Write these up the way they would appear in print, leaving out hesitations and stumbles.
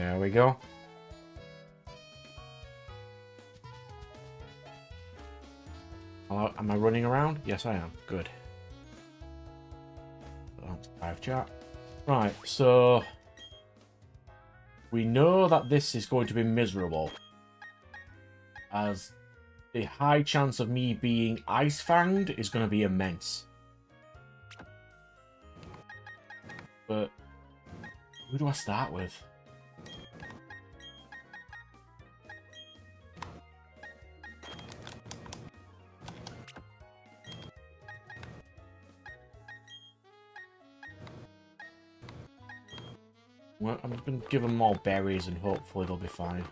There we go. Hello, am I running around? Yes, I am. Good. That's live chat. Right, so we know that this is going to be miserable, as the high chance of me being ice fanged is going to be immense. But who do I start with? Well, I'm just going to give them more berries and hopefully they'll be fine.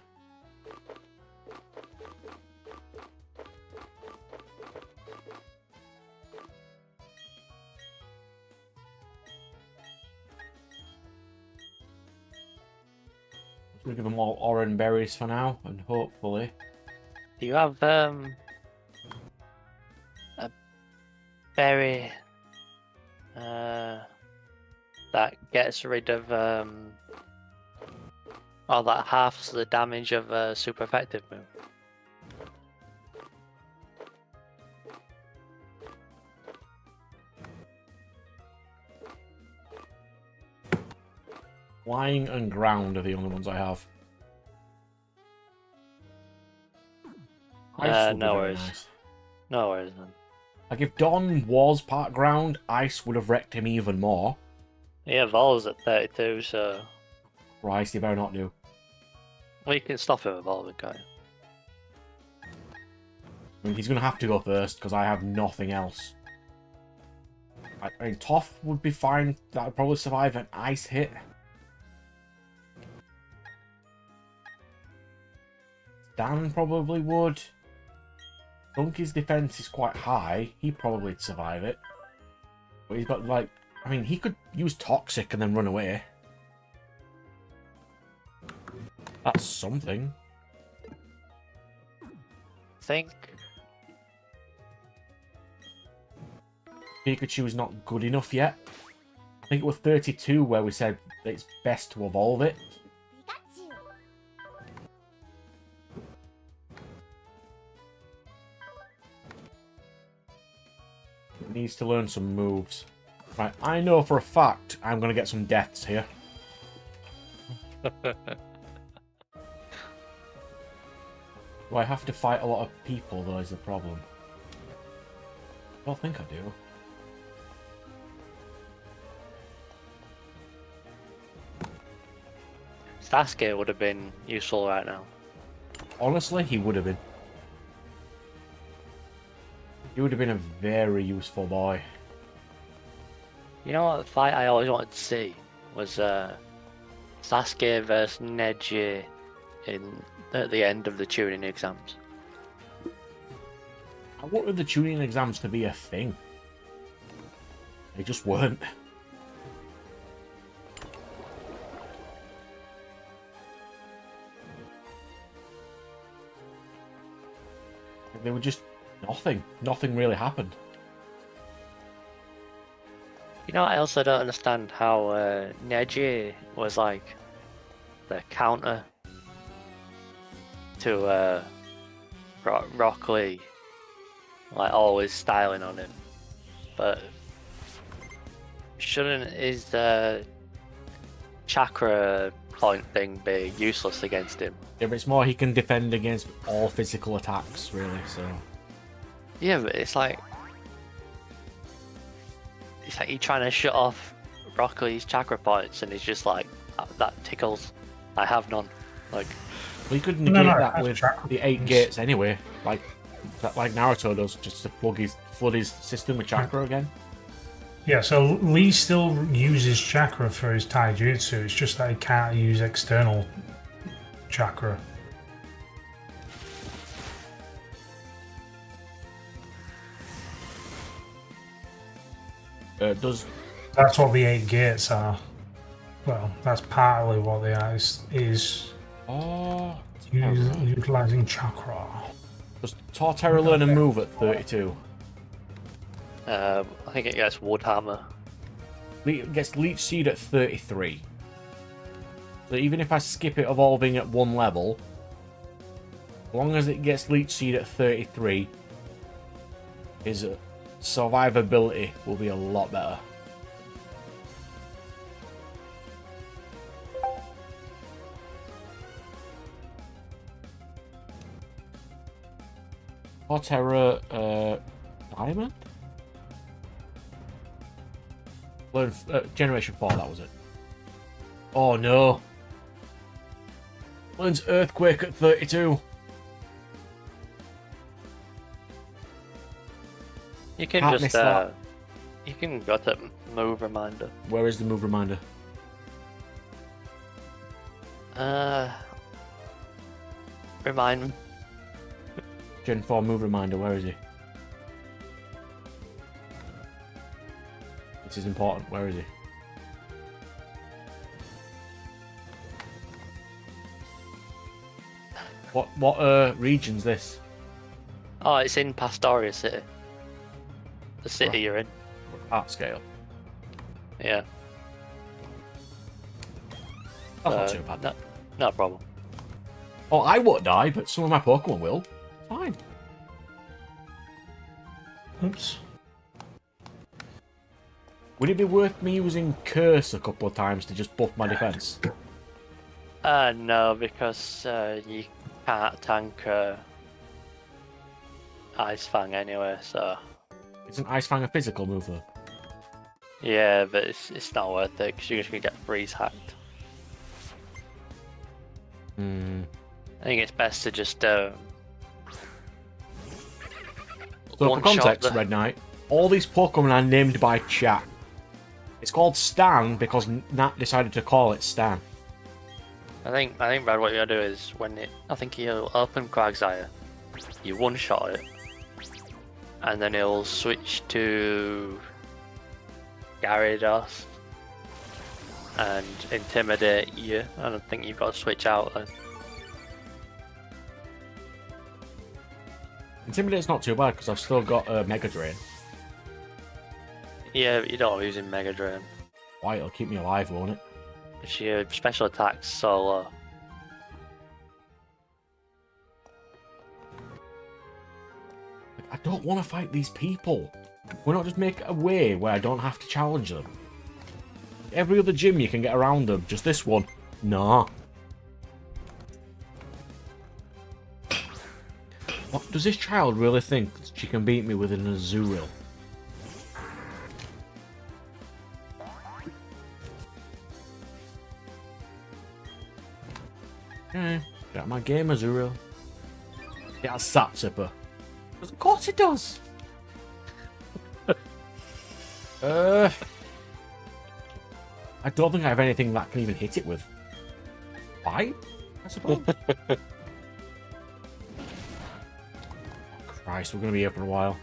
I'm going to give them all orange berries for now and hopefully... Do you have a berry that gets rid of or that halves the damage of a super effective move? Flying and ground are the only ones I have. Ice would be No very worries. nice. No worries then. Like if Don was part ground, ice would have wrecked him even more. He evolves at 32, so Christ, he better not do. we can stop him evolving, can't you? I mean, he's going to have to go first because I have nothing else. I mean, Toph would be fine. That would probably survive an ice hit. Dan probably would. Donkey's defense is quite high. He probably'd survive it. But he's got, like... I mean, he could use Toxic and then run away. That's something. Think Pikachu's not good enough yet. I think it was 32 where we said that it's best to evolve it. It needs to learn some moves. Right, I know for a fact I'm going to get some deaths here. Do I have to fight a lot of people, though, is the problem? I don't think I do. Sasuke would have been useful right now. Honestly, he would have been. He would have been a very useful boy. You know what fight I always wanted to see was Sasuke versus Neji at the end of the tuning exams. I wanted the tuning exams to be a thing. They just weren't. They were just nothing. Nothing really happened. You know, I also don't understand how Neji was like the counter to Rock Lee, like always styling on him. But shouldn't his chakra point thing be useless against him? Yeah, but it's more he can defend against all physical attacks, really, so... Yeah, but it's like you're trying to shut off Rock Lee's chakra points, and he's just like, that tickles. I have none. Like, well, you could negate that with the 8 gates anyway, like Naruto does, just to flood his system with chakra again. Yeah, so Lee still uses chakra for his taijutsu, it's just that he can't use external chakra. That's what the 8 gates are. Well, that's partly what the ice is. Oh, utilizing chakra. Does Torterra learn a move at 32? I think it gets Wood Hammer. It gets Leech Seed at 33. So even if I skip it evolving at 1 level, as long as it gets Leech Seed at 33, his survivability will be a lot better. Torterra, Diamond? Learn, Generation 4, that was it. Oh no! Learns Earthquake at 32. You can Can't just miss that. you can go to move reminder. Where is the move reminder? Remind me. Gen 4 move reminder, where is he? This is important, where is he? What region's this? Oh, it's in Pastoria City. The city Right. you're in. Art scale. Yeah. That's not too bad. No problem. Oh, I won't die, but some of my Pokemon will. Fine. Oops. Would it be worth me using Curse a couple of times to just buff my defense? No, because you can't tank Ice Fang anyway, so... It's an Ice Fang a physical move, though. Yeah, but it's not worth it, because you're just going to get freeze hacked. Hmm. I think it's best to just... So for context, Red Knight, all these Pokemon are named by chat. It's called Stan because Nat decided to call it Stan. I think Brad, what you gotta do is I think he'll open Quagsire, you one-shot it, and then he'll switch to Gyarados and intimidate you. I don't think you've got to switch out then. Intimidate's not too bad because I've still got a Mega Drain. Yeah, but you don't want to use in Mega Drain. Why, it'll keep me alive, won't it? Because your special attack's so low. I don't want to fight these people. Why not just make a way where I don't have to challenge them? Every other gym you can get around them, just this one. Nah. What, does this child really think she can beat me with an Azurill? Okay, got my game, Azurill. Yeah, Sap Zipper. Of course it does! I don't think I have anything that can even hit it with. Fight, I suppose. Christ, we're going to be here for a while.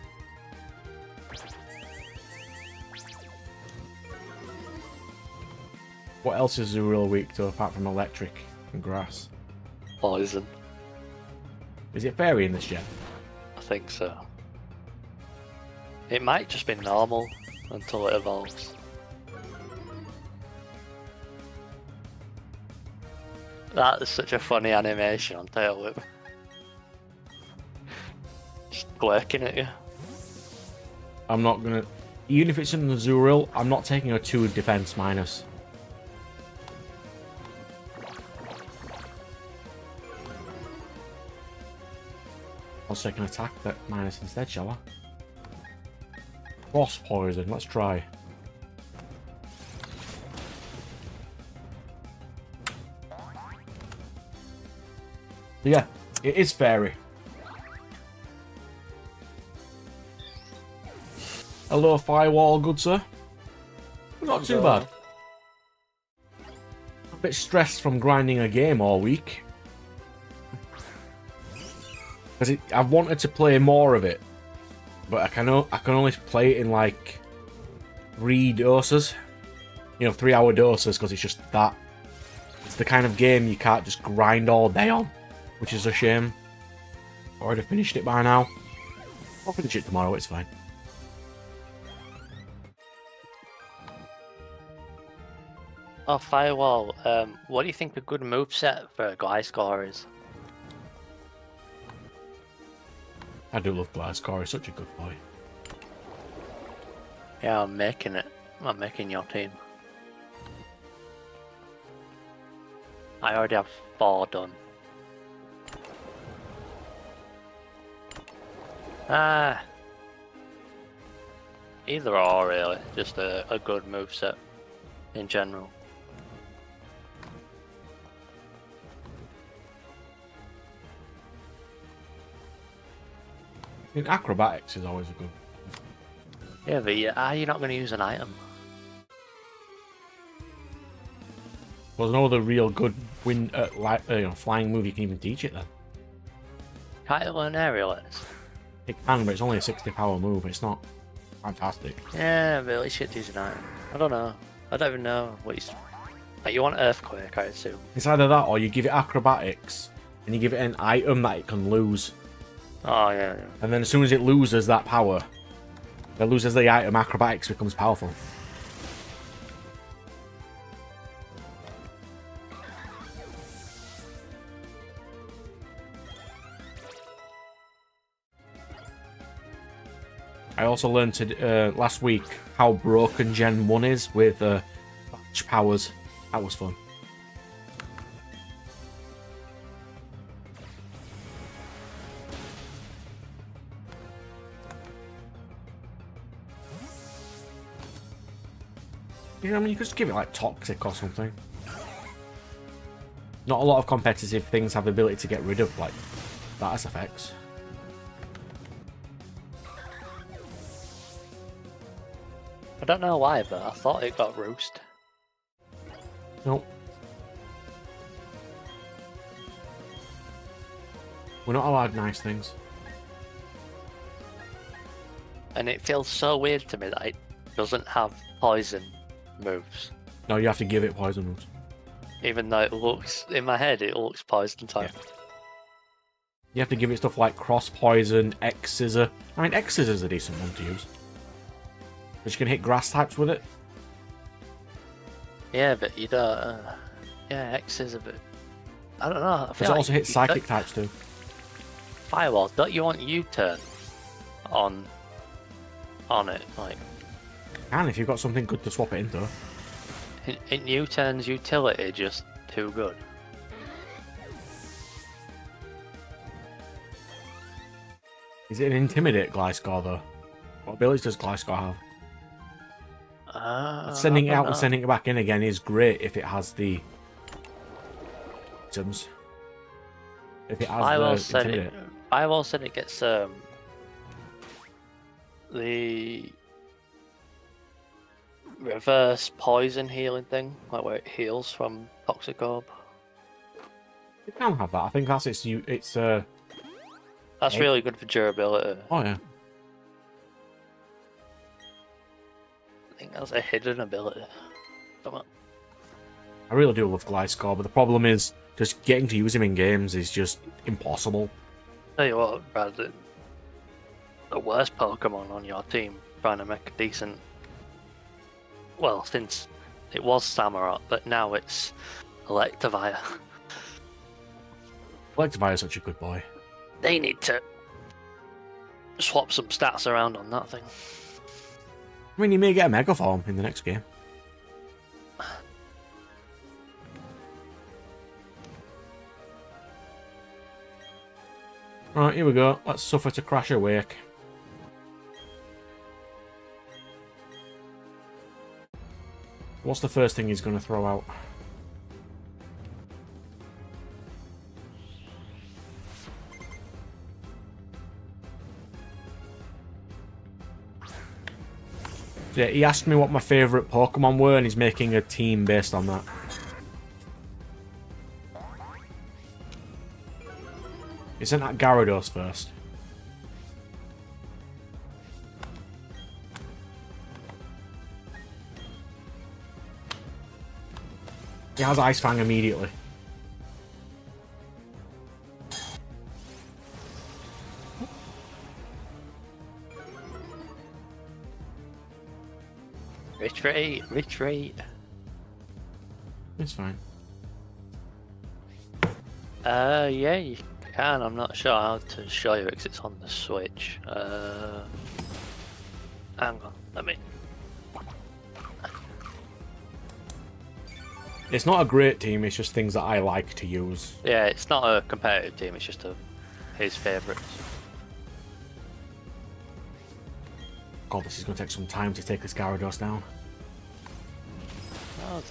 What else is Azurill weak to apart from electric and grass? Poison. Is it fairy in this gen? I think so. It might just be normal until it evolves. That is such a funny animation on Tail Whip. Just lurking at you. I'm not going to... Even if it's in the Azurill, I'm not taking a 2 defense minus. I'll take an attack that minus instead, shall I? Frost poison, let's try. Yeah, it is fairy. Hello, Firewall, good sir. Not too bad. A bit stressed from grinding a game all week. Because I've wanted to play more of it, but I can only play it in like 3 doses. You know, 3-hour doses, because it's just that. It's the kind of game you can't just grind all day on, which is a shame. Already finished it by now. I'll finish it tomorrow, it's fine. Oh, Firewall. What do you think a good moveset for a Gliscor is? I do love Gliscor. He's such a good boy. Yeah, I'm making it. I'm making your team. I already have 4 done. Either or really, just a good moveset in general. I mean, acrobatics is always a good. Yeah, but are you not going to use an item? Well, there's no other real good flying move you can even teach it then. Can't you learn aerialize? It can, but it's only a 60 power move. It's not fantastic. Yeah, but at least you should use an item. I don't know. I don't even know what he's... Like, you want Earthquake, I assume. It's either that or you give it acrobatics and you give it an item that it can lose. Oh, yeah. And then as soon as it loses that power, it loses the item, acrobatics becomes powerful. I also learned last week how broken Gen 1 is with batch powers. That was fun. You know, I mean, you could just give it like Toxic or something. Not a lot of competitive things have the ability to get rid of like status effects. I don't know why, but I thought it got Roost. Nope. We're not allowed nice things. And it feels so weird to me that it doesn't have poison moves. No, you have to give it poison moves. Even though it looks, in my head, it looks poison type. Yeah. You have to give it stuff like cross poison, X scissor. I mean, X scissor is a decent one to use. But you can hit grass types with it. Yeah, but you don't. Yeah, X is a bit. I don't know. I But feel it like also hits psychic types too. Firewall. Don't you want U-turn on it? Like, And if you've got something good to swap it into. in U-turn's utility just too good. Is it an Intimidate Gliscor though? What abilities does Gliscor have? Sending it out and sending it back in again is great if it has the items. If it has the Intimidate. Firewall said it gets the reverse poison healing thing, like where it heals from Toxic Orb. It can have that. I think that's its. That's really good for durability. Oh yeah. I think that's a hidden ability. I really do love Gliscor, but the problem is just getting to use him in games is just impossible. Tell you what, Brad, the worst Pokemon on your team trying to make a decent. Well, since it was Samurott, but now it's Electivire. Electivire is such a good boy. They need to swap some stats around on that thing. I mean, you may get a Mega Form in the next game. Right, here we go. Let's suffer to Crash Awake. What's the first thing he's going to throw out? Yeah, he asked me what my favourite Pokemon were, and he's making a team based on that. He sent out Gyarados first. He has Ice Fang immediately. Retreat, retreat. It's fine. Yeah, you can. I'm not sure how to show you because it's on the Switch. Hang on, let me. It's not a great team, it's just things that I like to use. Yeah, it's not a competitive team. It's just his favourites. God, this is going to take some time to take this Gyarados down. Oh,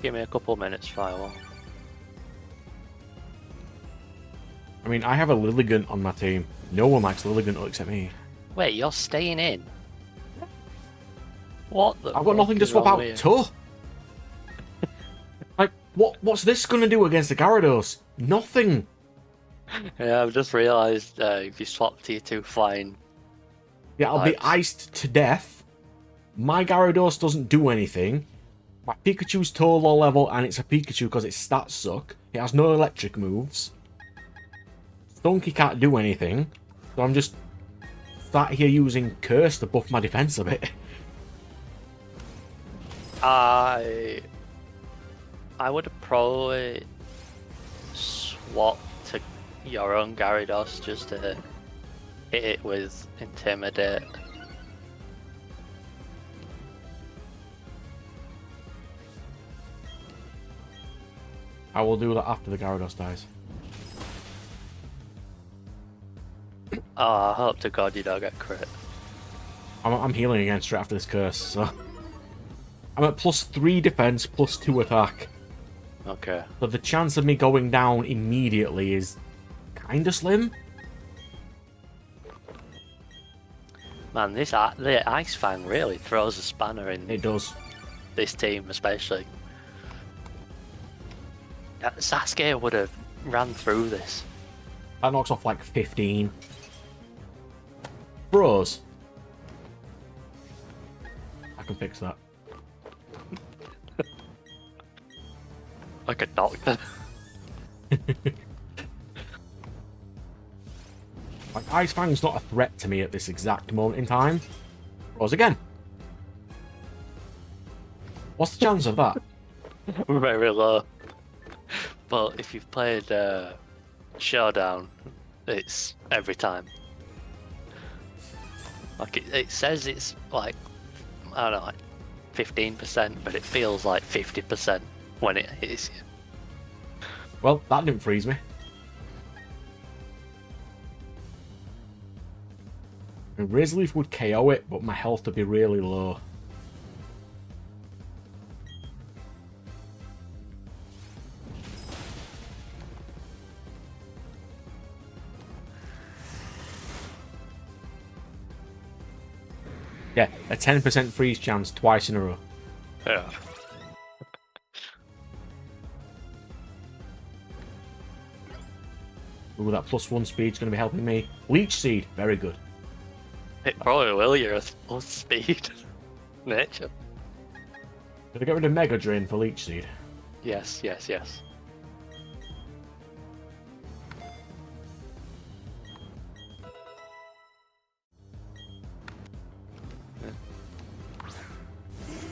give me a couple minutes, Firewall. I mean, I have a Lilligant on my team. No one likes Lilligant except me. Wait, you're staying in? What the? I've got nothing to swap out to. Like, what's this going to do against the Gyarados? Nothing. Yeah, I've just realised if you swap T2 flying. Yeah, I'll be iced to death. My Gyarados doesn't do anything. My Pikachu's too low level, and it's a Pikachu because its stats suck. It has no electric moves. Stunky can't do anything. So I'm just sat here using Curse to buff my defense a bit. I would have probably swapped to your own Gyarados just to hit it with Intimidate. I will do that after the Gyarados dies. Oh, I hope to God you don't get crit. I'm healing again straight after this Curse, so... I'm at +3 defense, +2 attack. Okay. So the chance of me going down immediately is kinda slim. Man, the Ice Fang really throws a spanner in. It does. This team, especially. Sasuke would have ran through this. That knocks off like 15. Bros. I can fix that. Like a doctor. Like, Ice Fang's not a threat to me at this exact moment in time. Bros again. What's the chance of that? Very low. But if you've played Showdown, it's every time. Like it says it's like, I don't know, like 15%, but it feels like 50% when it hits you. Well, that didn't freeze me. And Razor Leaf would KO it, but my health would be really low. Yeah, a 10% freeze chance twice in a row. Yeah. Ooh, that +1 speed's going to be helping me. Leech Seed, very good. It probably will, you're at full speed. Nature. Did I get rid of Mega Drain for Leech Seed? Yes, yes, yes.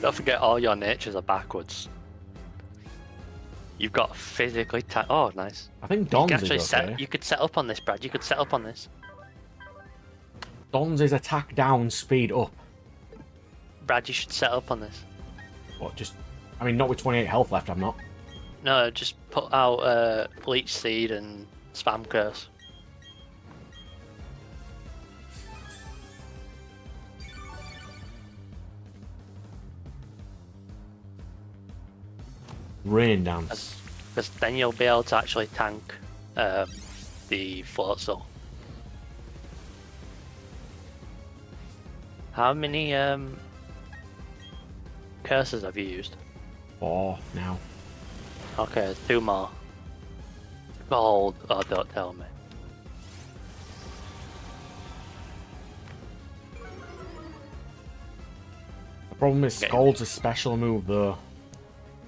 Don't forget all your natures are backwards. You've got physically oh, nice. I think You Don's can actually is okay. you could set up on this, Brad. You could set up on this. Don's is attack down, speed up. Brad, you should set up on this. What, just... I mean, not with 28 health left, I'm not. No, just put out Leech Seed and Spam Curse. Rain Dance. Because then you'll be able to actually tank the Float Soul. How many curses have you used? 4 now. Okay, 2 more. Gold. Oh, don't tell me. Problem is, Scald's a special move, though.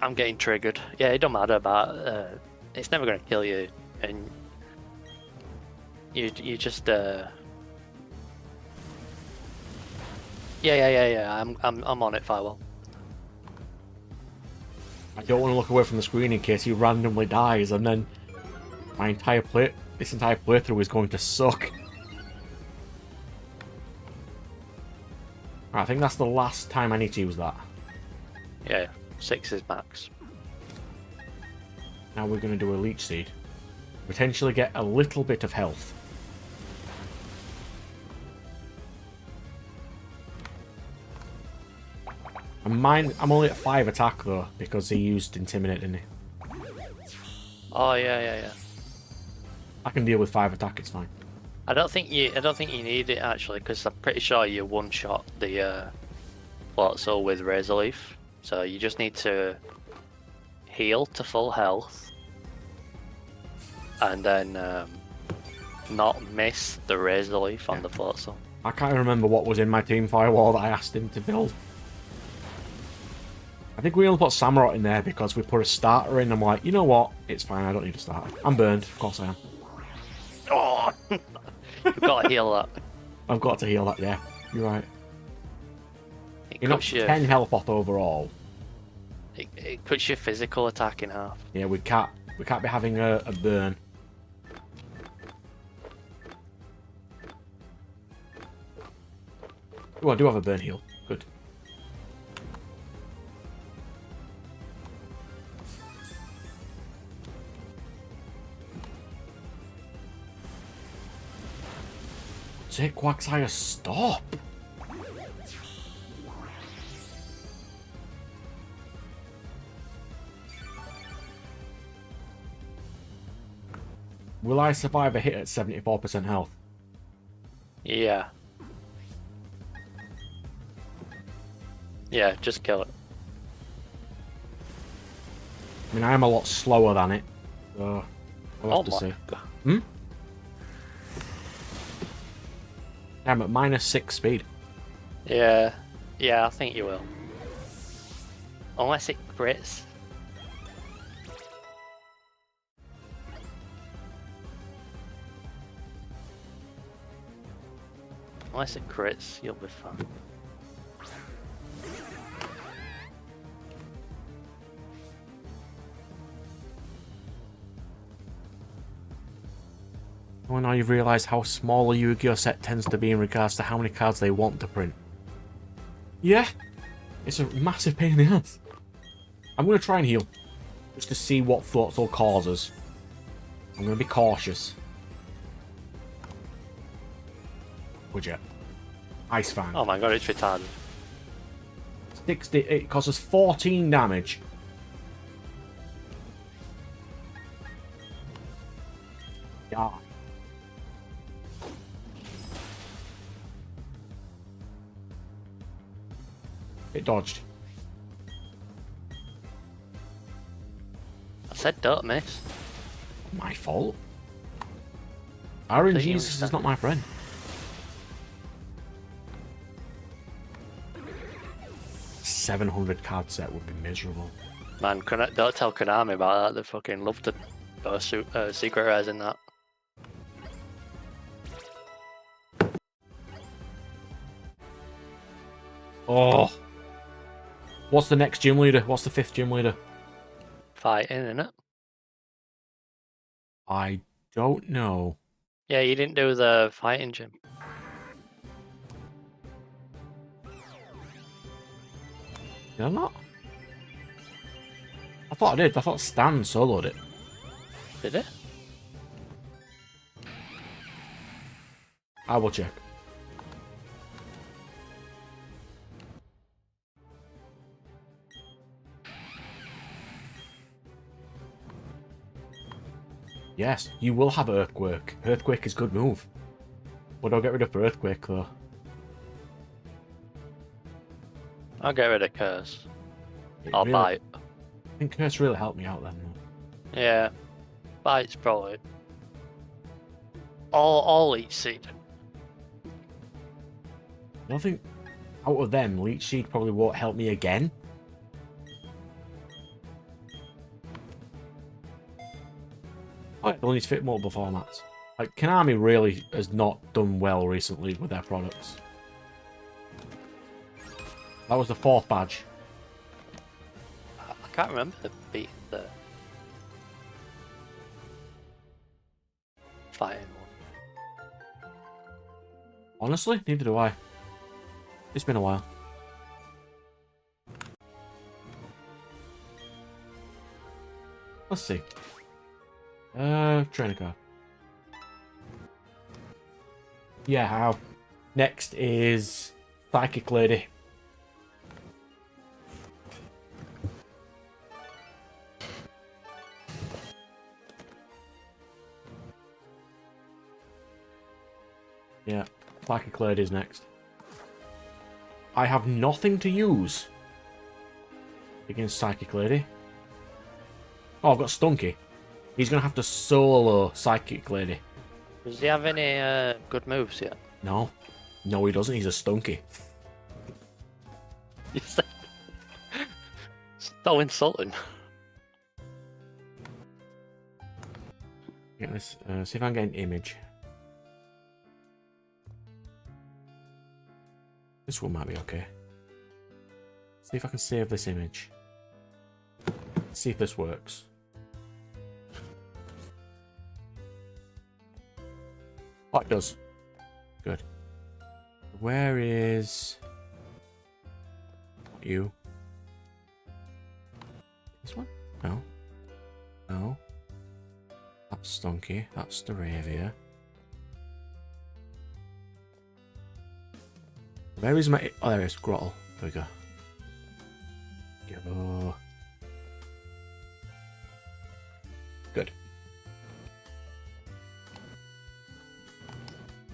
I'm getting triggered. Yeah, it don't matter about. It's never gonna kill you, and you just. Yeah. I'm on it, Firewall. I don't want to look away from the screen in case he randomly dies, and then this entire playthrough is going to suck. Right, I think that's the last time I need to use that. Yeah, 6 is max. Now we're going to do a Leech Seed. Potentially get a little bit of health. I'm only at 5 attack though, because he used Intimidate, didn't he? Oh yeah. I can deal with 5 attack, it's fine. I don't think you need it actually, because I'm pretty sure you one-shot the Floatzel with Razor Leaf. So you just need to heal to full health, and then not miss the Razor Leaf on the Floatzel. I can't remember what was in my team Firewall that I asked him to build. I think we only put Samurott in there because we put a starter in. I'm like, you know what? It's fine. I don't need a starter. I'm burned. Of course I am. Oh, you've got to heal that. I've got to heal that. Yeah, you're right. It You're not cuts your 10 health off overall. it cuts your physical attack in half. Yeah, we can't be having a burn. Oh, I do have a burn heal. Good. Take Quagsire, stop! Will I survive a hit at 74% health? Yeah. Yeah, just kill it. I mean, I am a lot slower than it, so I'll have to see. God. Hmm? I'm at -6 speed. Yeah, I think you will. Unless it crits. Unless it crits, you'll be fine. Well, now you've realised how small a Yu-Gi-Oh set tends to be in regards to how many cards they want to print. Yeah, it's a massive pain in the ass. I'm going to try and heal, just to see what Floatzel causes. I'm going to be cautious. Would you? Ice Fang. Oh my god, it's retarded. 60, it causes 14 damage. Yeah. It dodged. I said don't miss. My fault. RNGesus is not my friend. $700 card set would be miserable. Man, don't tell Konami about that. They fucking love to go secret rares in that. Oh. What's the next gym leader? What's the 5th gym leader? Fighting, innit? I don't know. Yeah, you didn't do the fighting gym. Did I not? I thought I did. I thought Stan soloed it. Did it? I will check. Yes, you will have Earthquake. Earthquake is a good move. But don't get rid of Earthquake though. I'll get rid of Curse. It Or really- Bite. I think Curse really helped me out then. Yeah. Bite's probably... All each seed. I don't think... out of them, Leech Seed probably won't help me again. Oh, they'll need to fit multiple formats. Like, Konami really has not done well recently with their products. That was the 4th badge. I can't remember beating the fighting one. Honestly, neither do I. It's been a while. Let's see. Trainer car. Yeah, how? Next is Psychic Lady. Yeah, Psychic Lady is next. I have nothing to use against Psychic Lady. Oh, I've got Stunky. He's going to have to solo Psychic Lady. Does he have any good moves yet? No. No, he doesn't. He's a Stunky. So insulting. Get this. See if I can get an image. This one might be okay. See if I can save this image. See if this works. Oh, it does. Good. Where is you? This one? No. No. That's Stunky. That's Staravia. Where is my... Oh, there it is. Grottle. There we go. Go. Good.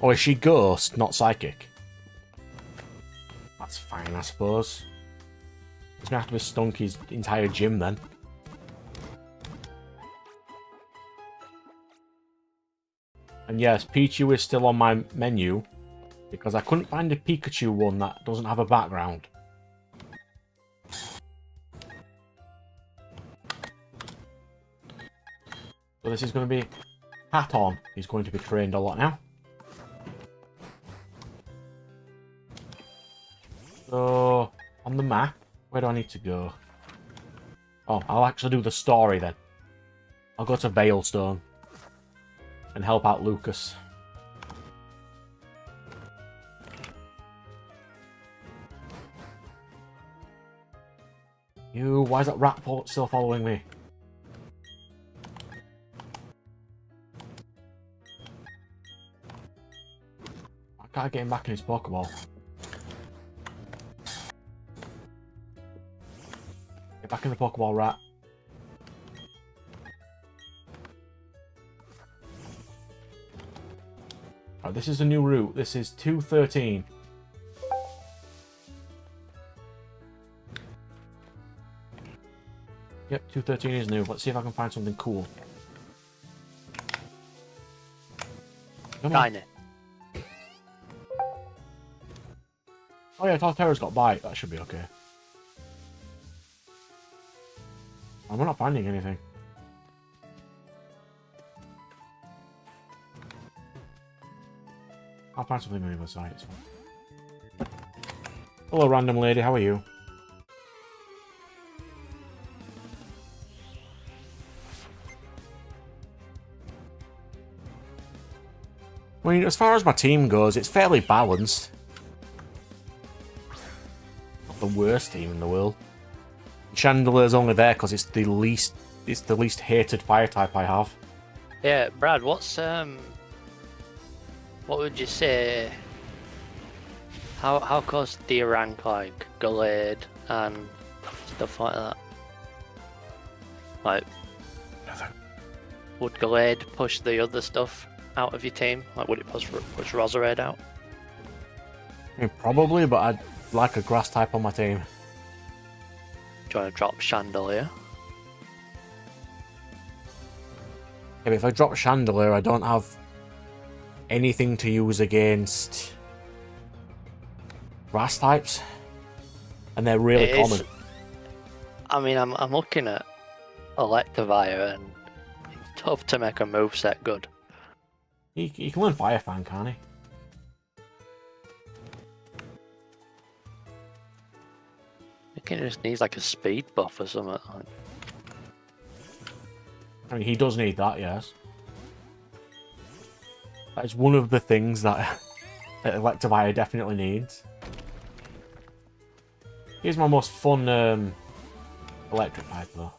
Oh, is she Ghost, not Psychic? That's fine, I suppose. It's gonna have to be Stunky's entire gym then. And yes, Pichu is still on my menu because I couldn't find a Pikachu one that doesn't have a background. So this is going to be Paton. He's going to be trained a lot now. So, on the map, where do I need to go? Oh, I'll actually do the story then. I'll go to Veilstone and help out Lucas. Why is that rat still following me? I can't get him back in his Pokeball. Get back in the Pokeball, rat. Right, this is a new route. This is 213. Yep, 213 is new. Let's see if I can find something cool. Come on. Shiny. Oh yeah, Torterra's got bite. That should be okay. I'm not finding anything. I'll find something on the other side. It's fine. Hello, random lady. How are you? I mean, as far as my team goes, it's fairly balanced. Not the worst team in the world. Chandelier's only there because it's the least hated fire type I have. Yeah, Brad, what would you say? How close do you rank like Gallade and stuff like that? Like, would Gallade push the other stuff out of your team? Like, would it push Roserade out? I mean, probably, but I'd like a grass type on my team. Do you want to drop Chandelier? Yeah, but if I drop Chandelier, I don't have anything to use against grass types, and they're really It is- common. I mean, I'm looking at Electivire, and it's tough to make a moveset good. He can learn Fire Fang, can't he? I think it just needs like a speed buff or something. Like. I mean, he does need that, yes. That is one of the things that Electivire definitely needs. Here's my most fun electric type, though.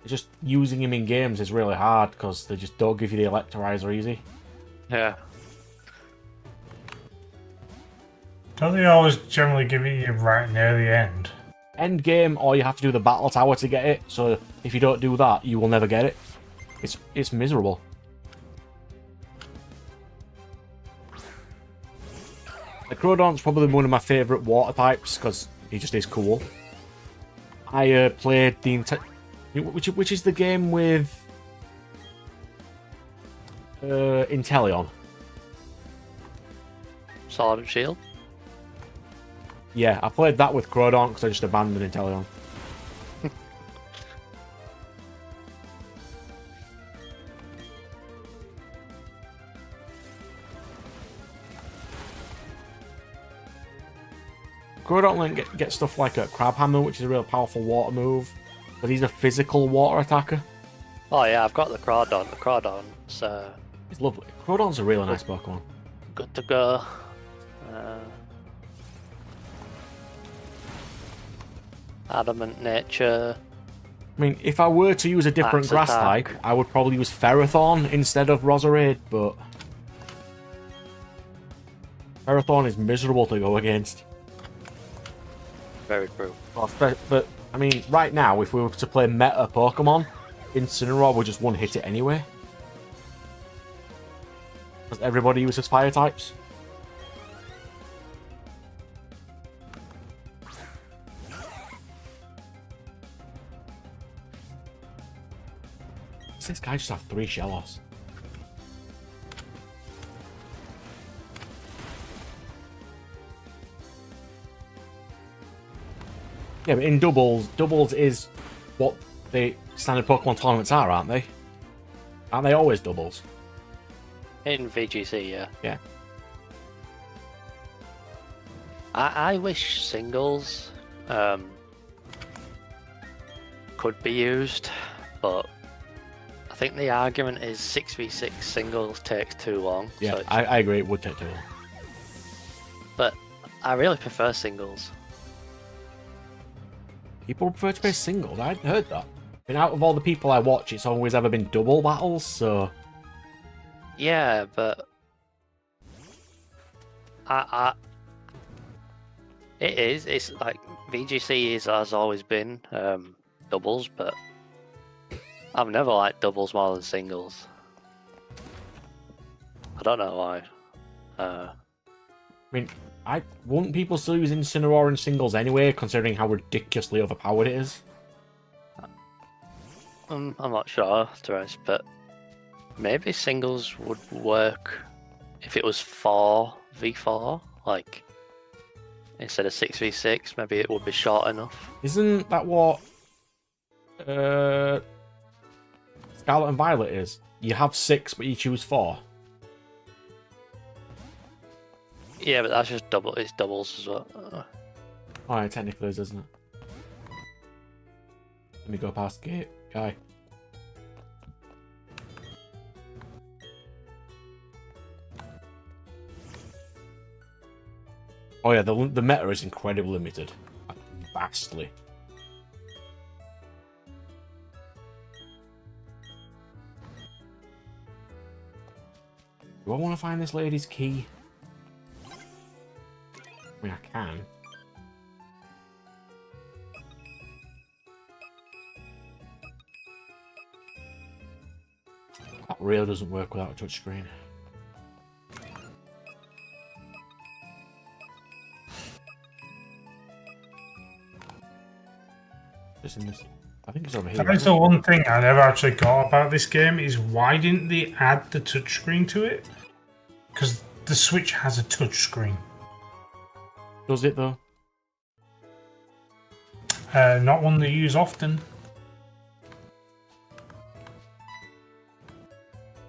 It's just using him in games is really hard because they just don't give you the Electivizer easy. Yeah. Don't they always generally give it you right near the end? End game, or you have to do the battle tower to get it. So if you don't do that, you will never get it. It's miserable. The Crawdon's probably one of my favourite water types because he just is cool. I played the entire... Which is the game with... Inteleon. Sword and Shield. Yeah, I played that with Crawdon because I just abandoned Inteleon. Crawdon get stuff like a Crab Hammer, which is a real powerful water move, but he's a physical water attacker. Oh yeah, I've got the Crawdon. The Crawdon's It's lovely. Crawdon's a really nice Pokemon. good to go. Adamant nature. I mean, if I were to use a different Max grass attack. type, I would probably use Ferrothorn instead of Roserade, but... Ferrothorn is miserable to go against. Very true. But, I mean, right now, if we were to play meta Pokemon, Incineroar would just one-hit it anyway. Because everybody uses fire types. Does this guy just have 3 Shellos? Yeah, but in doubles is what the standard Pokemon tournaments are, aren't they? Aren't they always doubles? In VGC, yeah. Yeah. I wish singles could be used, but I think the argument is 6v6 singles takes too long. Yeah, so I agree, it would take too long. but I really prefer singles. People prefer to play singles, I'd heard that. And out of all the people I watch, it's always ever been double battles, so... Yeah, but it's like VGC has always been doubles, but I've never liked doubles more than singles. I don't know why. I mean, wouldn't people still use Incineroar in singles anyway, considering how ridiculously overpowered it is? I'm not sure, Therese, but maybe singles would work if it was 4v4, like instead of 6v6. Maybe it would be short enough. Isn't that what Scarlet and Violet is? You have 6, but you choose 4. Yeah, but that's just double. It's doubles as well. Oh, it technically is, isn't it? Let me go past gate, guy. Oh yeah, the meta is incredibly limited. Vastly. Do I want to find this lady's key? I mean, I can. That really doesn't work without a touchscreen. Just in this, I think it's over here. That is the one thing I never actually got about this game is why didn't they add the touchscreen to it? Because the Switch has a touchscreen. Does it though? Not one they use often.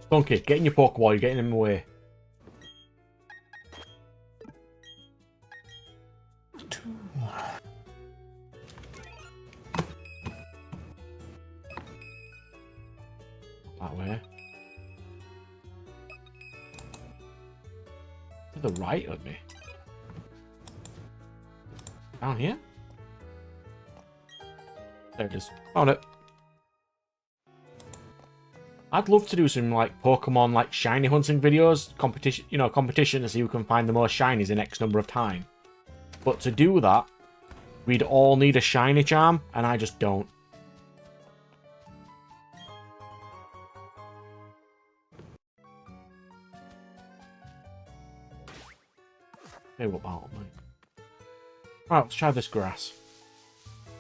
Spunky, get in your Pokeball, you're getting him away. That way. To the right of me. Down here? There it is. Found it. I'd love to do some like Pokemon like shiny hunting videos, competition, competition to see who can find the most shinies in X number of time. But to do that, we'd all need a shiny charm, and I just don't. Hey, what about me? Right, let's try this grass.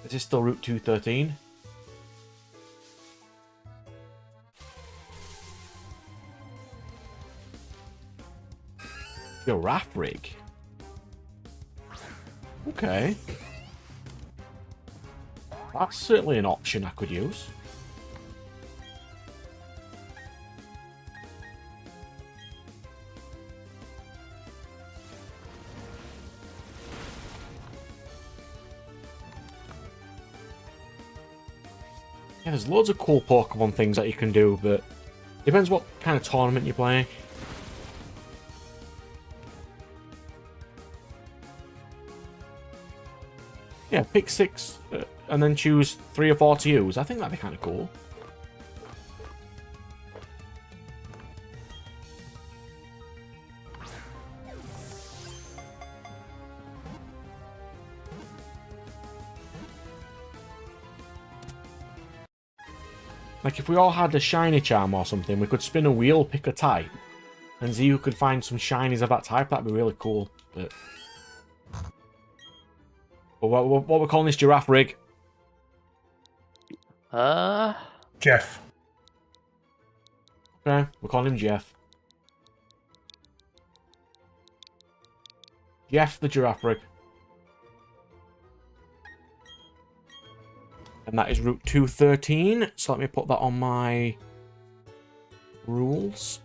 Is this still Route 213? Giraffe rig. Okay. That's certainly an option I could use. Yeah, there's loads of cool Pokemon things that you can do, but depends what kind of tournament you're playing. Yeah, pick 6 and then choose 3 or 4 to use. I think that'd be kind of cool. Like, if we all had a shiny charm or something, we could spin a wheel, pick a type, and see who could find some shinies of that type. That'd be really cool. But what we're calling this giraffe rig? Jeff. Okay, we're calling him Jeff. Jeff the giraffe rig. And that is Route 213. So let me put that on my rules.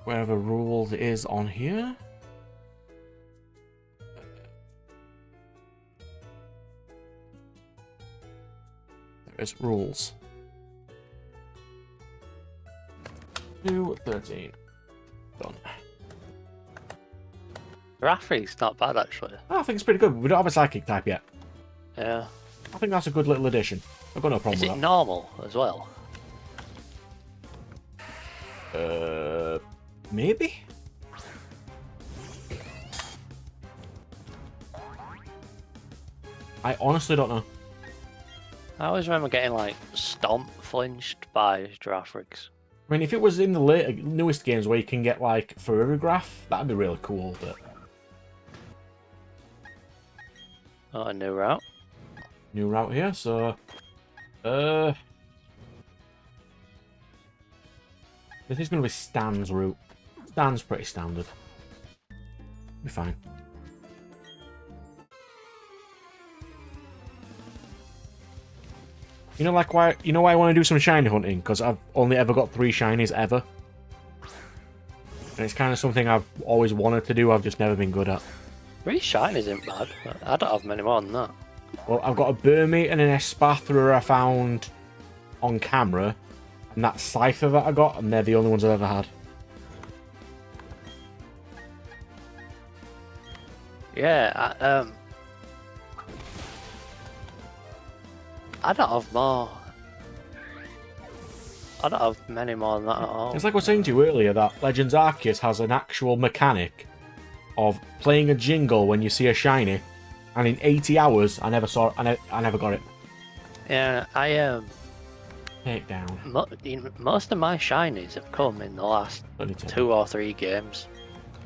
Wherever rules is on here. There is rules. 213. Done. Raffy's not bad, actually. I think it's pretty good. We don't have a psychic type yet. Yeah. I think that's a good little addition. I've got no problem Is with it that. normal as well? Maybe? I honestly don't know. I always remember getting, like, stomp flinched by giraffe rigs. I mean, if it was in the later, newest games where you can get, like, Ferrograph, that'd be really cool, but... Oh, a new route. New route here, so... This is going to be Stan's route. Stan's pretty standard. Be fine. You know, like why? You know why I want to do some shiny hunting? Because I've only ever got 3 shinies ever, and it's kind of something I've always wanted to do. I've just never been good at. 3 shinies isn't bad. I don't have many more than that. Well, I've got a Burmy and an Espathra I found on camera, and that Scyther that I got, and they're the only ones I've ever had. Yeah, I don't have more. I don't have many more than that at all. It's like I was saying to you earlier that Legends Arceus has an actual mechanic of playing a jingle when you see a shiny, and in 80 hours I never saw it. I never got it. Yeah, Take down. Most of my shinies have come in the last 2 or 3 games.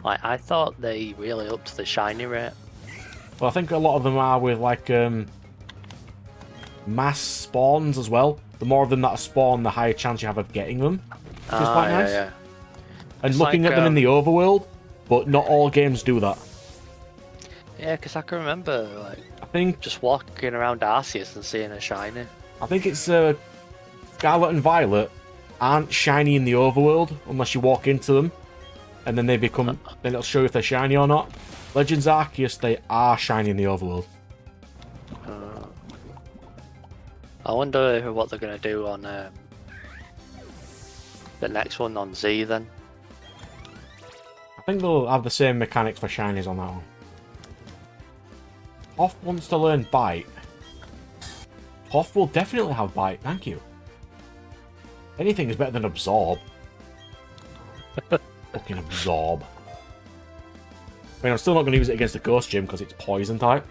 Like, I thought they really upped the shiny rate. Well, I think a lot of them are with like mass spawns as well. The more of them that are spawned, the higher chance you have of getting them. Which is quite nice. Yeah. And It's looking like, at them in the overworld, but not all games do that. Yeah, because I can remember like I think just walking around Arceus and seeing a shiny. it's Scarlet and Violet aren't shiny in the overworld unless you walk into them, and then they become. Then it'll show you if they're shiny or not. Legends Arceus, they are shiny in the overworld. I wonder what they're gonna do on the next one on Z then. I think they'll have the same mechanics for shinies on that one. Hoff wants to learn Bite. Hoff will definitely have Bite, thank you. Anything is better than Absorb. Fucking Absorb. I mean, I'm still not going to use it against the Ghost Gym because it's Poison type.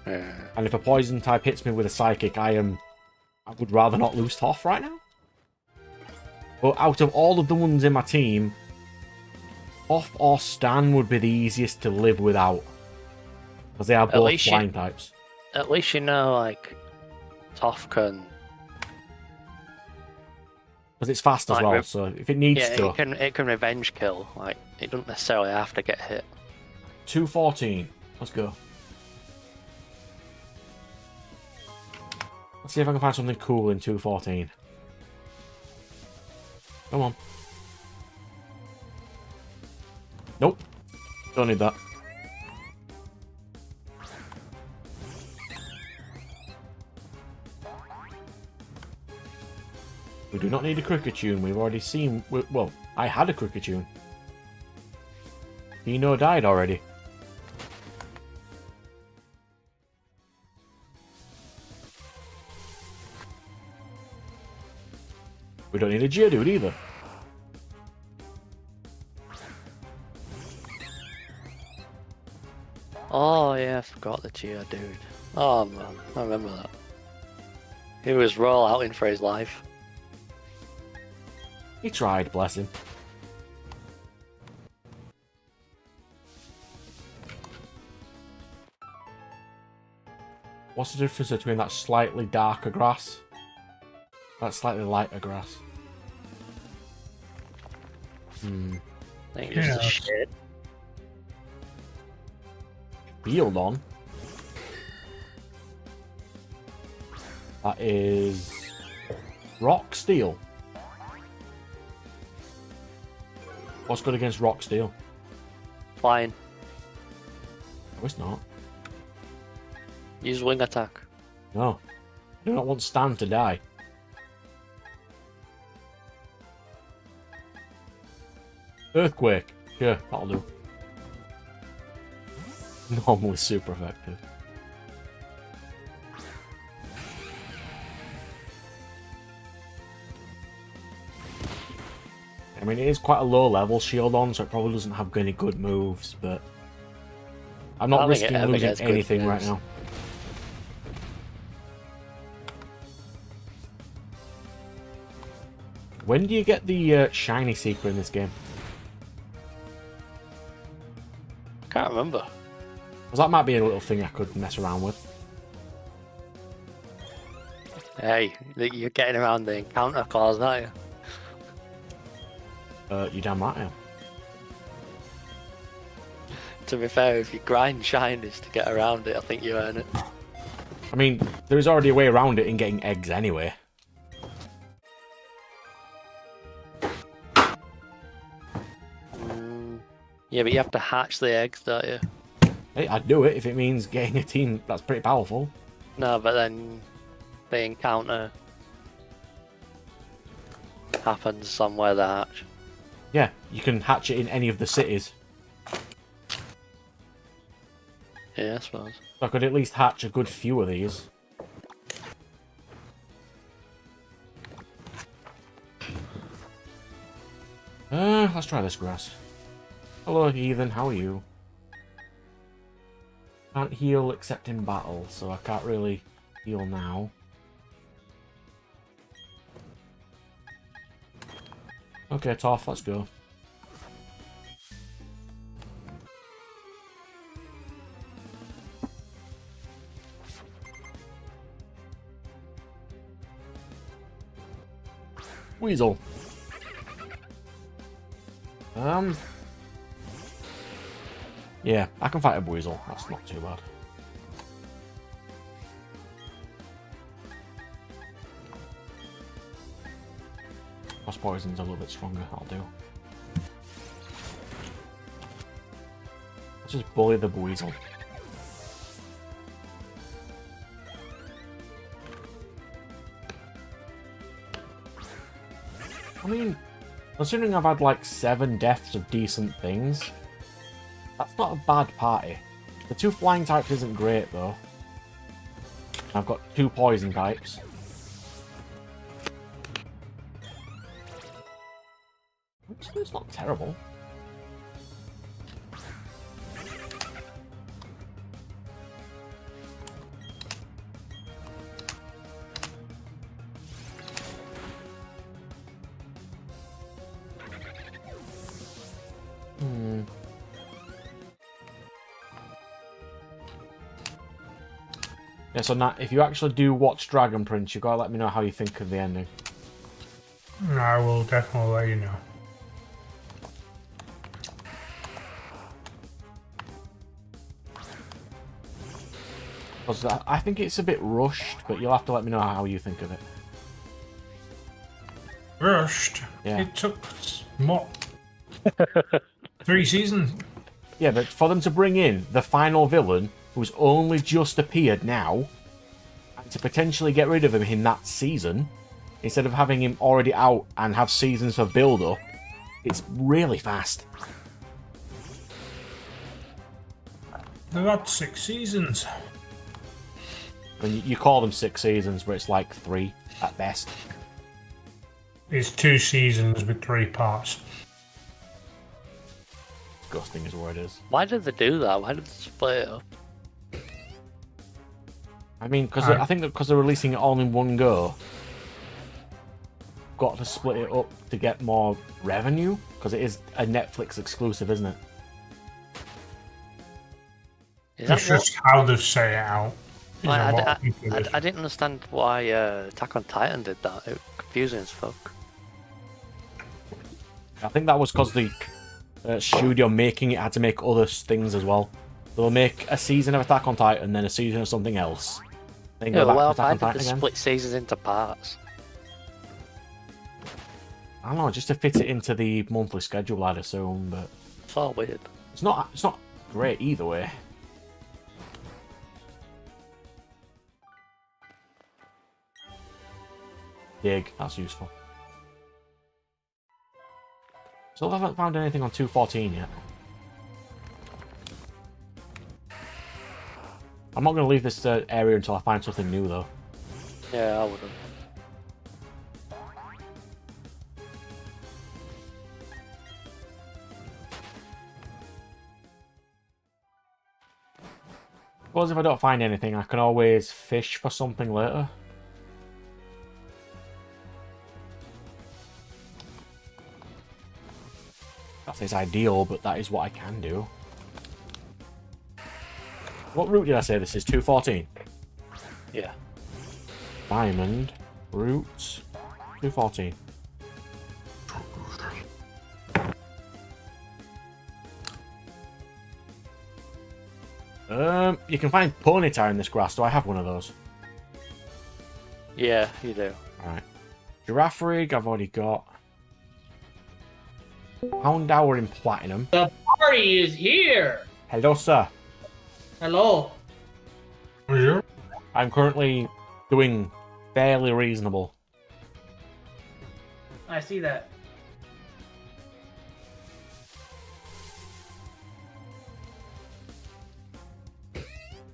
Yeah. And if a Poison type hits me with a Psychic, I would rather not lose Hoff right now. But out of all of the ones in my team, Hoff or Stan would be the easiest to live without. Because they are both flying types. At least you know, like, Toph can... Because it's fast as well, so if it needs to... it can revenge kill. Like, it doesn't necessarily have to get hit. 214. Let's go. Let's see if I can find something cool in 214. Come on. Nope. Don't need that. We do not need a Cricketune. We've already seen... Well, I had a Cricketune. Dino died already. We don't need a Geodude either. Oh yeah, I forgot the Geodude. Oh man, I remember that. He was roll out in for his life. He tried, bless him. What's the difference between that slightly darker grass? That slightly lighter grass. I think it's just a shade. Field on. That is Rock Steel. What's good against Rock Steel? Flying. No, it's not. Use wing attack. No. I do not want Stan to die. Earthquake. Yeah, that'll do. Normally super effective. I mean, it is quite a low level shield on, so it probably doesn't have any good moves, but I'm not risking losing anything right now. When do you get the shiny secret in this game? Can't remember. Because that might be a little thing I could mess around with. Hey, you're getting around the encounter clause, aren't you? You damn right I am. To be fair, if you grind shinies to get around it, I think you earn it. I mean, there is already a way around it in getting eggs anyway. Yeah, but you have to hatch the eggs, don't you? Hey, I'd do it if it means getting a team that's pretty powerful. No, but then the encounter happens somewhere to hatch. Yeah, you can hatch it in any of the cities. Yeah, I suppose. So I could at least hatch a good few of these. Let's try this grass. Hello, Heathen, how are you? Can't heal except in battle, so I can't really heal now. Okay, Toph, let's go. Weasel. Yeah, I can fight a Weasel. That's not too bad. Cross poison's a little bit stronger. I'll do. Let's just bully the Weasel. I mean, considering I've had like 7 deaths of decent things, that's not a bad party. The 2 flying types isn't great though. I've got 2 poison types. It's not terrible. Yeah, so Nat, if you actually do watch Dragon Prince, you gotta let me know how you think of the ending. I will definitely let you know. Because I think it's a bit rushed, but you'll have to let me know how you think of it. Rushed? Yeah. It took, what, 3 seasons? Yeah, but for them to bring in the final villain, who's only just appeared now, and to potentially get rid of him in that season, instead of having him already out and have seasons of build-up, it's really fast. They've had 6 seasons. And you call them 6 seasons, but it's like 3 at best. It's 2 seasons with 3 parts. Disgusting is what it is. Why did they do that? Why did they split it up? I mean, I think that because they're releasing it all in one go, got to split it up to get more revenue, because it is a Netflix exclusive, isn't it? Is that It's just how they've set it out. I didn't understand why Attack on Titan did that. It was confusing as fuck. I think that was because the studio making it had to make other things as well. They'll make a season of Attack on Titan, then a season of something else. Then Yeah, go back well, to Attack why on did Titan they again. split seasons into parts? I don't know, just to fit it into the monthly schedule, I'd assume, but It's all weird. it's not great either way. Dig, that's useful. Still haven't found anything on 214 yet. I'm not going to leave this area until I find something new, though. Yeah, I wouldn't. Suppose if I don't find anything, I can always fish for something later. That is ideal, but that is what I can do. What route did I say this is? 214? Yeah. Diamond. Route. 214. You can find Ponyta in this grass. Do I have one of those? Yeah, you do. Alright. Giraffe Rig, I've already got. Houndour in Platinum. The party is here! Hello, sir. Hello. Yeah. I'm currently doing fairly reasonable. I see that.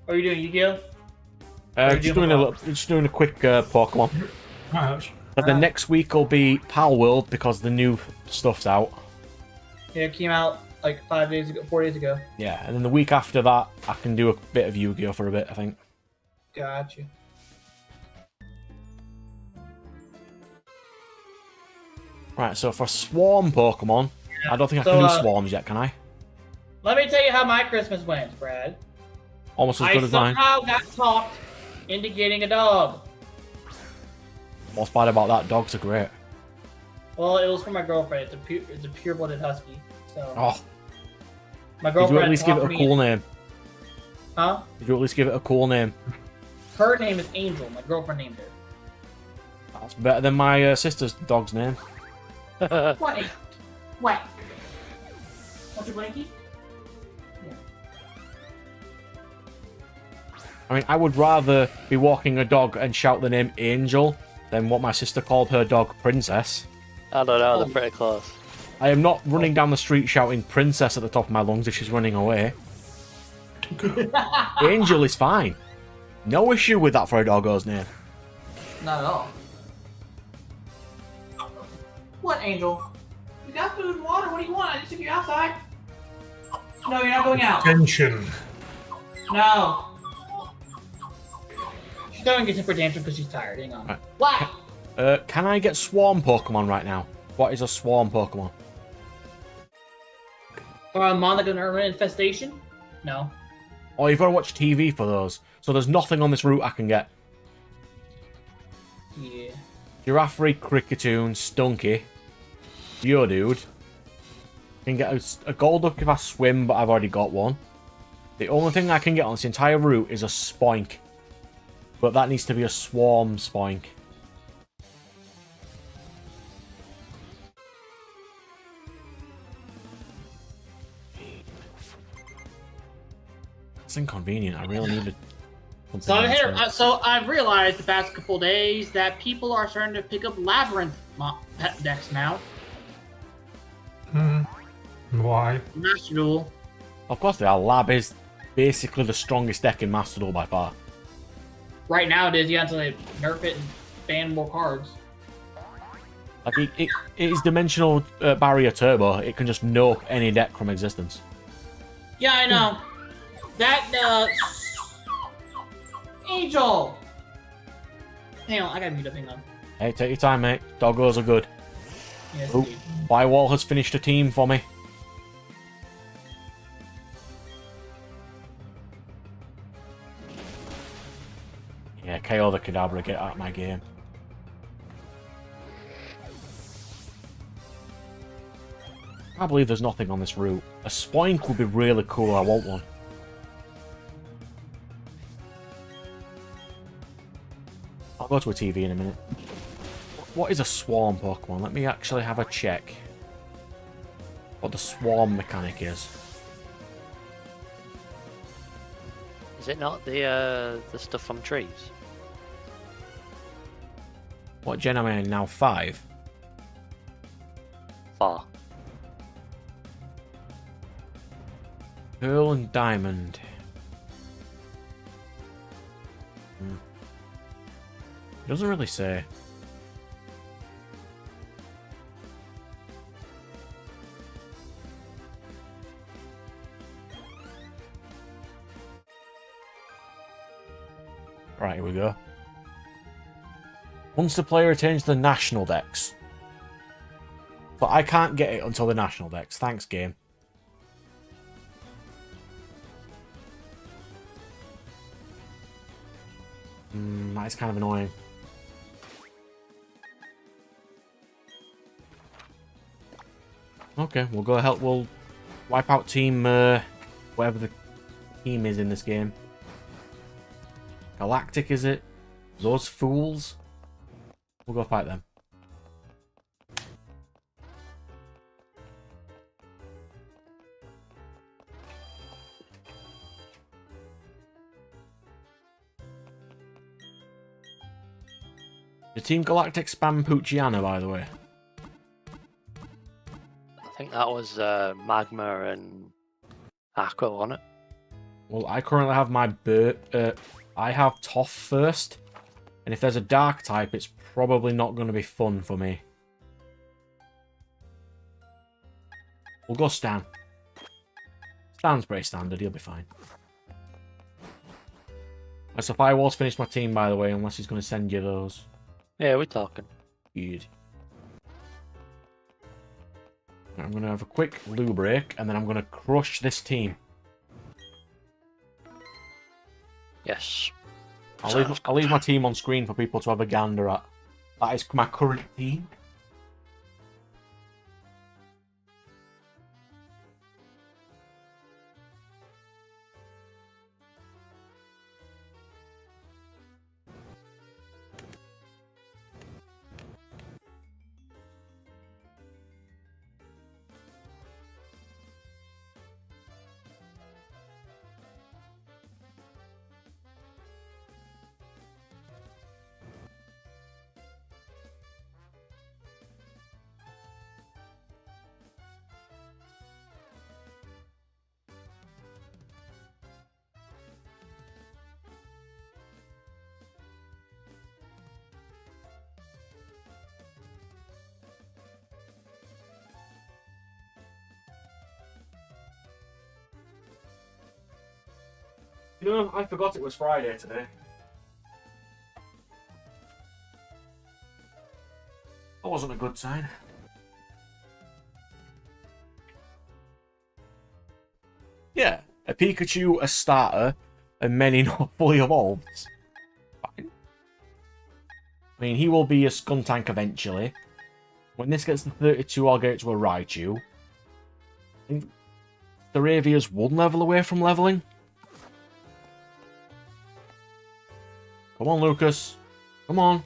What are you doing, Yu-Gi-Oh? Just doing a quick Pokemon. Right, But the next week will be Pal World because the new stuff's out. Yeah, it came out like 4 days ago. Yeah, and then the week after that, I can do a bit of Yu-Gi-Oh for a bit, I think. Gotcha. Right, so for Swarm Pokemon, I don't think I So, can do Swarms yet, can I? Let me tell you how my Christmas went, Brad. Almost as I good as mine. somehow got talked into getting a dog. What's bad about that? Dogs are great. Well, it was for my girlfriend. It's a pure-blooded husky. So Oh, My Did you girlfriend at least give it a offered me- cool name? Huh? Did you at least give it a cool name? Her name is Angel. My girlfriend named her. That's better than my sister's dog's name. What? What? Want your blankie? Yeah. I mean, I would rather be walking a dog and shout the name Angel than what my sister called her dog Princess. I don't know, they're pretty close. I am not running down the street shouting Princess at the top of my lungs if she's running away. Angel is fine. No issue with that for a doggo's name. Not at all. What, Angel? You got food and water. What do you want? I just took you outside. No, you're not going out. Tension. No. She's throwing a temper tantrum because she's tired. Hang on. Right. What? Can I get Swarm Pokemon right now? What is a Swarm Pokemon? Monica and Urban Infestation? No. Oh, you've got to watch TV for those. So there's nothing on this route I can get. Yeah. Giraffrey, Cricketoon, Stunky, Geodude. I can get a Golduck if I swim, but I've already got one. The only thing I can get on this entire route is a Spoink. But that needs to be a Swarm Spoink. It's inconvenient. I really needed something. So I've realized the past couple days that people are starting to pick up Labyrinth decks now. Why? Master Duel. Of course they are. Lab is basically the strongest deck in Master Duel by far. Right now it is, yeah, until they nerf it and ban more cards. Like, it is Dimensional Barrier Turbo. It can just nuke any deck from existence. Yeah, I know. That, Angel! Hang on, I gotta mute up, hang on. Hey, take your time, mate. Doggos are good. Yes, Oh, indeed. Bywall has finished a team for me. Yeah, KO the Kadabra, get out of my game. I can't believe there's nothing on this route. A Spoink would be really cool, I want one. I'll go to a TV in a minute. What is a Swarm Pokemon? Let me actually have a check. What the Swarm mechanic is. Is it not the stuff from trees? What gen am I in now? 5? Far. Pearl and Diamond. It doesn't really say. Right, here we go. Once the player attains the national dex. But I can't get it until the national dex. Thanks, game. That is kind of annoying. Okay, we'll go help. We'll wipe out team, whatever the team is in this game. Galactic, is it? Those fools? We'll go fight them. The Team Galactic spam Poochiana, by the way. I think that was Magma and Aqua, wasn't it? Well, I currently have my I have Toph first, and if there's a Dark type, it's probably not going to be fun for me. We'll go Stan. Stan's pretty standard, he'll be fine. Right, so Firewall's finished my team, by the way, unless he's going to send you those. Yeah, we're talking. Good. I'm going to have a quick loo break, and then I'm going to crush this team. Yes. I'll leave my team on screen for people to have a gander at. That is my current team. You know, I forgot it was Friday today. That wasn't a good sign. Yeah, a Pikachu, a starter, and many not fully evolved. Fine. I mean, he will be a Skuntank eventually. When this gets to 32, I'll get it to a Raichu. I think Theravia's 1 level away from leveling. Come on, Lucas. Come on.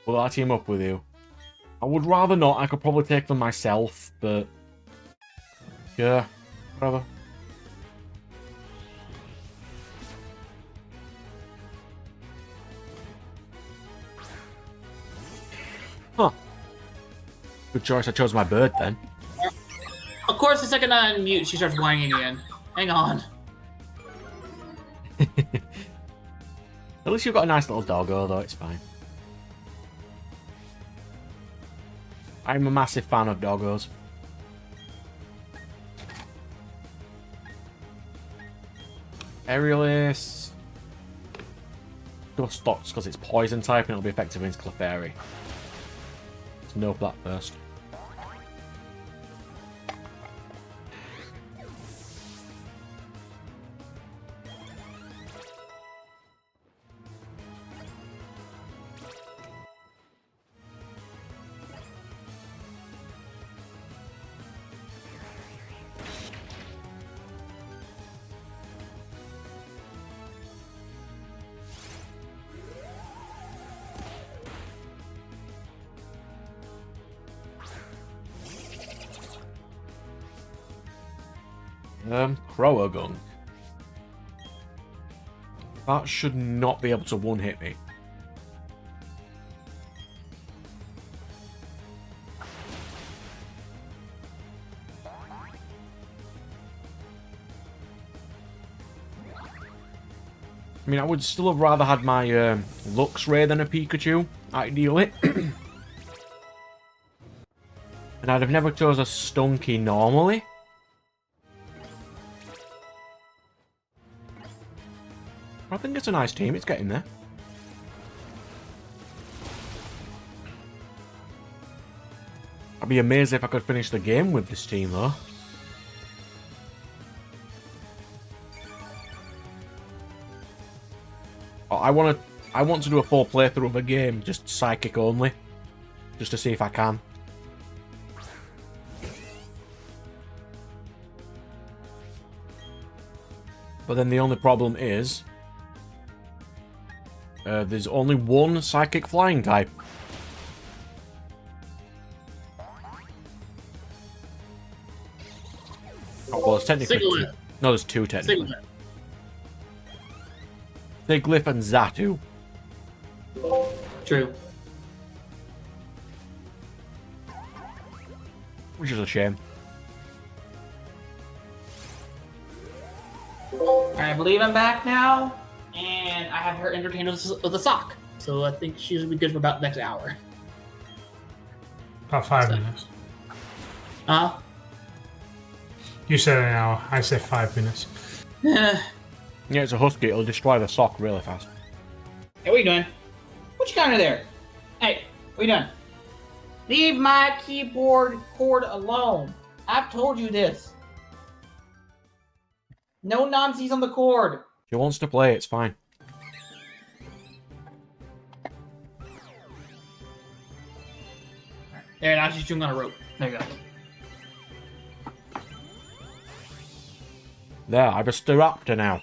Will I team up with you? I would rather not. I could probably take them myself, but... yeah, whatever. Huh. Good choice. I chose my bird then. Of course, the second I unmute, she starts whining again. Hang on. At least you've got a nice little doggo, though. It's fine. I'm a massive fan of doggos. Aerialist. Dust Dots because it's poison type and it'll be effective against Clefairy. Let's nope that first. Croagunk. That should not be able to one-hit me. I mean, I would still have rather had my Luxray than a Pikachu, ideally. And I'd have never chose a Stunky normally. I think it's a nice team. It's getting there. I'd be amazed if I could finish the game with this team, though. Oh, I want to do a full playthrough of a game, just psychic only, just to see if I can. But then the only problem is there's only one psychic flying type. Oh, well, it's technically two. No, there's two technically. Siglif and Zatu. True. Which is a shame. I believe I'm back now, and I have her entertained with a sock. So I think she should be good for about the next hour. About 5 minutes. Huh? You said an hour. I said 5 minutes. Yeah, it's a husky. It'll destroy the sock really fast. Hey, what are you doing? What you got under there? Hey, what are you doing? Leave my keyboard cord alone. I've told you this. No nonsense on the cord. She wants to play, it's fine. There, now she's chewing on a rope. There you go. There, I've a Staraptor now.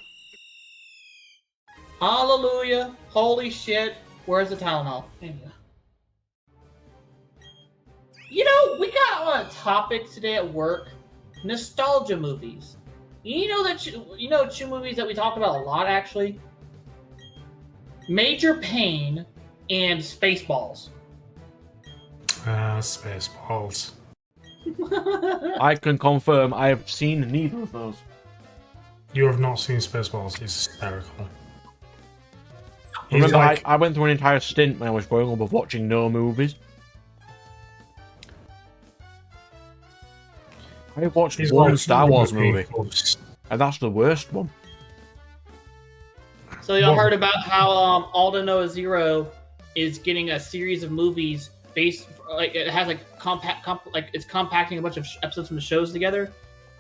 Hallelujah. Holy shit. Where's the Tylenol? Thank you. You know, we got on a topic today at work. Nostalgia movies. You know that two movies that we talk about a lot, actually? Major Pain and Spaceballs. Spaceballs. I can confirm I have seen neither of those. You have not seen Spaceballs. It's hysterical. Remember, Like, I went through an entire stint when I was growing up of watching no movies. I watched He's one like Star Wars other movie, people's- and that's the worst one. So y'all What? heard about how Aldo Noah Zero is getting a series of movies based like it has like it's compacting a bunch of episodes from the shows together,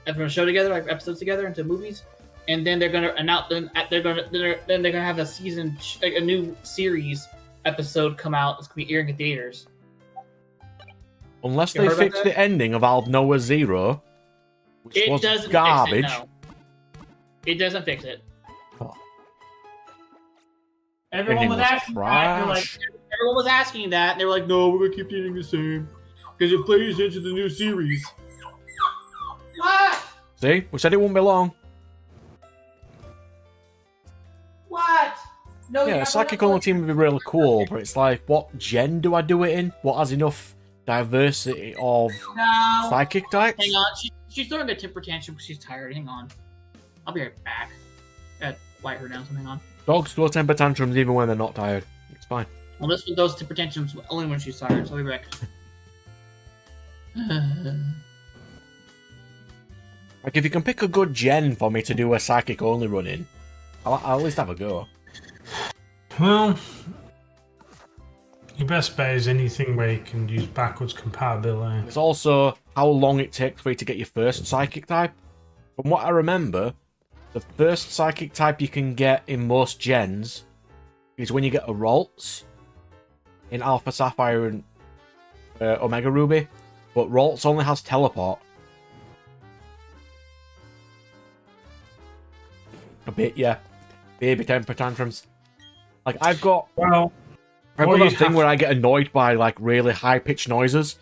and from a show together, like episodes together into movies, and then they're gonna announce then they're gonna have a new series episode come out. It's gonna be airing in theaters. Unless You they heard about fix that? the ending of Al Noah Zero, which It was doesn't garbage. fix it. No. It doesn't fix it. Oh. Everyone was Ending was asking that. They're like, trash. everyone was asking that, and they were like, "No, we're gonna keep the ending the same because it plays into the new series." What? See, we said it wouldn't be long. What? No. Yeah, a psychic only team would be really cool, but it's like, what gen do I do it in? What has enough diversity of No. psychic types? Hang on. She's throwing a temper tantrum because she's tired. Hang on. I'll be right back. Gotta quiet her down. So hang on. Dogs throw temper tantrums even when they're not tired. It's fine. Well, this one goes temper tantrums only when she's tired. So I'll be back. Like, if you can pick a good gen for me to do a psychic only run in, I'll at least have a go. Well, your best bet is anything where you can use backwards compatibility. It's also how long it takes for you to get your first psychic type. From what I remember, the first psychic type you can get in most gens is when you get a Ralts in Alpha Sapphire and Omega Ruby, but Ralts only has teleport. A bit, yeah. Baby temper tantrums. Like, I've got Well, that what you thing have- where I get annoyed by, like, really high-pitched noises.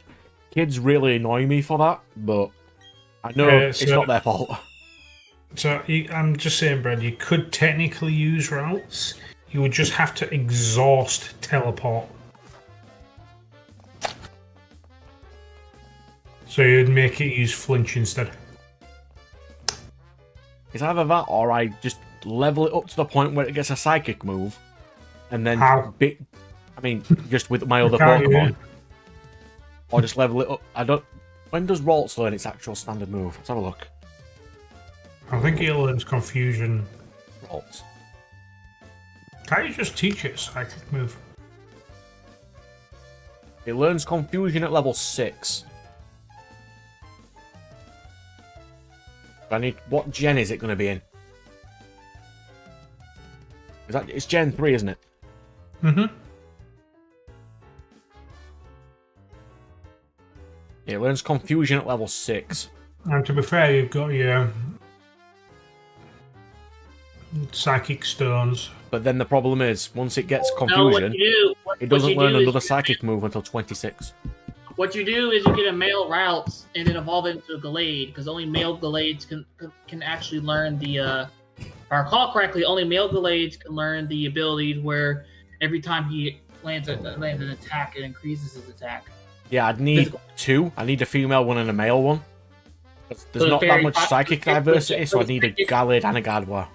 Kids really annoy me for that, but I know it's so- not their fault. so I'm just saying, Brad, you could technically use routes. You would just have to exhaust teleport. So you'd make it use flinch instead. It's either that or I just level it up to the point where it gets a psychic move, and then How? just with my other Can't you? Pokemon, or just level it up. I don't. When does Ralts learn its actual standard move? Let's have a look. I think it learns confusion. Ralts. Can't you just teach it a psychic move? It learns confusion at level 6. What gen is it going to be in? It's Gen 3, isn't it? Mm-hmm. It learns confusion at level 6. And to be fair, you've got your psychic stones. But then the problem is, once it gets No, what confusion, you do? it doesn't what you learn do is- another psychic move until 26. What you do is you get a male routes and then evolve it into a Gallade because only male Gallades can actually learn the. If I recall correctly, only male Gallades can learn the ability where every time he lands an attack, it increases his attack. Yeah, I'd need Physical. 2. I need a female one and a male one. There's So not that very much fi- psychic diversity, so I need a Gallade and a Gadwa.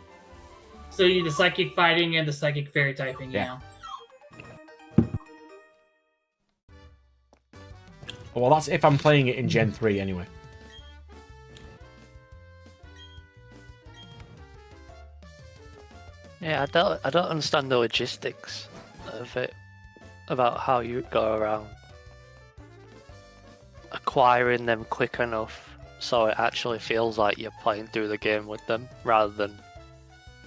So you need the psychic fighting and the psychic fairy typing. Yeah. Yeah. Well, that's if I'm playing it in Gen 3 anyway. Yeah, I don't understand the logistics of it, about how you go around acquiring them quick enough so it actually feels like you're playing through the game with them rather than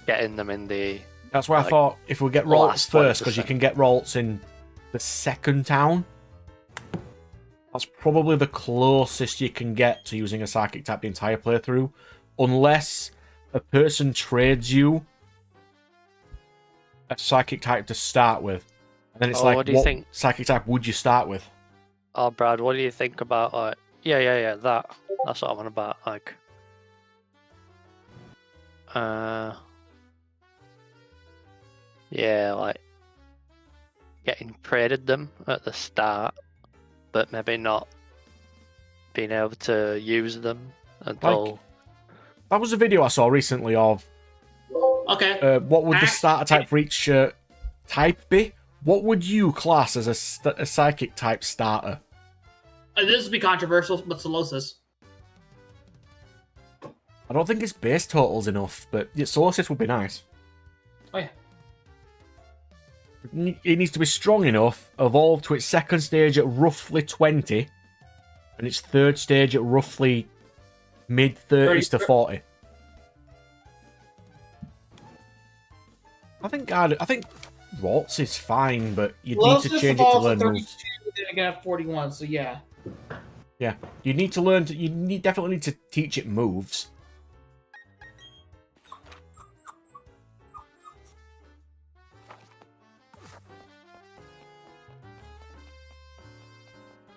getting them in the. That's why I Like, thought if we get the Ralts last first, because you 20%. can get Ralts in the second town. That's probably the closest you can get to using a psychic type the entire playthrough, unless a person trades you a psychic type to start with, and then it's Oh, like, what do you think? psychic type would you start with? Oh, Brad, what do you think about like? Yeah, that's what I'm on about. Like, yeah, like getting traded them at the start, but maybe not being able to use them until. That was a video I saw recently of Okay. what would the starter type for each type be? What would you class as a psychic type starter? This would be controversial, but Solosis. I don't think it's base totals enough, but the sources would be nice. Oh yeah. It needs to be strong enough, evolve to its second stage at roughly 20, and its third stage at roughly mid-30s to 40. I think Ralts is fine, but you'd need to change it to learn moves. Then I got 41, so yeah. Yeah, you need to learn. Definitely need to teach it moves.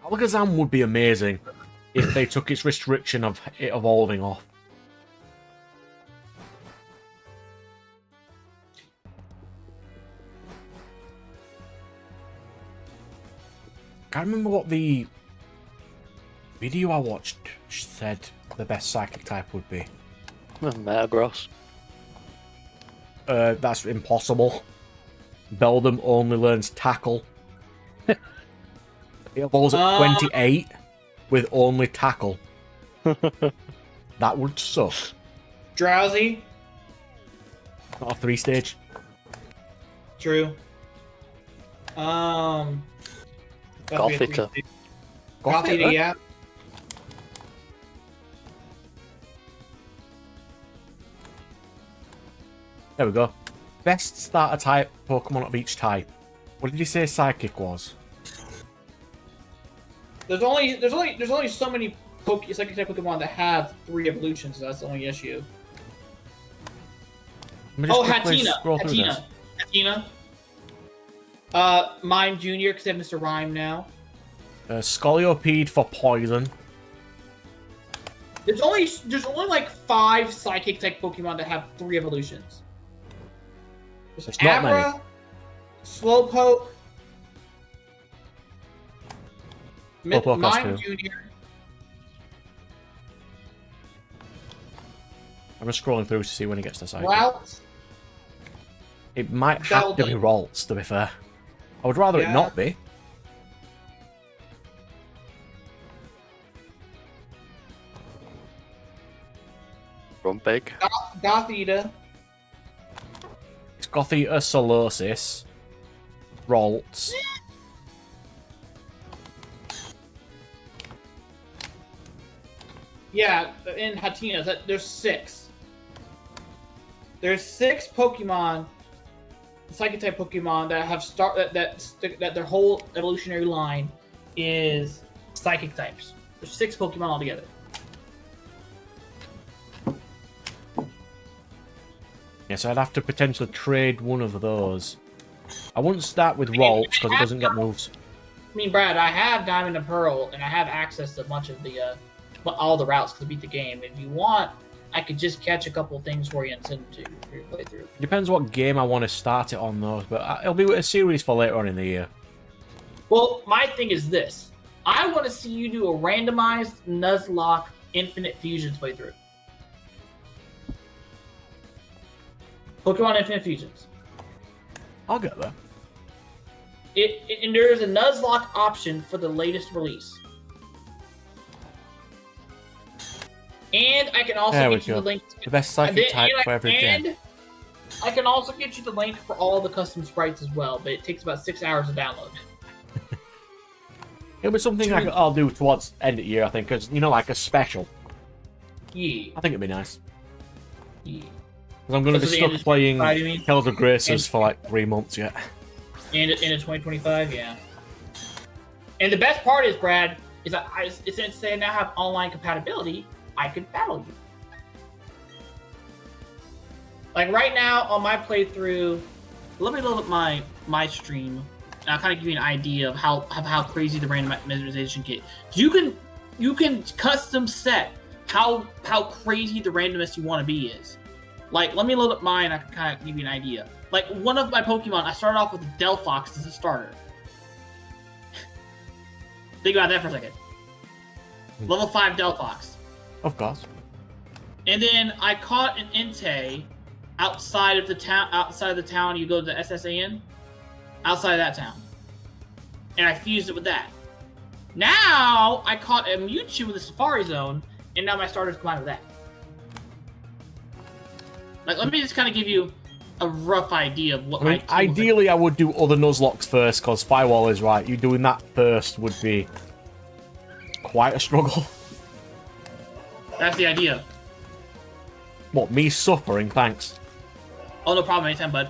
Alakazam would be amazing if they took its restriction of it evolving off. Can't remember what the video I watched said the best psychic type would be. Metagross. That's impossible. Beldum only learns tackle. It evolves at 28 with only tackle. That would suck. Drowsy. Not a 3-stage. Gothita. True. Gothita, yeah. There we go. Best starter type Pokemon of each type. What did you say Psychic was? There's only so many Psychic type Pokemon that have 3 evolutions, so that's the only issue. Oh, Hatina. Mime Jr. because they have Mr. Rhyme now. Scolipede for poison. There's only like 5 Psychic type Pokemon that have 3 evolutions. There's Abra, Slowpoke, Mime Jr. I'm just scrolling through to see when he gets to Psychic. Ralts. It might have to be Ralts, to be fair. I would rather it not be. Rumpig. Gothita. It's Gothita, Solosis, Ralts. Yeah, in Hatina, there's 6. There's 6 Pokemon, Psychic-type Pokemon that have that their whole evolutionary line is Psychic types. There's 6 Pokemon altogether. Yeah, so I'd have to potentially trade one of those. I wouldn't start with Ralts because it doesn't get moves. I mean, Brad, I have Diamond and Pearl, and I have access to much of the all the routes to beat the game. If you want, I could just catch a couple things for you and send them to you for your playthrough. Depends what game I want to start it on, though. But it'll be a series for later on in the year. Well, my thing is this. I want to see you do a randomized Nuzlocke Infinite Fusions playthrough. Pokemon Infinite Fusions. I'll get there. And there's a Nuzlocke option for the latest release. And I can also get you the link. The best psychic type for every gen. And I can also get you the link for all the custom sprites as well, but it takes about 6 hours to download. It'll be something I'll do towards end of the year, I think, because, like a special. Yeah. I think it'd be nice. Yeah. Because I'm going to be stuck playing Tales of Graces for like 3 months yet. And in 2025, yeah. And the best part is, Brad, is that since they now have online compatibility, I can battle you. Like right now on my playthrough, let me load up my stream. And I'll kind of give you an idea of how crazy the randomization kit. You can custom set how crazy the randomness you want to be is. Like, let me load up mine. I can kind of give you an idea. Like one of my Pokemon, I started off with Delphox as a starter. Think about that for a second. Level 5 Delphox. Of course. And then I caught an Entei outside of the town. Outside of the town, you go to the SSAN. Outside of that town, and I fused it with that. Now I caught a Mewtwo with the Safari Zone, and now my starters combined with that. Like, let me just kind of give you a rough idea of what I mean, ideally, I would do other Nuzlocks first, because Firewall is right. You doing that first would be quite a struggle. That's the idea. What, me suffering? Thanks. Oh, no problem. Anytime, bud.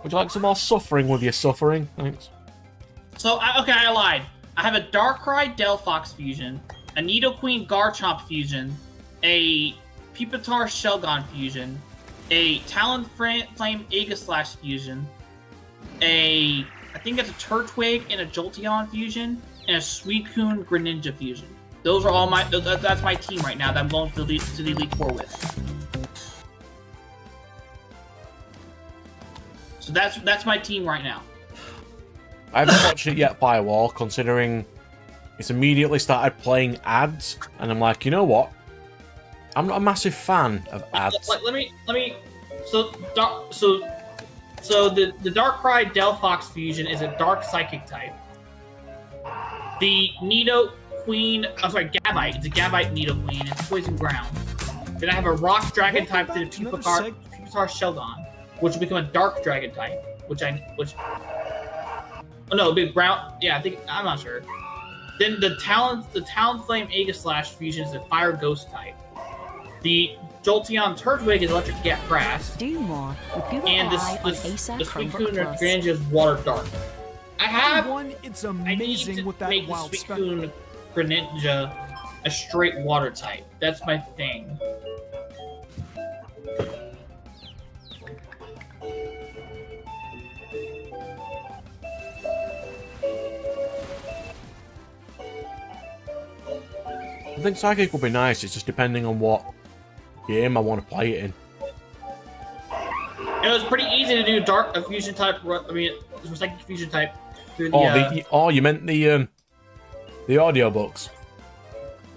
Would you like some more suffering with your suffering? Thanks. So, okay, I lied. I have a Darkrai Delphox fusion, a Nidoqueen Garchomp fusion, a Pupitar Shelgon fusion, a Talonflame Aegislash fusion, I think it's a Turtwig and a Jolteon fusion, and a Suicune Greninja fusion. Those are all that's my team right now that I'm going to the Elite Four with. So that's my team right now. I haven't watched it yet, Firewall, considering it's immediately started playing ads, and I'm like, you know what? I'm not a massive fan of ads. Let me. So the Darkrai Delphox fusion is a Dark Psychic type. The Nidoqueen, Gabite. It's a Gabite Nidoqueen. It's Poison Ground. Then I have a Rock Dragon type to the Pupitar Sheldon, which will become a Dark Dragon type. Oh no, big ground. Yeah, I'm not sure. Then the Talonflame Aegislash fusion is a Fire Ghost type. The Jolteon Turtwig is Electric Grass. And the Suicune Greninja is Water Dark. It's amazing with that make the wild Suicune Greninja a straight water type. That's my thing. I think Psychic would be nice, it's just depending on what game I want to play it in. It was pretty easy to do a fusion type. I mean, it was Psychic fusion type through the. You meant the audiobooks.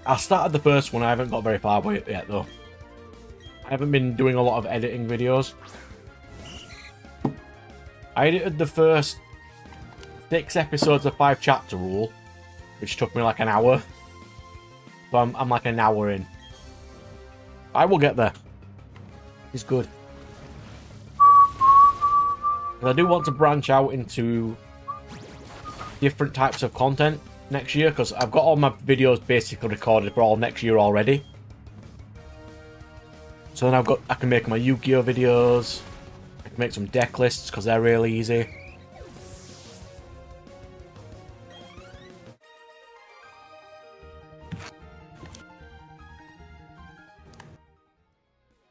I started the first one. I haven't got very far with it yet, though. I haven't been doing a lot of editing videos. I edited the first 6 episodes of 5 Chapter Rule, which took me like an hour. So I'm like an hour in. I will get there. It's good. I do want to branch out into different types of content next year, because I've got all my videos basically recorded for all next year already. So then I can make my Yu-Gi-Oh videos. I can make some deck lists because they're really easy.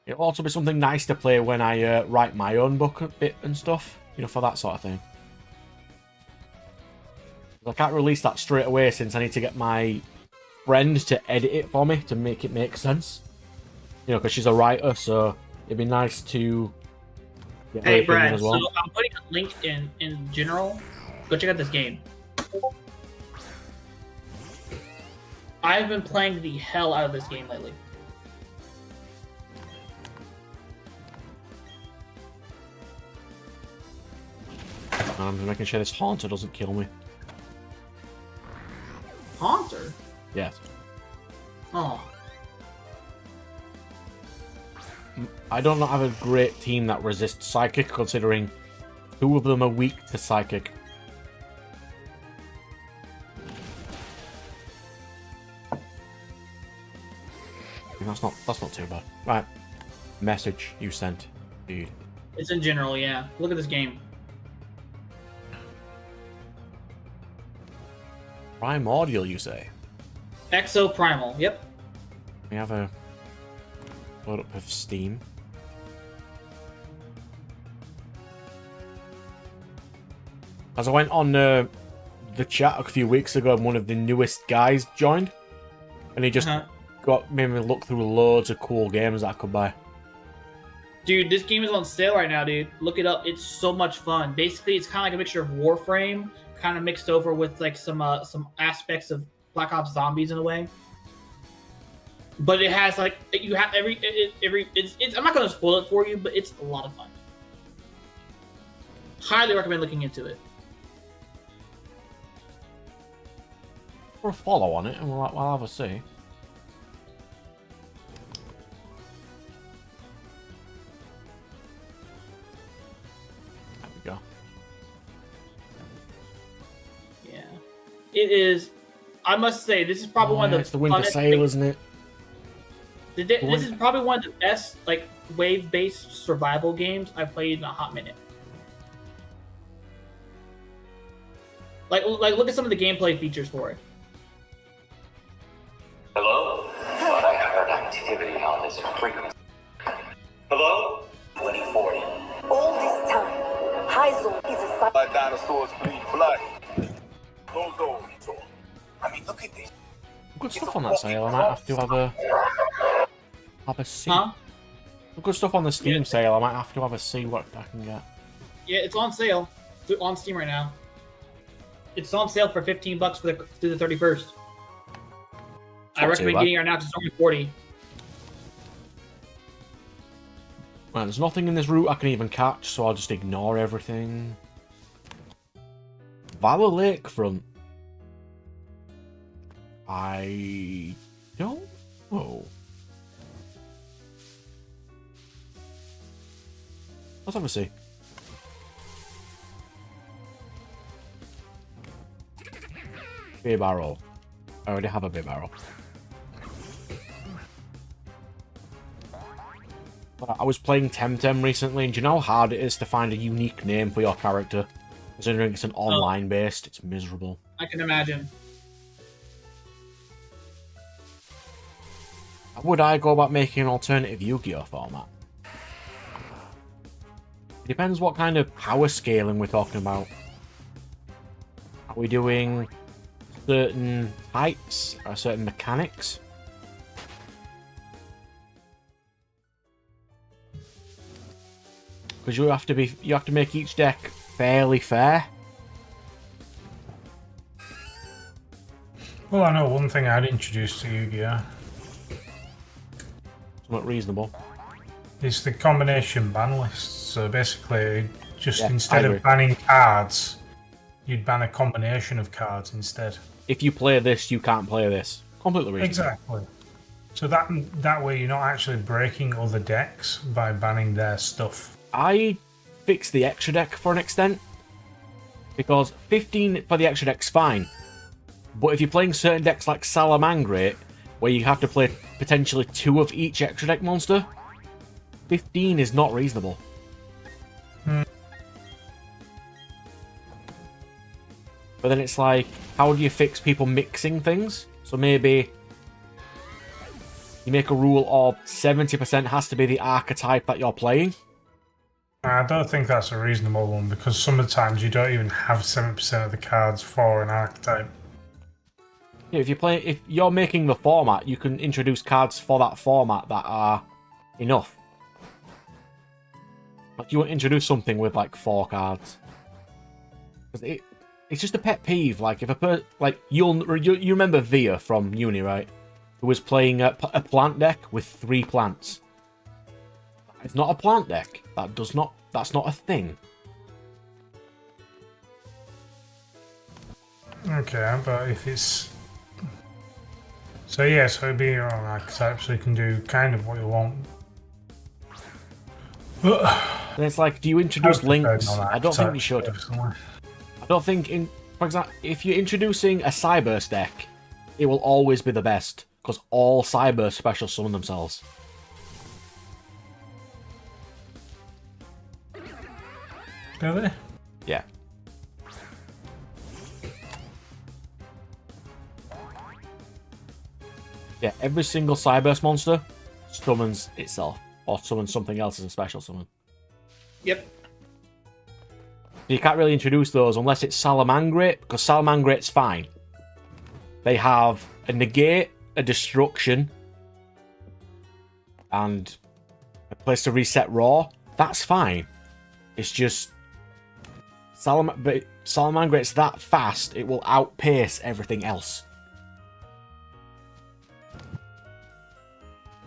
It'll also be something nice to play when I write my own book a bit and stuff, you know, for that sort of thing. I can't release that straight away since I need to get my friend to edit it for me to make it make sense. You know, because she's a writer, so it'd be nice to get her Hey, opinion Brad, as well. so I'm putting a link in general. Go check out this game. I've been playing the hell out of this game lately. I'm just making sure this Haunter doesn't kill me. Haunter? Yes. Oh. I don't have a great team that resists Psychic, considering 2 of them are weak to Psychic. That's not too bad. Right. Message you sent, dude. It's in general, yeah. Look at this game. Primordial, you say? Exo Primal, yep. We have a load up of Steam. As I went on the chat a few weeks ago, and one of the newest guys joined, and he just made me look through loads of cool games that I could buy. Dude, this game is on sale right now, dude. Look it up. It's so much fun. Basically, it's kind of like a mixture of Warframe, kind of mixed over with like some aspects of Black Ops Zombies in a way. But it has like you have it's I'm not gonna spoil it for you, but it's a lot of fun. Highly recommend looking into it. Or a follow on it, and we'll have a see. it is. I must say, this is probably one of the It's the Winter funnest Sail, things- isn't it? This is probably one of the best like wave-based survival games I've played in a hot minute. Like look at some of the gameplay features for it. Hello? Thought I heard activity on this frequency. Hello? 2040. All this time, Heisel is a side. My dinosaurs bleed blood. Hold on. I mean, look at this. Good stuff on that sale. I might have to have a see. Huh? Good stuff on the Steam sale. I might have to have a see what I can get. Yeah, it's on sale. It's on Steam right now. It's on sale for $15 through the 31st. I recommend getting it right now because it's only 40. Man, there's nothing in this route I can even catch, so I'll just ignore everything. Valor Lakefront. I don't know. Let's have a see. Beer barrel. I already have a beer barrel. I was playing Temtem recently, and do you know how hard it is to find a unique name for your character? Considering it's an online based, it's miserable. I can imagine. How would I go about making an alternative Yu-Gi-Oh format? It depends what kind of power scaling we're talking about. Are we doing certain types or certain mechanics? Because you have to make each deck fairly fair. Well, I know one thing I'd introduce to Yu-Gi-Oh! Somewhat reasonable. Is the combination ban list. So basically, just Yeah, instead I of agree. banning cards, you'd ban a combination of cards instead. If you play this, you can't play this. Completely reasonable. Exactly. So that way you're not actually breaking other decks by banning their stuff. I fixed the extra deck for an extent. Because 15 for the extra deck's fine. But if you're playing certain decks like Salamangreat, where you have to play potentially 2 of each extra deck monster, 15 is not reasonable. But then it's like, how do you fix people mixing things? So maybe you make a rule of 70% has to be the archetype that you're playing. I don't think that's a reasonable one because some of the times you don't even have 7% of the cards for an archetype. Yeah, if you're making the format, you can introduce cards for that format that are enough. Like you won't introduce something with like 4 cards. Because it's just a pet peeve. Like if you remember Via from uni, right? Who was playing a plant deck with 3 plants. It's not a plant deck. That's not a thing. Okay, but if it's... So yeah, so it'd be your own archetype, so you can do kind of what you want. But And it's like, do you introduce links? I don't think you should. Personally. I don't think, for example, if you're introducing a Cyburst deck, it will always be the best, because all Cyburst special summon themselves. Really? Yeah. Yeah, every single Cyburst monster summons itself, or summons something else as a special summon. Yep. You can't really introduce those unless it's Salamangreat, because Salamangreat's fine. They have a negate, a destruction, and a place to reset raw. That's fine. It's just Salamangreat's that fast, it will outpace everything else.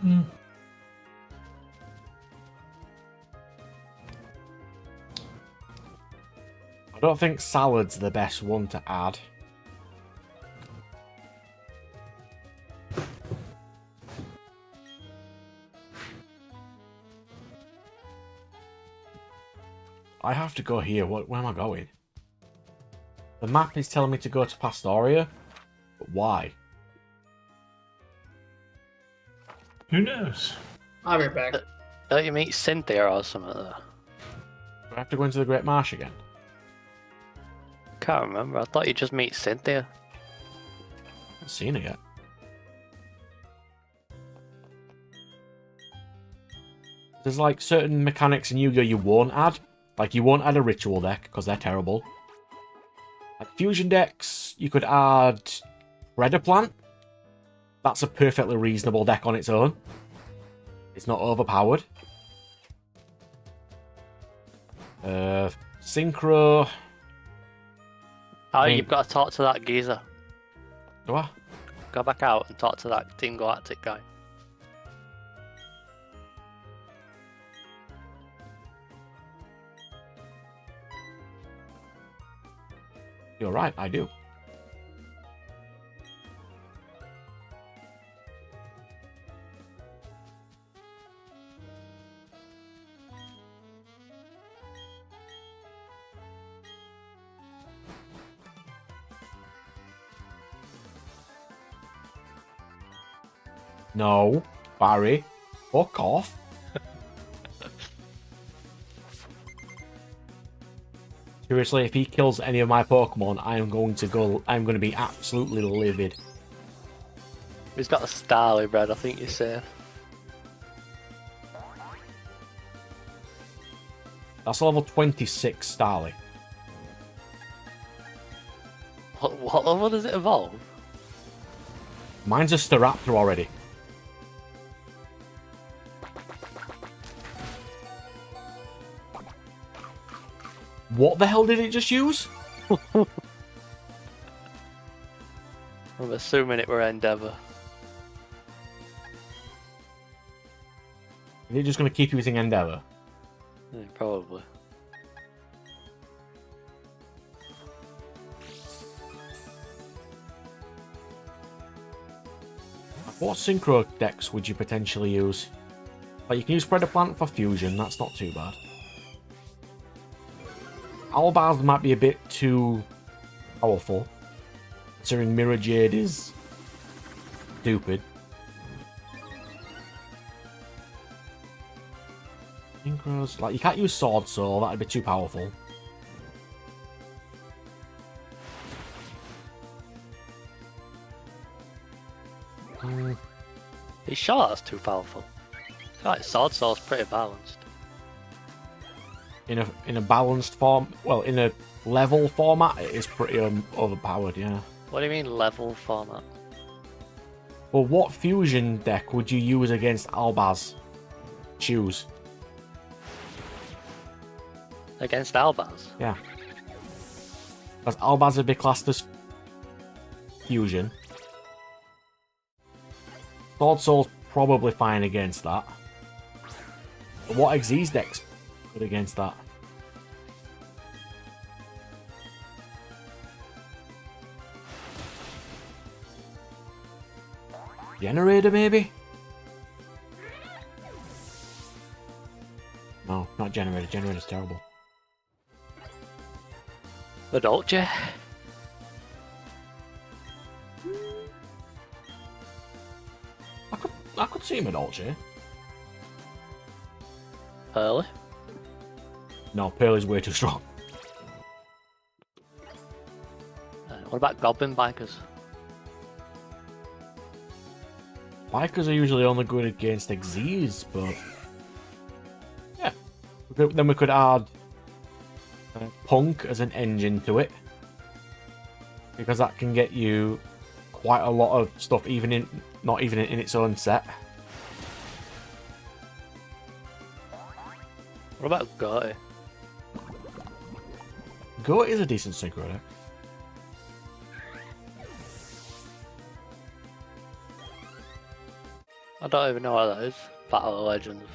I don't think Salad's the best one to add. I have to go here. Where am I going? The map is telling me to go to Pastoria, but why? Who knows? I'll be right back. Don't you meet Cynthia or something there? Do I have to go into the Great Marsh again? Can't remember. I thought you just meet Cynthia. I haven't seen it yet. There's like certain mechanics in Yu-Gi-Oh! You won't add. Like you won't add a ritual deck because they're terrible. Like fusion decks, you could add Predator Plant. That's a perfectly reasonable deck on its own. It's not overpowered. Synchro. Oh, you've got to talk to that geezer. Do I? Go back out and talk to that Team Galactic guy. You're right, I do. No, Barry, fuck off. Seriously, if he kills any of my Pokemon, I'm going to be absolutely livid. He's got a Starly Bread, I think you're safe. That's a level 26 Starly. What level does it evolve? Mine's a Staraptor already. What the hell did it just use? I'm assuming it were Endeavour. Is it just going to keep using Endeavour? Yeah, probably. What synchro decks would you potentially use? Like you can use Predator Plant for fusion, that's not too bad. Albaz might be a bit too powerful, considering Mirror Jade is stupid. Synchros, like you can't use Sword Soul, that'd be too powerful. He's sure that's too powerful. Like Sword Soul's pretty balanced. In a balanced form, well, in a level format, it is pretty overpowered, yeah. What do you mean level format? Well, what fusion deck would you use against Albaz? Choose. Against Albaz? Yeah. Because Albaz would be classed as fusion. Sword Soul's probably fine against that. But what Xyz deck's good against that? Generator, maybe? No, not Generator. Generator's terrible. The Dolce? I could see him at Dolce. Pearly? No, Pearl is way too strong. What about Goblin Bikers? Bikers are usually only good against Xyz, but yeah. Then we could add Punk as an engine to it, because that can get you quite a lot of stuff, not even in its own set. What about Goaty? Goat is a decent synchro deck. I don't even know what that is. Battle of Legends.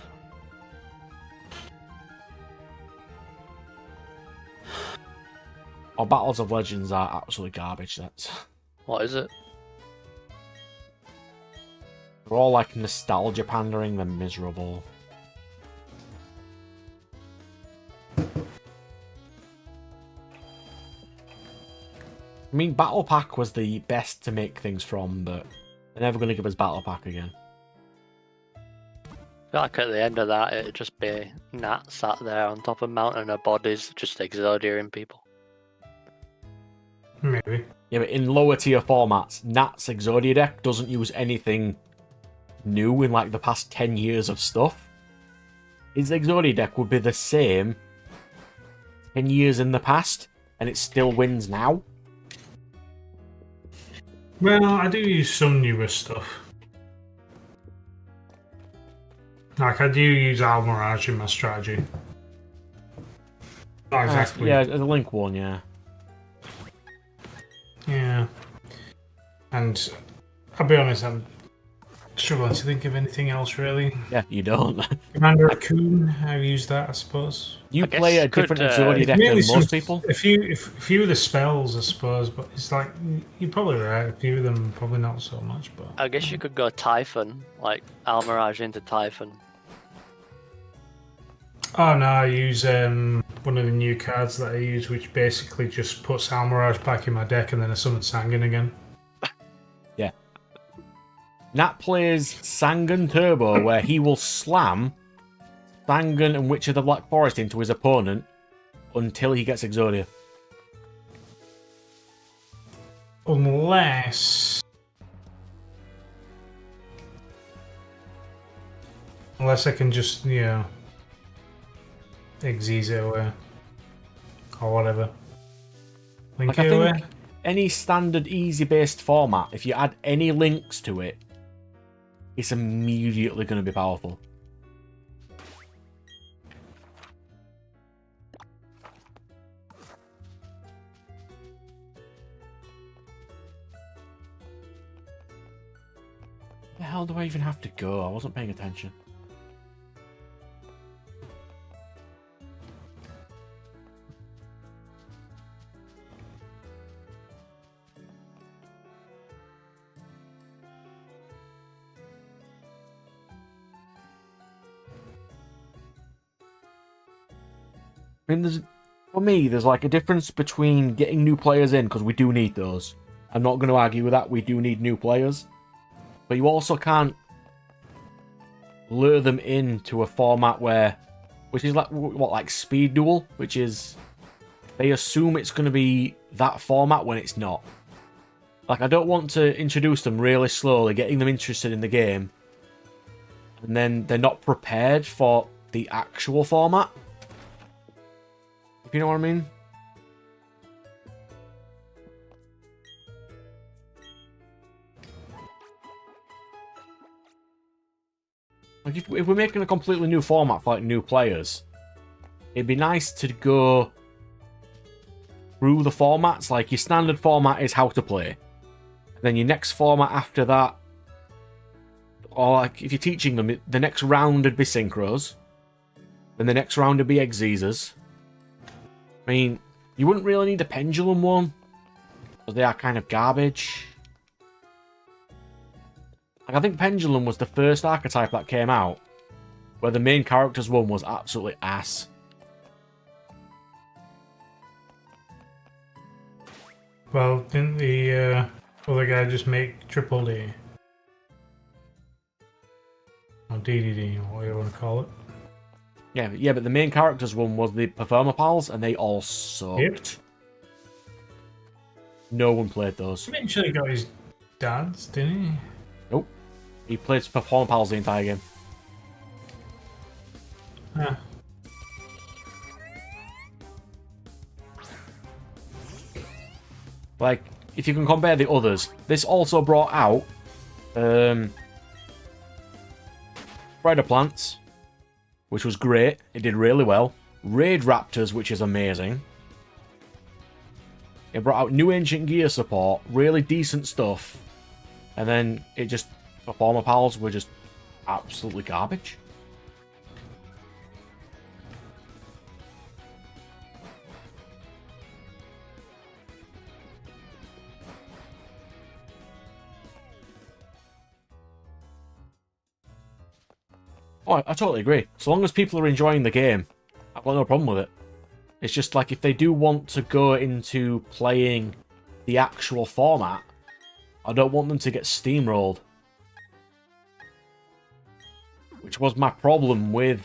Our Battles of Legends are absolutely garbage sets. What is it? They're all like nostalgia pandering, they're miserable. I mean, Battle Pack was the best to make things from, but they're never going to give us Battle Pack again. I feel like at the end of that, it'd just be Nat sat there on top of a mountain of bodies, just exodiering people. Maybe. Yeah, but in lower tier formats, Nat's Exodia deck doesn't use anything new in like the past 10 years of stuff. His Exodia deck would be the same 10 years in the past, and it still wins now. Well, I do use some newer stuff. Like, I do use Almirage in my strategy. Not exactly. Yeah, the Link one, yeah. Yeah. And I'll be honest, I'm struggling to think of anything else, really. Yeah, you don't. Commander Raccoon, I've used that, I suppose. You I play guess a different could, Exodia deck Mainly than most people. A few of the spells, I suppose, but it's like, you're probably right. A few of them, probably not so much, but... I guess you could go Typhon, like Almirage into Typhon. Oh no, I use one of the new cards that I use, which basically just puts Almirage back in my deck and then I summon Sangan again. Yeah. Nat plays Sangan Turbo, where he will slam Sangan and Witch of the Black Forest into his opponent until he gets Exodia. Unless I can just, Exe's it away. Or whatever. Link Like, I it think away. any standard easy-based format, if you add any links to it, it's immediately going to be powerful. Where the hell do I even have to go? I wasn't paying attention. I mean, for me, there's like a difference between getting new players in, because we do need those. I'm not going to argue with that. We do need new players. But you also can't lure them into a format which is like, like Speed Duel, which is, they assume it's going to be that format when it's not. Like, I don't want to introduce them really slowly, getting them interested in the game, and then they're not prepared for the actual format. If you know what I mean? Like, if we're making a completely new format for like new players, it'd be nice to go through the formats. Like, your standard format is how to play. And then your next format after that, or like if you're teaching them, the next round would be synchros. Then the next round would be exeses. I mean, you wouldn't really need a pendulum one, because they are kind of garbage. Like, I think pendulum was the first archetype that came out, where the main character's one was absolutely ass. Well, didn't the other guy just make Triple D? Or DDD, or whatever you want to call it. Yeah, but the main character's one was the Performer Pals, and they all sucked. Yep. No one played those. He eventually got his dad's, didn't he? Nope. He played Performer Pals the entire game. Huh. Like, if you can compare the others, this also brought out Spider Plants, which was great. It did really well. Raid Raptors, which is amazing. It brought out new Ancient Gear support, really decent stuff. And then it just, Performer Pals were just absolutely garbage. Oh, I totally agree. So long as people are enjoying the game, I've got no problem with it. It's just like, if they do want to go into playing the actual format. I don't want them to get steamrolled. Which was my problem with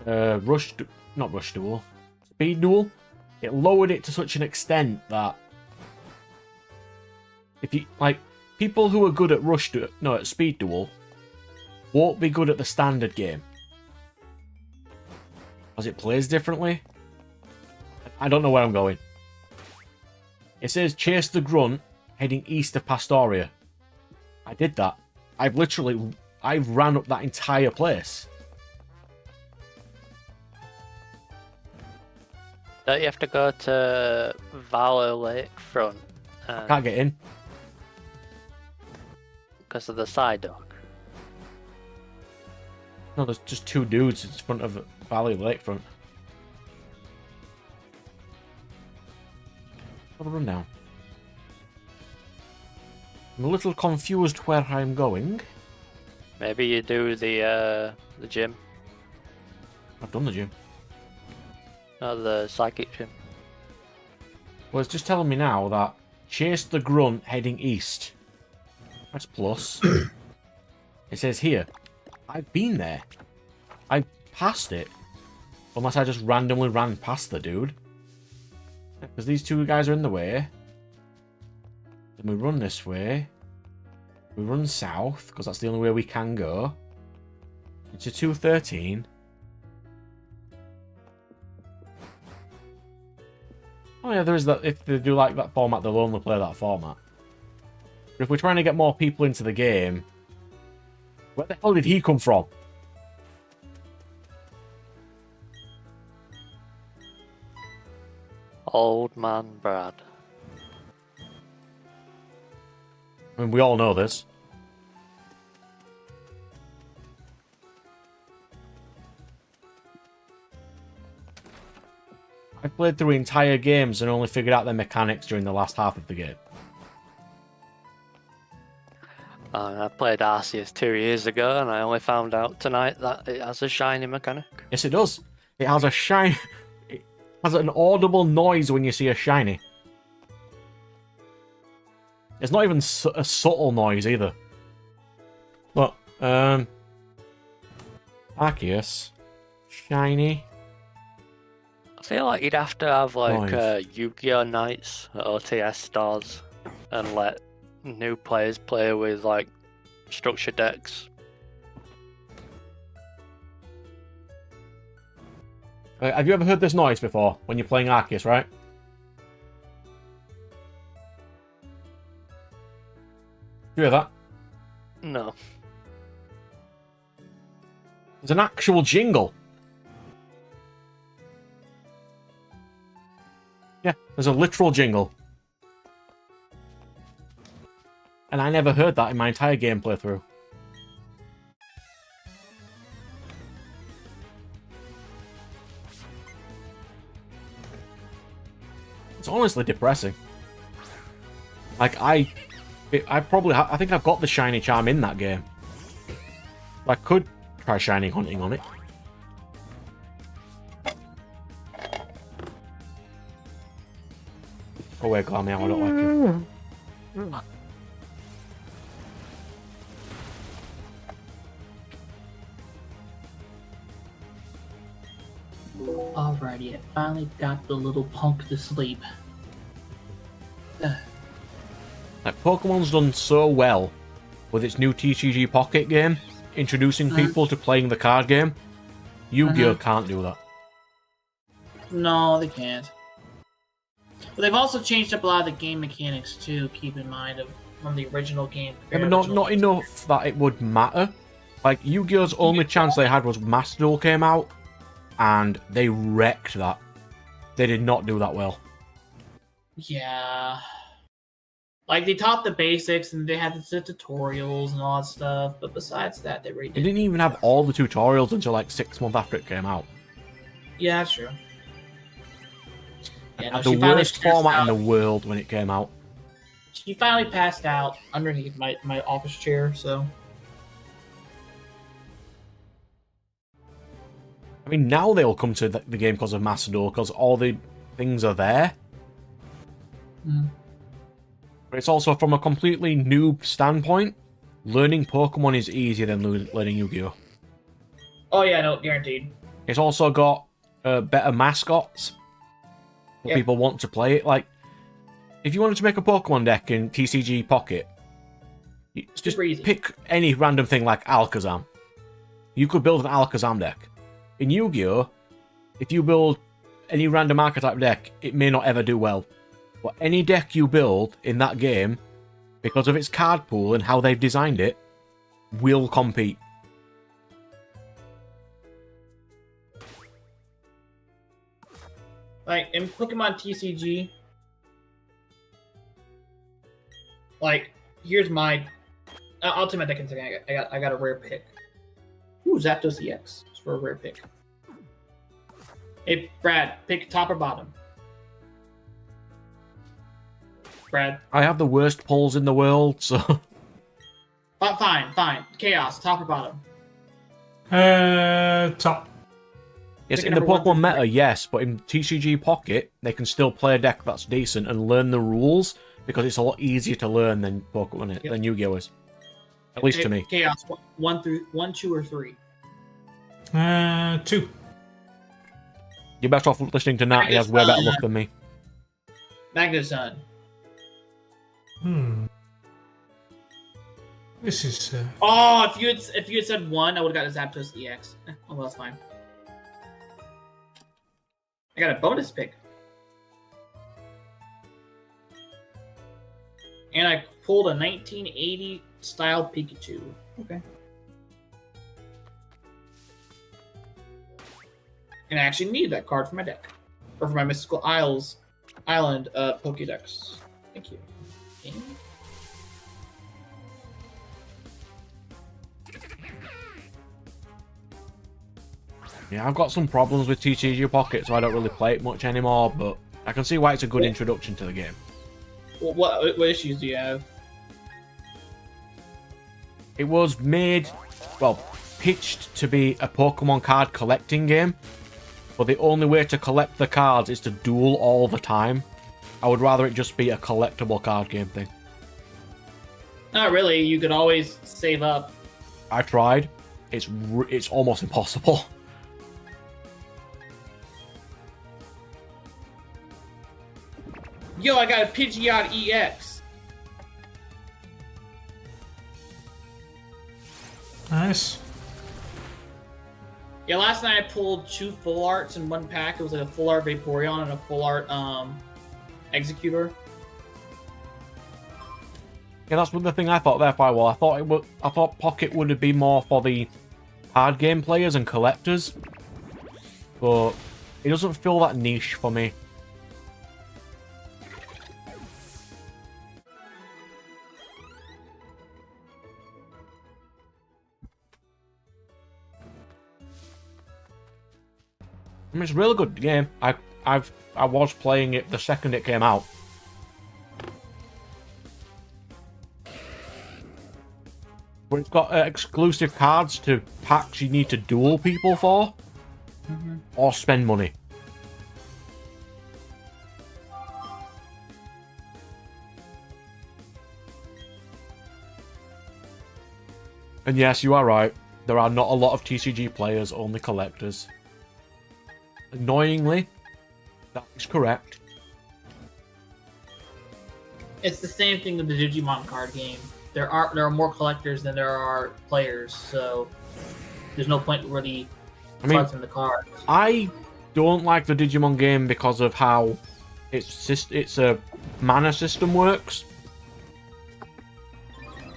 not Rush Duel, Speed Duel. It lowered it to such an extent that if you like people who are good at at Speed Duel won't be good at the standard game. As it plays differently. I don't know where I'm going. It says chase the grunt heading east of Pastoria. I did that. I've ran up that entire place. Don't you have to go to Valor Lakefront? I can't get in. Because of the side dock. No, there's just two dudes in front of Valley Lakefront. Have a run down. I'm a little confused where I'm going. Maybe you do the gym. I've done the gym. No, the psychic gym. Well, it's just telling me now that chase the grunt heading east. Press plus. It says here. I've been there. I passed it. Unless I just randomly ran past the dude. Because these two guys are in the way. Then we run this way. We run south, because that's the only way we can go. Into 213. Oh yeah, there is that. If they do like that format, they'll only play that format. But if we're trying to get more people into the game, where the hell did he come from? Old man Brad. I mean, we all know this. I've played through entire games and only figured out their mechanics during the last half of the game. I played Arceus 2 years ago, and I only found out tonight that it has a shiny mechanic. Yes, it does. It has a shiny... It has an audible noise when you see a shiny. It's not even a subtle noise either. Look, Arceus. Shiny. I feel like you'd have to have like Yu-Gi-Oh! Nights at OTS stores and let new players play with like structure decks. Have you ever heard this noise before when you're playing Arceus, right? You hear that? No. There's an actual jingle. Yeah, there's a literal jingle. And I never heard that in my entire game playthrough. It's honestly depressing. Like, I think I've got the shiny charm in that game. I could try shiny hunting on it. Go away, Glammeow, I don't like you. Alrighty, I finally got the little punk to sleep. Like, Pokemon's done so well with its new TCG Pocket game, introducing people to playing the card game. Yu-Gi-Oh! Can't do that. No, they can't. But they've also changed up a lot of the game mechanics too, keep in mind, from the original game. Yeah, but not enough that it would matter. Like, Yu-Gi-Oh's only chance they had was Master Duel came out, and they wrecked that. They did not do that well. Yeah. Like, they taught the basics, and they had the tutorials and all that stuff, but besides that, they really They didn't even have all the tutorials until like 6 months after it came out. Yeah, that's true. Yeah, At the worst format in the world when it came out. She finally passed out underneath my office chair, so... I mean, now they'll come to the game because of Master Duel, because all the things are there. But it's also from a completely noob standpoint. Learning Pokemon is easier than learning Yu-Gi-Oh! Oh yeah, no, guaranteed. It's also got better mascots. Yep. People want to play it. Like, if you wanted to make a Pokemon deck in TCG Pocket, just pick any random thing like Alakazam. You could build an Alakazam deck. In Yu-Gi-Oh!, if you build any random archetype deck, it may not ever do well. But any deck you build in that game, because of its card pool and how they've designed it, will compete. Like, in Pokemon TCG, like, here's my... I'll tell you my deck in a second. I got a rare pick. Ooh, Zapdos EX. It's for a rare pick. Hey, Brad, pick top or bottom? Brad? I have the worst pulls in the world, so... Fine. Chaos, top or bottom? Top. Yes, Pick in the number one Pokemon through meta, three. yes, but in TCG Pocket, they can still play a deck that's decent and learn the rules, because it's a lot easier to learn than Pokemon than Yu-Gi-Oh! Is. At least to me. Chaos, 1, 2, or 3? 2. You're better off listening to Nat, he has way better luck than me. Magnuson. This is... Oh, if you had said 1, I would have got a Zapdos EX. Oh, well, that's fine. I got a bonus pick. And I pulled a 1980 style Pikachu. Okay. And I actually needed that card for my deck. Or for my Mystical Island Pokédex. Thank you. Okay. Yeah, I've got some problems with TCG Pocket, so I don't really play it much anymore, but I can see why it's a good introduction to the game. What issues do you have? It was made, well, pitched to be a Pokemon card collecting game, but the only way to collect the cards is to duel all the time. I would rather it just be a collectible card game thing. Not really. You could always save up. I tried. It's almost impossible. Yo, I got a Pidgeot EX. Nice. Yeah, last night I pulled 2 full arts in one pack. It was like a full art Vaporeon and a full art Executor. Yeah, that's the thing I thought there for a while. I thought Pocket would be more for the card game players and collectors, but it doesn't fill that niche for me. I mean, it's a really good game. I was playing it the second it came out. But it's got exclusive cards to packs you need to duel people for, or spend money. And yes, you are right. There are not a lot of TCG players, only collectors. Annoyingly, that is correct. It's the same thing with the Digimon card game. There are more collectors than there are players, so there's no point really collecting the cards. I don't like the Digimon game because of how it's a mana system works.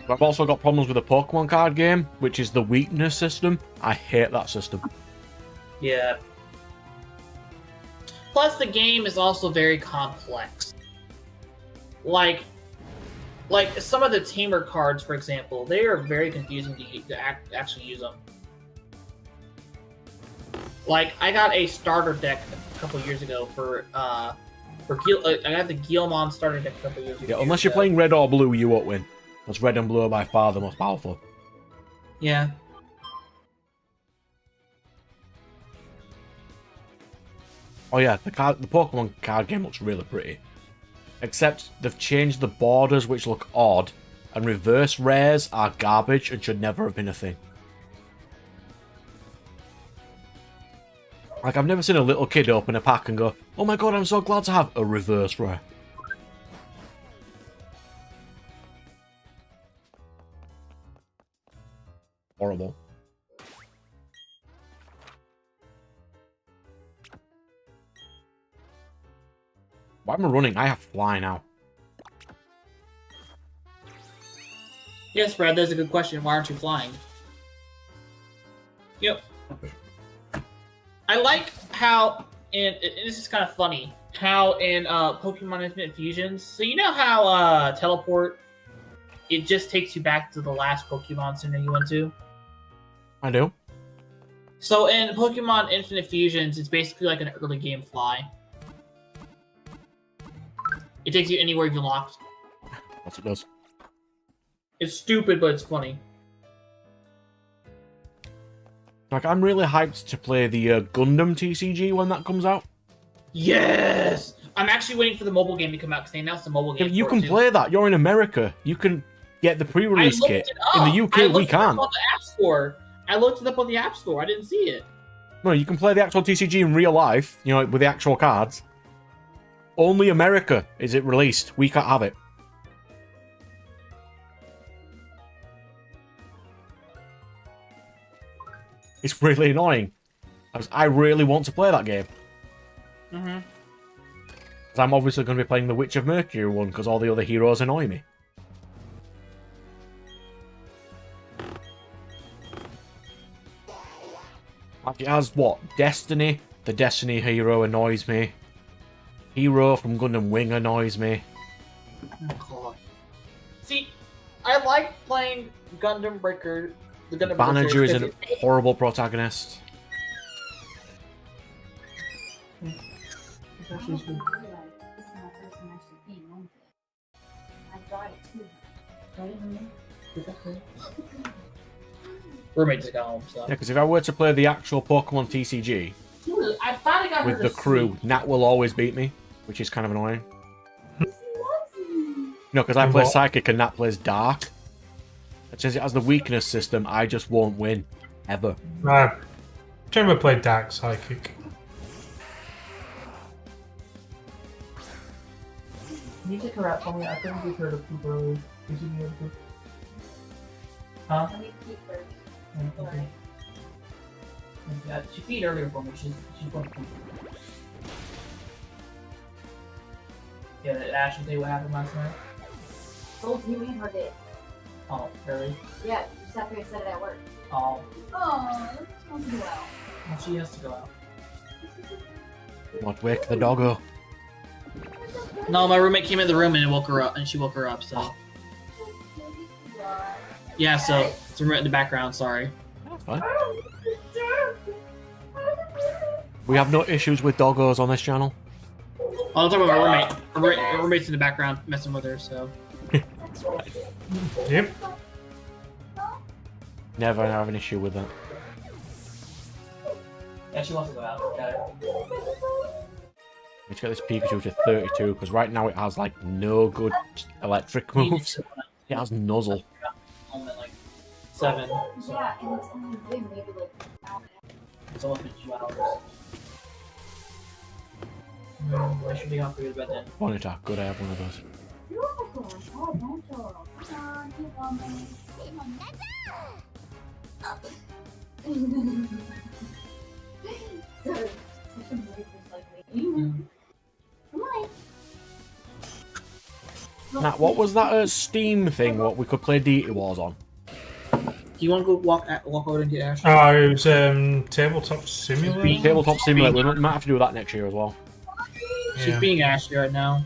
But I've also got problems with the Pokemon card game, which is the weakness system. I hate that system. Yeah. Plus, the game is also very complex. Like some of the tamer cards, for example, they are very confusing to actually use them. Like, I got a starter deck a couple years ago I got the Guilmon starter deck a couple years ago. Yeah, unless you're playing red or blue, you won't win. Because red and blue are by far the most powerful. Yeah. Oh yeah, the Pokemon card game looks really pretty. Except they've changed the borders, which look odd, and reverse rares are garbage and should never have been a thing. Like, I've never seen a little kid open a pack and go, oh my god, I'm so glad to have a reverse rare. Horrible. Why am I running? I have fly now. Yes, Brad, that's a good question. Why aren't you flying? Yep. I like how, and this is kind of funny, how in Pokemon Infinite Fusions, so you know how teleport, it just takes you back to the last Pokemon Center you went to? I do. So in Pokemon Infinite Fusions, it's basically like an early game fly. It takes you anywhere you've locked. Yes, it does. It's stupid, but it's funny. Like, I'm really hyped to play the Gundam TCG when that comes out. Yes! I'm actually waiting for the mobile game to come out because they announced the mobile game. Yeah, you for can it, too. play that. You're in America. You can get the pre-release kit. In the UK, we can't. On the App Store. I looked it up on the App Store. I didn't see it. No, you can play the actual TCG in real life, you know, with the actual cards. Only America is it released. We can't have it. It's really annoying. I really want to play that game. Mm-hmm. Because I'm obviously going to be playing the Witch of Mercury one, because all the other heroes annoy me. Like, it has, what? Destiny? The Destiny hero annoys me. Hero from Gundam Wing annoys me. Oh, God. See, I like playing Gundam Breaker. The Gundam Banner Breaker is a horrible protagonist. Roommate just got home, so. Yeah, because if I were to play the actual Pokemon TCG I finally got with the crew, Nat will always beat me, which is kind of annoying. No, because I play Psychic and Nat plays Dark. And since it has the weakness system, I just won't win. Ever. I've never played Dark Psychic. Can you take her out for me? I couldn't give her the poop earlier. Did you give her the poop? Huh? Let me keep first. Okay. Yeah, she peed earlier for me. She's going to poop. Yeah, did Ashley tell you what happened last night? Told you and her did. Oh, really? Yeah, you sat there and said it at work. Oh. Oh, that's going to do well. Well, she has to go out. What, wake the doggo? No, my roommate came in the room and woke her up, and she woke her up, so. Yeah, so it's in the background, sorry. That's fine. We have no issues with doggos on this channel. I'll talk about my roommate. Her roommate's in the background messing with her, so. Yep. Never have an issue with that. Yeah, she wants to go out. Got it. Need to get this Pikachu to 32, because right now it has, like, no good electric moves. It has Nuzzle. Home at like 7. So Yeah, and it's only been maybe like an hour. it's almost been 2 hours. I should be off for you to bed then. Bonita, good, I have one of those. You're welcome. Oh, don't you? Come on, keep on me. So, such a boy just like me. Come on. Nat, what was that Steam thing what we could play Deity Wars on? Do you want to go walk over and get Ashley? Oh, it was Tabletop Simulator. Tabletop Simulator, we might have to do that next year as well. She's Yeah. being Ashley right now.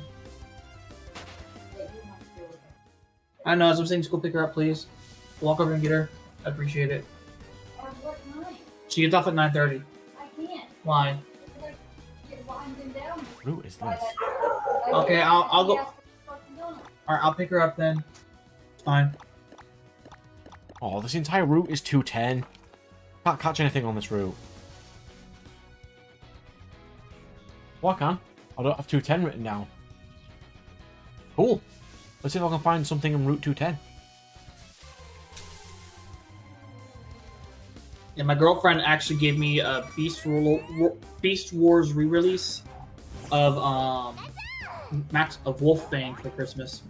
I know, as I'm saying, just go pick her up, please. Walk over and get her. I appreciate it. At what time? She gets off at 9:30. I can't. Why? Get lined and down. Who is this? Okay, I'll go. Alright, I'll pick her up then. It's fine. Oh, this entire route is 210. Can't catch anything on this route. Well, I can. I don't have 210 written down. Cool. Let's see if I can find something on Route 210. And my girlfriend actually gave me a Beast Wars re-release of Max of Wolfbane for Christmas.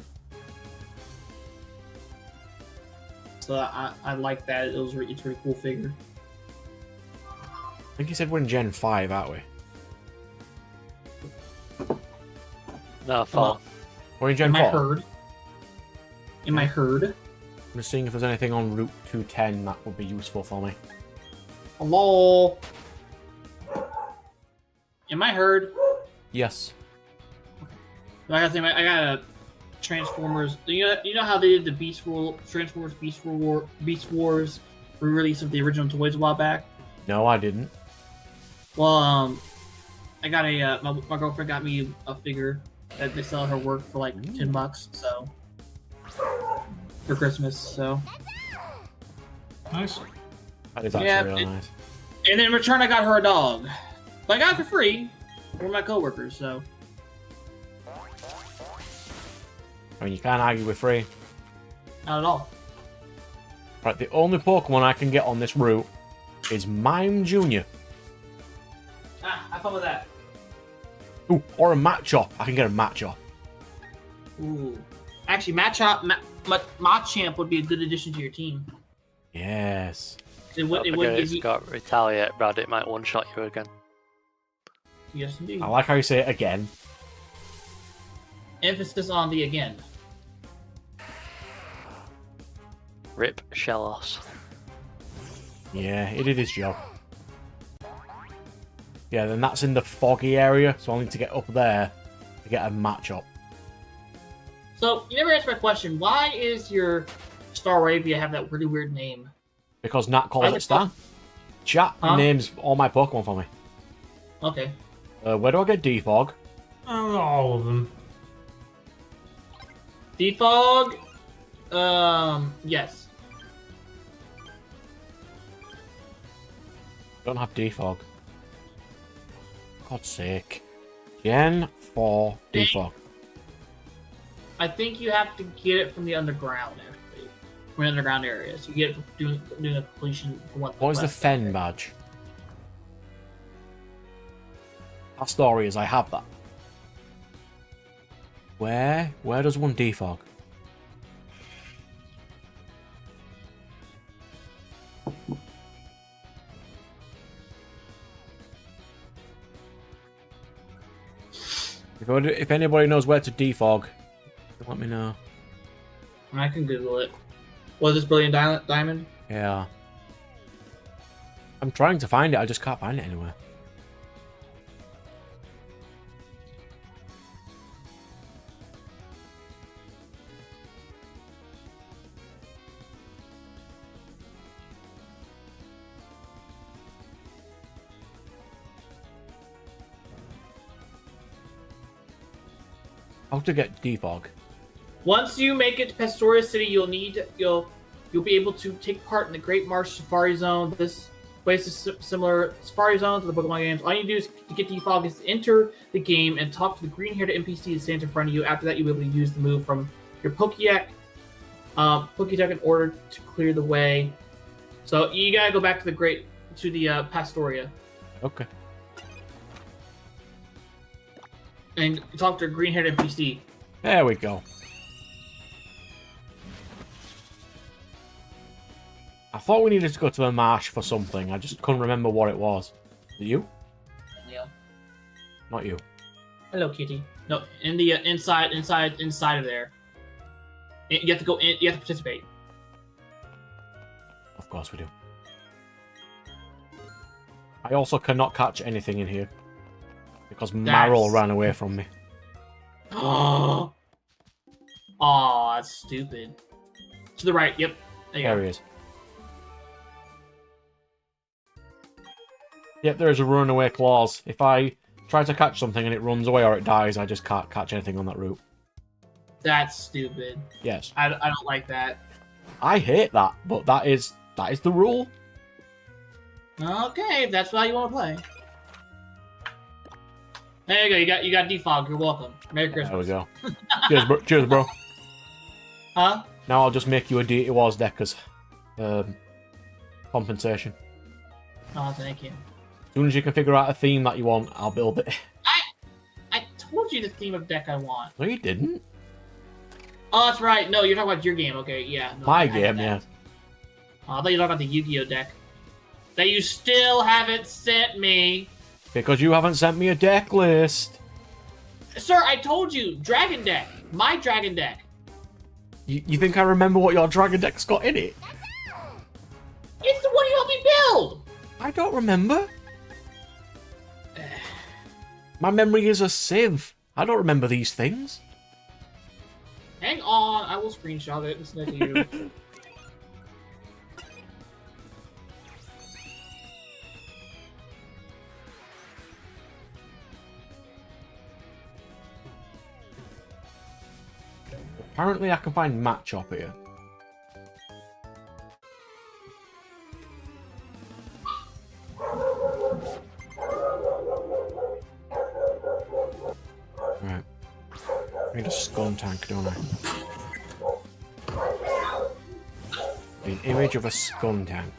So I like that. It's a pretty cool figure. I think you said we're in Gen 5, aren't we? No, 4. We're in Gen 4. In my herd. I'm just seeing if there's anything on Route 210 that would be useful for me. Hello. Am I heard? Yes. I got a Transformers. You know how they did the Transformers Beast Wars re-release of the original toys a while back? No, I didn't. Well, I got my girlfriend got me a figure that they sell at her work for like $10, so for Christmas. So Nice. That is actually really nice. And in return, I got her a dog. But I got it for free for my coworkers. So I mean, you can't argue with free. not at all. Right, the only Pokemon I can get on this route is Mime Jr. Have fun with that. Ooh, or a Machop. I can get a Machop. Ooh, actually, Machamp would be a good addition to your team. Yes. It would give It's you. got Retaliate, Brad. It might one-shot you again. Yes, indeed. I like how you say it again. Emphasis on the again. Rip Shellos. Yeah, it did his job. Yeah, then that's in the foggy area, so I'll need to get up there to get a Machop. So you never answered my question. Why is your Staravia have that really weird name? Because Nat calls it Star. Chat names all my Pokemon for me. Okay. Where do I get Defog? All of them. Defog. Yes. Don't have Defog. God's sake. Gen 4 Defog. I think you have to get it from the underground, actually. From the underground area. So you get it from doing a completion for one. What is the Fen badge? That story is I have that. Where does one Defog? If anybody knows where to defog, let me know. I can Google it. Was this Brilliant Diamond? Yeah. I'm trying to find it, I just can't find it anywhere. How to get defog? Once you make it to Pastoria City, you'll be able to take part in the Great Marsh Safari Zone. This place is similar Safari Zone to the Pokemon games. All you need to do to get defog is to enter the game and talk to the green-haired NPC that stands in front of you. After that, you'll be able to use the move from your Pokédex in order to clear the way. So you gotta go back to the Pastoria. Okay. And talk to a green-haired NPC. There we go. I thought we needed to go to the marsh for something. I just couldn't remember what it was. Is it you? Yeah. Not you. Hello, Kitty. No, in the inside of there. You have to go in. You have to participate. Of course we do. I also cannot catch anything in here. Because Marl ran away from me. Oh, that's stupid. To the right, yep. There he is. Yep, there is a runaway clause. If I try to catch something and it runs away or it dies, I just can't catch anything on that route. That's stupid. Yes. I don't like that. I hate that, but that is the rule. Okay, if that's how you want to play. There you go. You got defog. You're welcome. Merry Christmas. There we go. Cheers, bro. Cheers, bro. Huh? Now I'll just make you a Deity Wars deck as compensation. Oh, thank you. As soon as you can figure out a theme that you want, I'll build it. I told you the theme of deck I want. No, you didn't. Oh, that's right. No, you're talking about your game. Okay, yeah. No, My I have game, that. yeah. Oh, I thought you were talking about the Yu-Gi-Oh deck that you still haven't sent me. Because you haven't sent me a deck list. Sir, I told you, Dragon deck. My Dragon deck. You think I remember what your Dragon deck's got in it? It's the one you helped me build. I don't remember. My memory is a sieve. I don't remember these things. Hang on, I will screenshot it and send it to you. Apparently I can find match up here. Right. I need a scum tank, don't I? An image of a scum tank.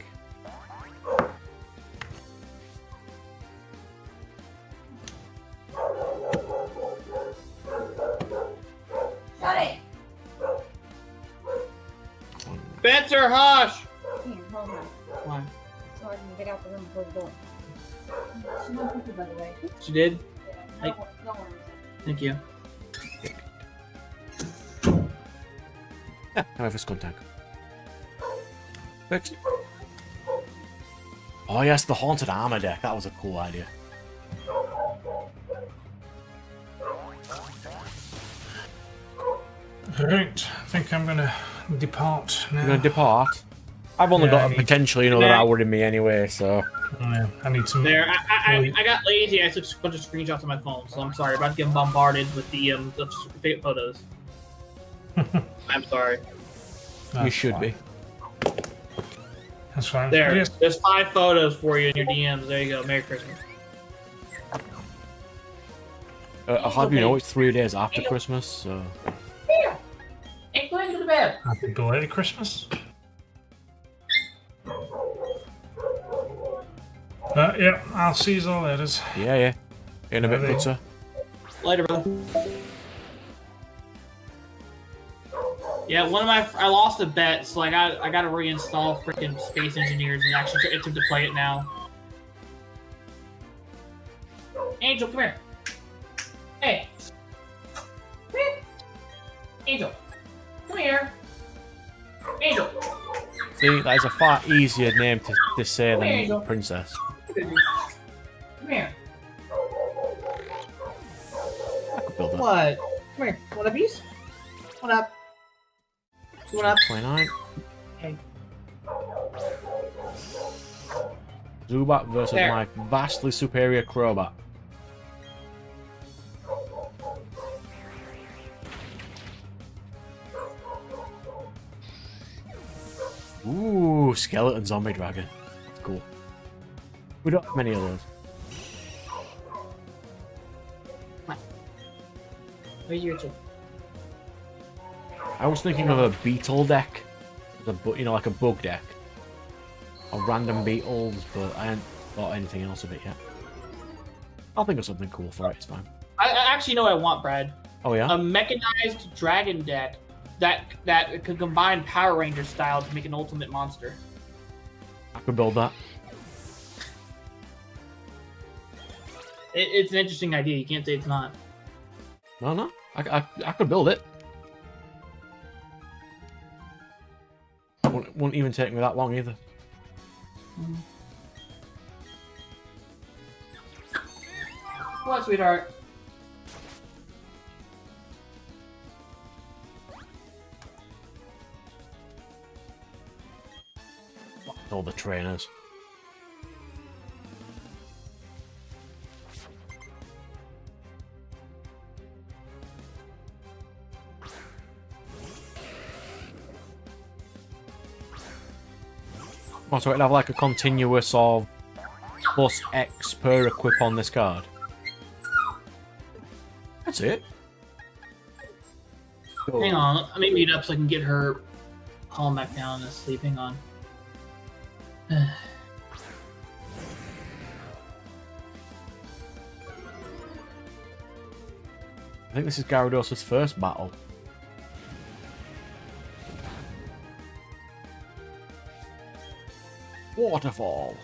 Spencer, hush! Here, hold on. Why? So I can get out the room before the door. She went cuckoo, by the way. She did? Yeah, no one. Thank you. Yeah, I have a scum tank. Fixed. Oh yes, the Haunted Armor deck. That was a cool idea. Right, I think I'm gonna depart now. You're gonna depart? I've only got potentially another hour in me anyway, so... Yeah, I need some... There, I got lazy. I took a bunch of screenshots on my phone, so I'm sorry. I'm about to get bombarded with the fake photos. I'm sorry. You should be. That's fine. There, Yes. there's 5 photos for you in your DMs. There you go. Merry Christmas. I'll have you know it's 3 days after Christmas, so... Here! Ain't going to the bed. Happy belated Christmas. Yeah, I'll see you all later. Yeah. In a bit, good sir. Later, brother. Yeah, I lost a bet, so I got to reinstall freaking Space Engineers and actually attempt to play it now. Angel, come here. Hey. Come here. Angel. Come here. Angel. See, that is a far easier name to say Come here, than Angel. Princess. Come here. I could build that. What? Come here. Want a piece? What up? What up? 29. Hey. Zubat versus There. my vastly superior Crobat. Ooh, skeleton zombie dragon. That's cool. We don't have many of those. Where's your two? I was thinking of a beetle deck, like a bug deck, of random beetles, but I hadn't thought anything else of it yet. I'll think of something cool for it. It's fine. I actually know what I want, Brad. Oh yeah. A mechanized dragon deck that could combine Power Ranger style to make an ultimate monster. I could build that. It's an interesting idea. You can't say it's not. No. I could build it. Wouldn't even take me that long either. What, sweetheart? All the trainers. Oh, so it'll have like a continuous of plus X per equip on this card. That's it. So, Hang on, let me mute up so I can get her calm back down and asleep. Hang on. I think this is Gyarados' first battle. Waterfall.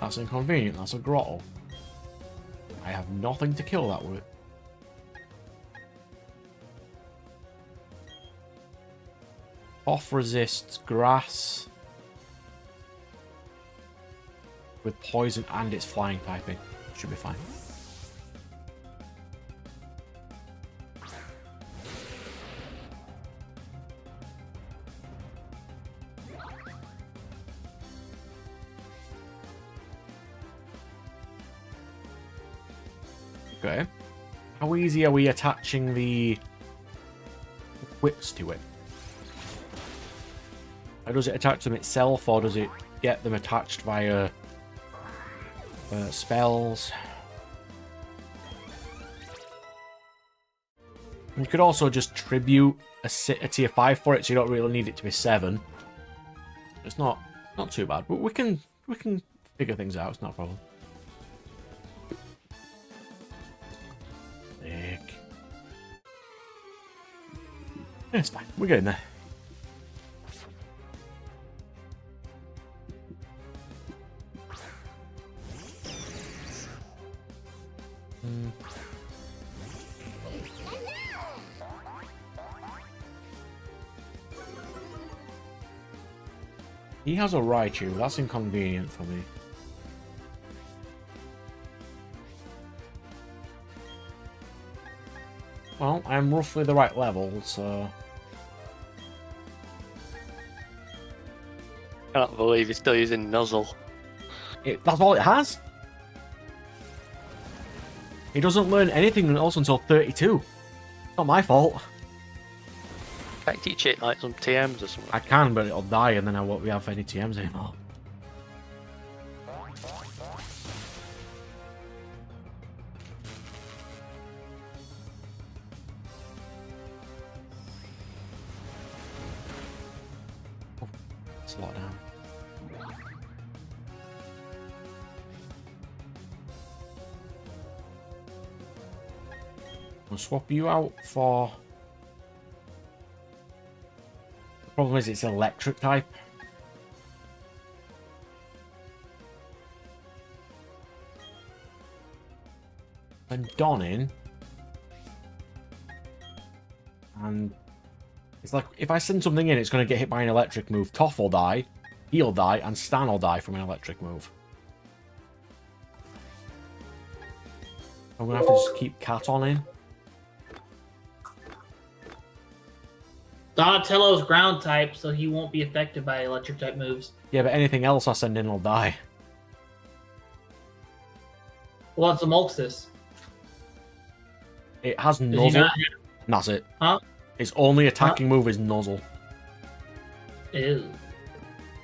That's inconvenient, that's a grotto. I have nothing to kill that with. Off resists grass with poison and its flying typing. Should be fine. Okay. How easy are we attaching the whips to it? Or does it attach them itself, or does it get them attached via spells? You could also just tribute a tier 5 for it, so you don't really need it to be 7. It's not too bad, but we can figure things out. It's not a problem. Sick. It's fine. We're getting there. He has a Raichu. That's inconvenient for me. Well, I'm roughly the right level, so... I can't believe he's still using Nuzzle. That's all it has? He doesn't learn anything else until 32. Not my fault. Can't teach it like some TMs or something. I can, but it'll die and then I won't have any TMs anymore. Oh, it's a lot down. I'll swap you out for... The problem is it's electric type. And Donning. And it's like, if I send something in, it's going to get hit by an electric move. Toph will die, he'll die, and Stan will die from an electric move. I'm going to have to just keep Cat on in. Donatello's ground type, so he won't be affected by electric type moves. Yeah, but anything else I send in will die. Well, it's a Molxis. It has Does he Nuzzle. not- That's it. Huh? Its only attacking move is Nuzzle. Ew.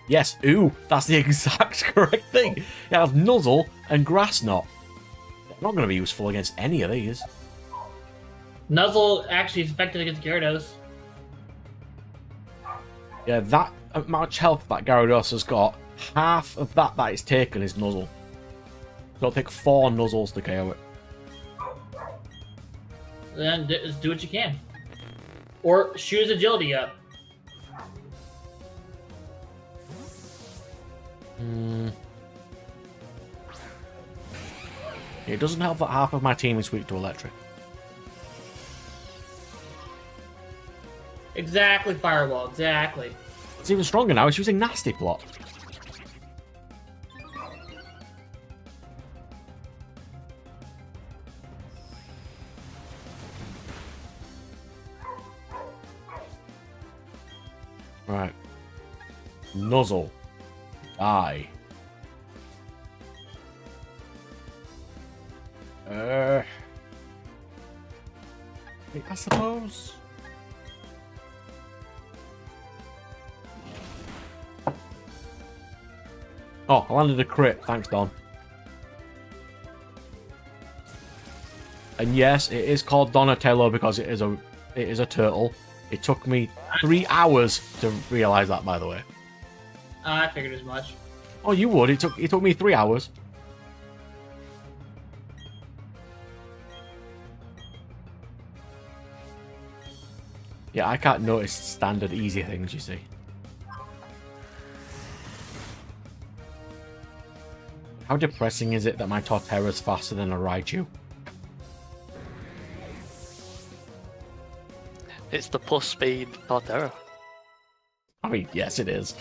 Yes, ooh, that's the exact correct thing. It has Nuzzle and Grass Knot. They're not going to be useful against any of these. Nuzzle actually is effective against Gyarados. Yeah, that much health that Gyarados has got, half of that it's taken is Nuzzle. So it'll take 4 Nuzzles to KO it. Then just do what you can. Or shoot his agility up. It doesn't help that half of my team is weak to electric. Exactly, Fireball, exactly. It's even stronger now, it's using Nasty Plot. Right. Nuzzle. Die. I suppose. Oh, I landed a crit. Thanks, Don. And yes, it is called Donatello because it is a turtle. It took me 3 hours to realize that, by the way. I figured as much. Oh, you would. It took me 3 hours. Yeah, I can't notice standard easy things, you see. How depressing is it that my Torterra's faster than a Raichu? It's the plus speed Torterra. I mean, yes, it is.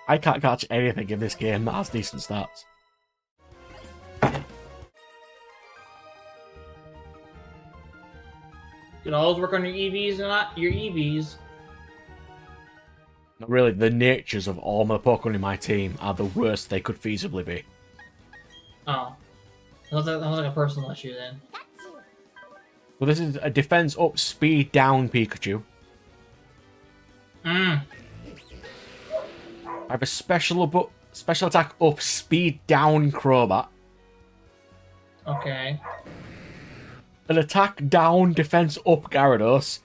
I can't catch anything in this game that has decent stats. You can always work on your EVs and not your EVs. Not really, the natures of all my Pokemon in my team are the worst they could feasibly be. Oh. That was like a personal issue then. Well, this is a defense up, speed down Pikachu. I have a special attack up, speed down Crobat. Okay. An attack down, defense up Gyarados.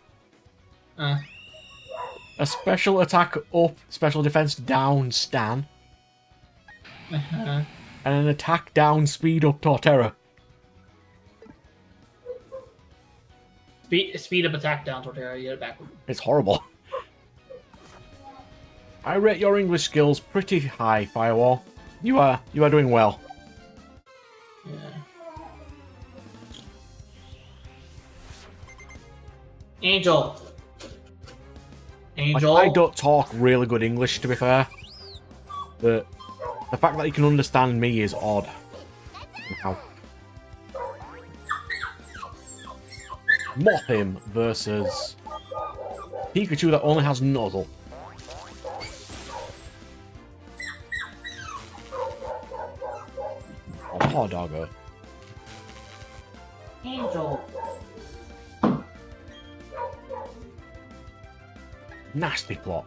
A special attack up, special defense down Stan. And an attack down, speed up Torterra. Speed up attack down Torterra, you get it backward. It's horrible. I rate your English skills pretty high, Firewall. You are doing well. Yeah. Angel. Angel. Like, I don't talk really good English, to be fair. But the fact that you can understand me is odd. Now. Mothim versus Pikachu that only has Nozzle. Oh, doggo. Angel. Nasty plot.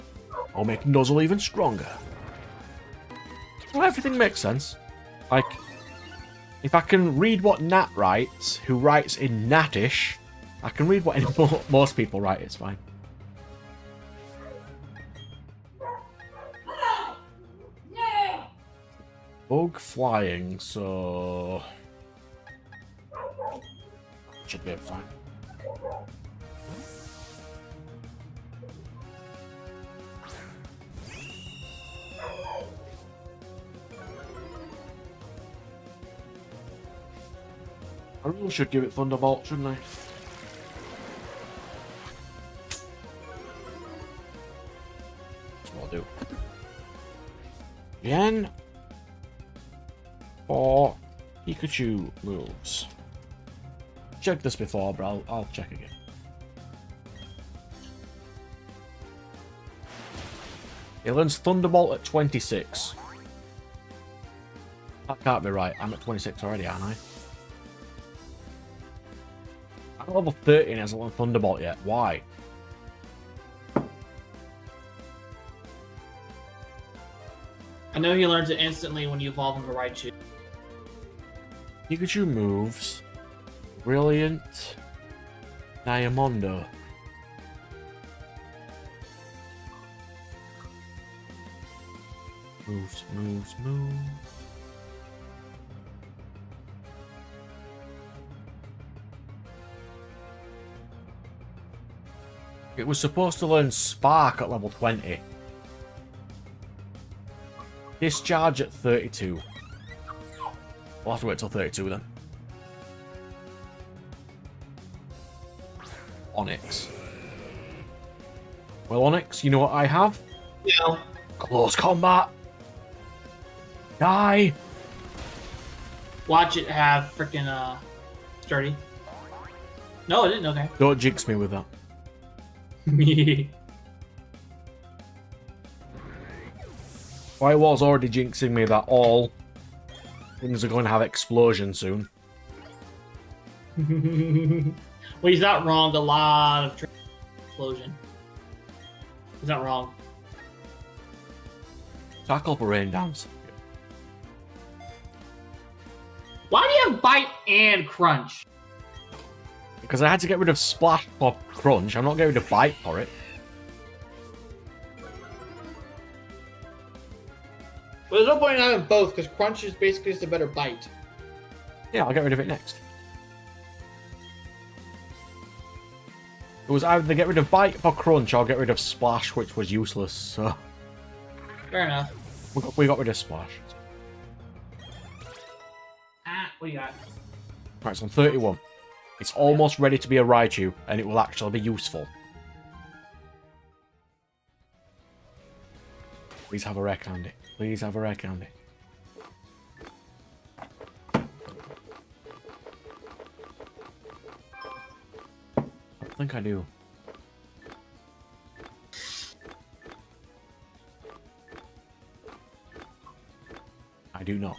I'll make Nuzzle even stronger. Well, everything makes sense. Like, if I can read what Nat writes, who writes in Natish, I can read what most people write, it's fine. Bug flying, so... should be fine. I really should give it Thunderbolt, shouldn't I? That's what I'll do. Again. For Pikachu moves. Checked this before, but I'll check again. It learns Thunderbolt at 26. That can't be right. I'm at 26 already, aren't I? I'm level 30 and hasn't learned Thunderbolt yet. Why? I know he learns it instantly when you evolve into Raichu. Pikachu moves. Brilliant. Diamondo. Moves. It was supposed to learn Spark at level 20. Discharge at 32. We'll have to wait till 32 then. Onyx. Well, Onyx, you know what I have? Yeah. Close combat. Die. Watch it have freaking sturdy. No, it didn't. Okay. Don't jinx me with that. Firewall's already jinxing me that all things are going to have explosion soon. Well, he's not wrong. A lot of explosion. He's not wrong. Tackle for rain dance. Why do you have bite and crunch? Because I had to get rid of splash for crunch. I'm not getting rid of bite for it. But there's no point in having both, because crunch is basically just a better bite. Yeah, I'll get rid of it next. It was either get rid of bite for crunch or get rid of splash, which was useless, so... Fair enough. We got rid of splash. What do you got? Right, so I'm 31. It's almost ready to be a Raichu, and it will actually be useful. Please have a rare candy. Please have a rare candy. I think I do. I do not.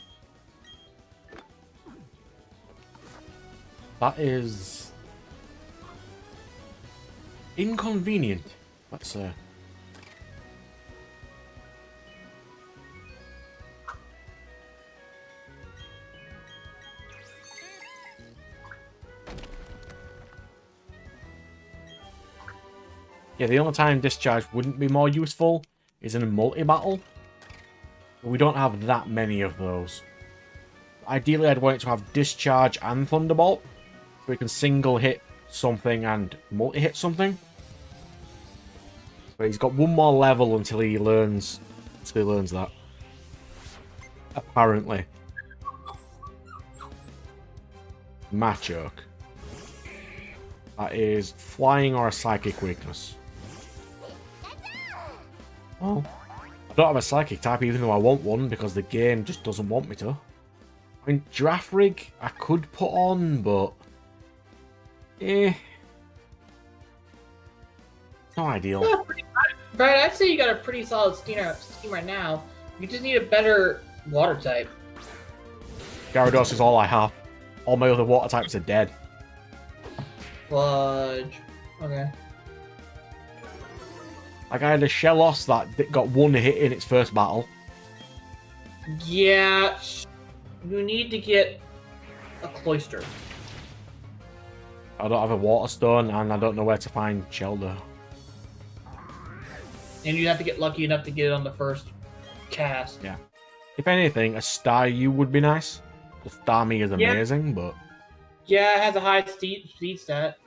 That is inconvenient. Let's yeah, the only time discharge wouldn't be more useful is in a multi-battle. But we don't have that many of those. Ideally, I'd want it to have discharge and thunderbolt. We can single hit something and multi-hit something. But he's got one more level until he learns that. Apparently. Machoke. That is flying or a psychic weakness. Well, I don't have a psychic type even though I want one because the game just doesn't want me to. I mean, Giraffe Rig I could put on, but... It's not ideal. Right, I'd say you got a pretty solid scheme right now. You just need a better water type. Gyarados is all I have. All my other water types are dead. Fudge. Okay. Like I had a Shellos that got one hit in its first battle. Yeah, you need to get a Cloyster. I don't have a Water Stone, and I don't know where to find Shelter. And you have to get lucky enough to get it on the first cast. Yeah. If anything, a Staryu would be nice. The Starmie is amazing, but... Yeah, it has a high speed stat.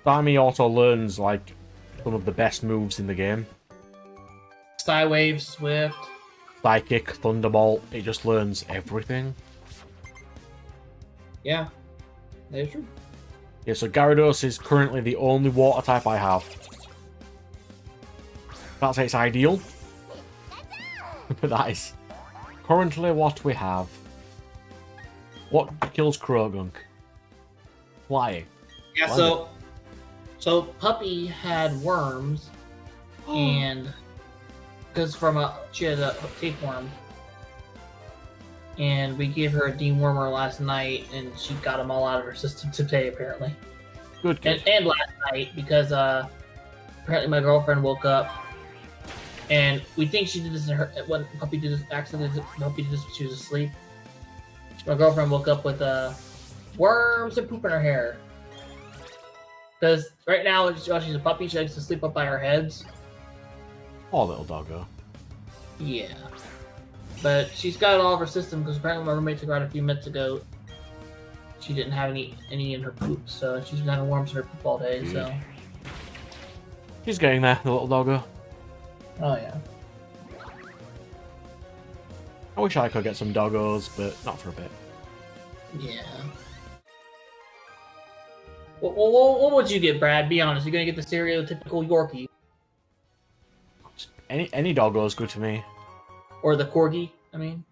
Starmie also learns, like, some of the best moves in the game. Psywave, Swift. Psychic, Thunderbolt, it just learns everything. Yeah, that is true. Yeah, so Gyarados is currently the only water type I have. Can't say it's ideal. But that is currently what we have. What kills Krogunk? Flying. Yeah, so Puppy had worms, and because she had a tapeworm, and we gave her a dewormer last night, and she got them all out of her system today apparently. Good. And last night because apparently my girlfriend woke up, and we think she did this when Puppy did this accidentally. Puppy did this when she was asleep. My girlfriend woke up with worms and poop in her hair. Because right now, while she's a puppy, she likes to sleep up by her heads. Oh, little doggo. Yeah. But she's got it all of her system, because apparently my roommate took her out a few minutes ago. She didn't have any in her poop, so she's been having worms in her poop all day, so... She's getting there, the little doggo. Oh, yeah. I wish I could get some doggos, but not for a bit. Yeah. What would you get, Brad? Be honest. You're gonna get the stereotypical Yorkie. Any doggo is good to me. Or the Corgi, I mean.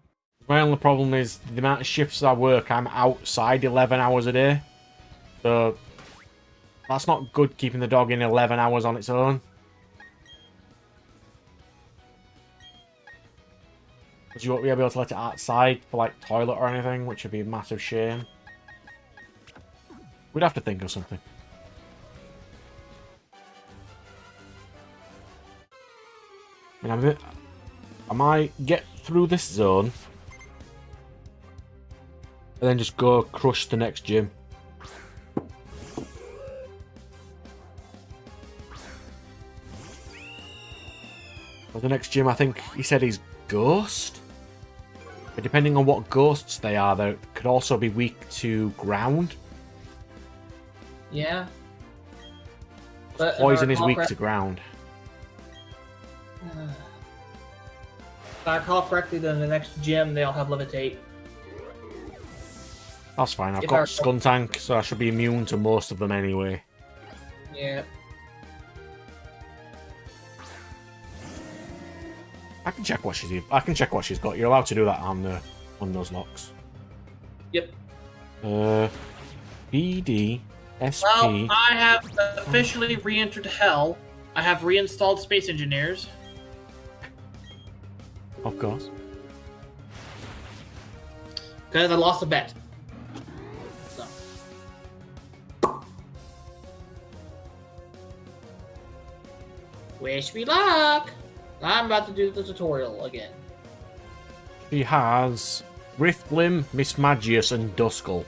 My only problem is the amount of shifts I work. I'm outside 11 hours a day. So, that's not good keeping the dog in 11 hours on its own. Because you won't be able to let it outside for, like, toilet or anything, which would be a massive shame. We'd have to think of something. I mean, I might get through this zone and then just go crush the next gym. Well, the next gym, I think he said is Ghost. But depending on what ghosts they are, they could also be weak to ground. Yeah. But Poison is weak to ground. If I recall correctly, then the next gym they'll have levitate. That's fine. I've got Skuntank, so I should be immune to most of them anyway. Yeah. I can check what she's got. You're allowed to do that on Nuzlocke. Yep. BD SP. Well, I have officially re-entered Hell. I have reinstalled Space Engineers. Of course. Because I lost a bet. So. Wish me luck! I'm about to do the tutorial again. She has Riftlim, Mismagius, and Duskull.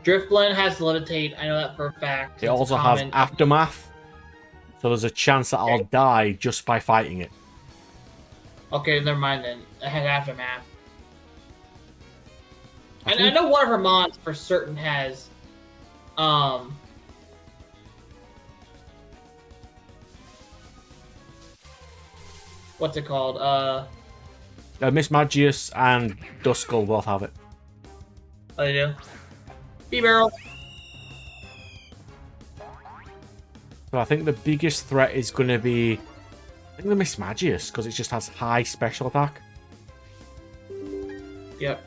Driftblown has levitate. I know that for a fact. It also has Aftermath, so there's a chance that I'll die just by fighting it. Okay, never mind then. It has Aftermath. And I know one of her mods for certain has, what's it called? Mismagius and Duskull both have it. Oh, they do? B-barrel. So I think the biggest threat is going to be, I think the Mismagius, because it just has high special attack. Yep.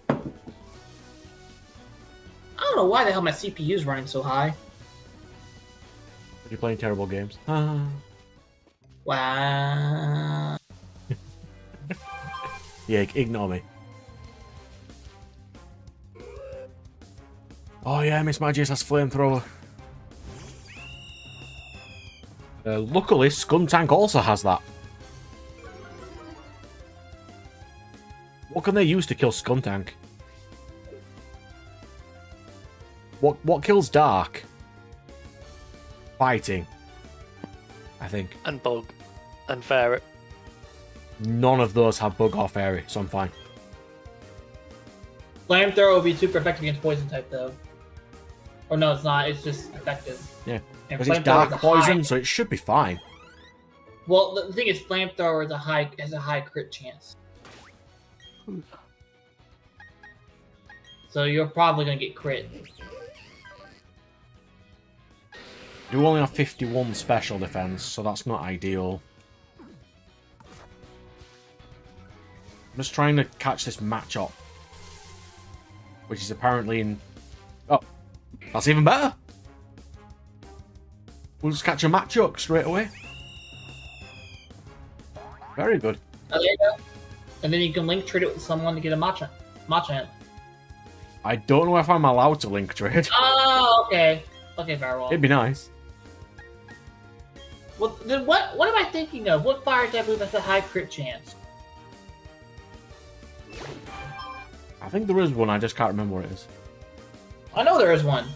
I don't know why the hell my CPU is running so high. You're playing terrible games. Wow. Yeah, ignore me. Oh yeah, Mismagius has flamethrower. Luckily, Skuntank also has that. What can they use to kill Skuntank? What kills Dark? Fighting, I think. And Bug. And Ferret. None of those have Bug or Fairy, so I'm fine. Flamethrower will be super effective against poison type though. Or no, it's not. It's just effective. Yeah, And because it's Flamethrower Dark is a Poison, high- so it should be fine. Well, the thing is, Flamethrower has a high crit chance. So you're probably gonna get crit. You only have 51 special defense, so that's not ideal. I'm just trying to catch this matchup, which is apparently in... Oh, that's even better. We'll just catch a matchup straight away. Very good. Oh, there you go. And then you can link trade it with someone to get a matcha. I don't know if I'm allowed to link trade. Oh, okay. Okay, very well. It'd be nice. Well, then what am I thinking of? What fire type move has a high crit chance? I think there is one, I just can't remember what it is. I know there is one.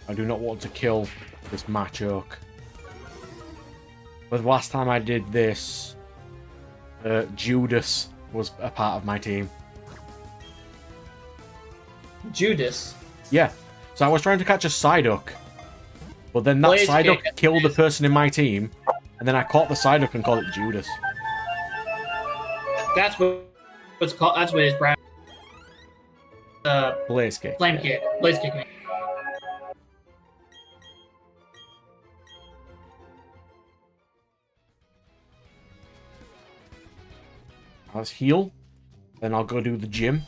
I do not want to kill this Machoke. But the last time I did this, Judas was a part of my team. Judas. Yeah. So I was trying to catch a Psyduck. But then that Blaze Psyduck kick. killed the person in my team. And then I caught the Psyduck and called it Judas. That's what's called. That's what it is, Brad. Blaze kick. Flame kick. Blaze kick. Man. Let's heal. Then I'll go do the gym.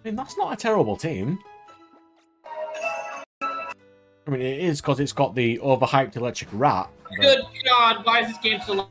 I mean, that's not a terrible team. I mean, it is because it's got the overhyped electric rat. But... Good God, why is this game so long?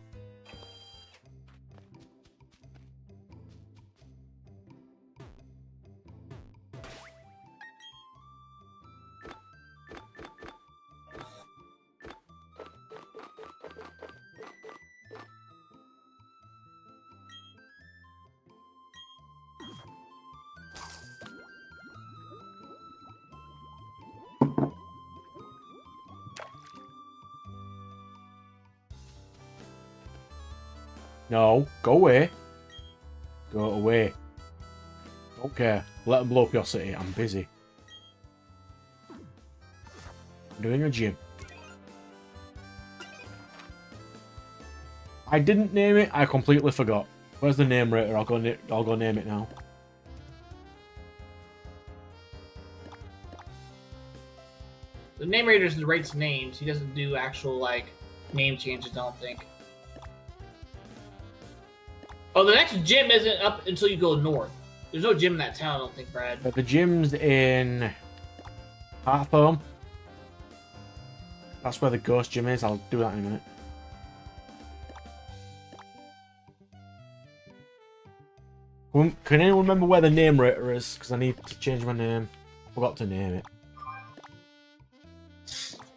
No, go away. Go away. Don't care. Let them blow up your city. I'm busy. I'm doing a gym. I didn't name it. I completely forgot. Where's the name rater? I'll go name it now. The name rater rates names. He doesn't do actual like name changes. I don't think. Oh, the next gym isn't up until you go north. There's no gym in that town, I don't think, Brad. But the gym's in Hearthstone. That's where the ghost gym is. I'll do that in a minute. Can anyone remember where the name rater is? Because I need to change my name. I forgot to name it.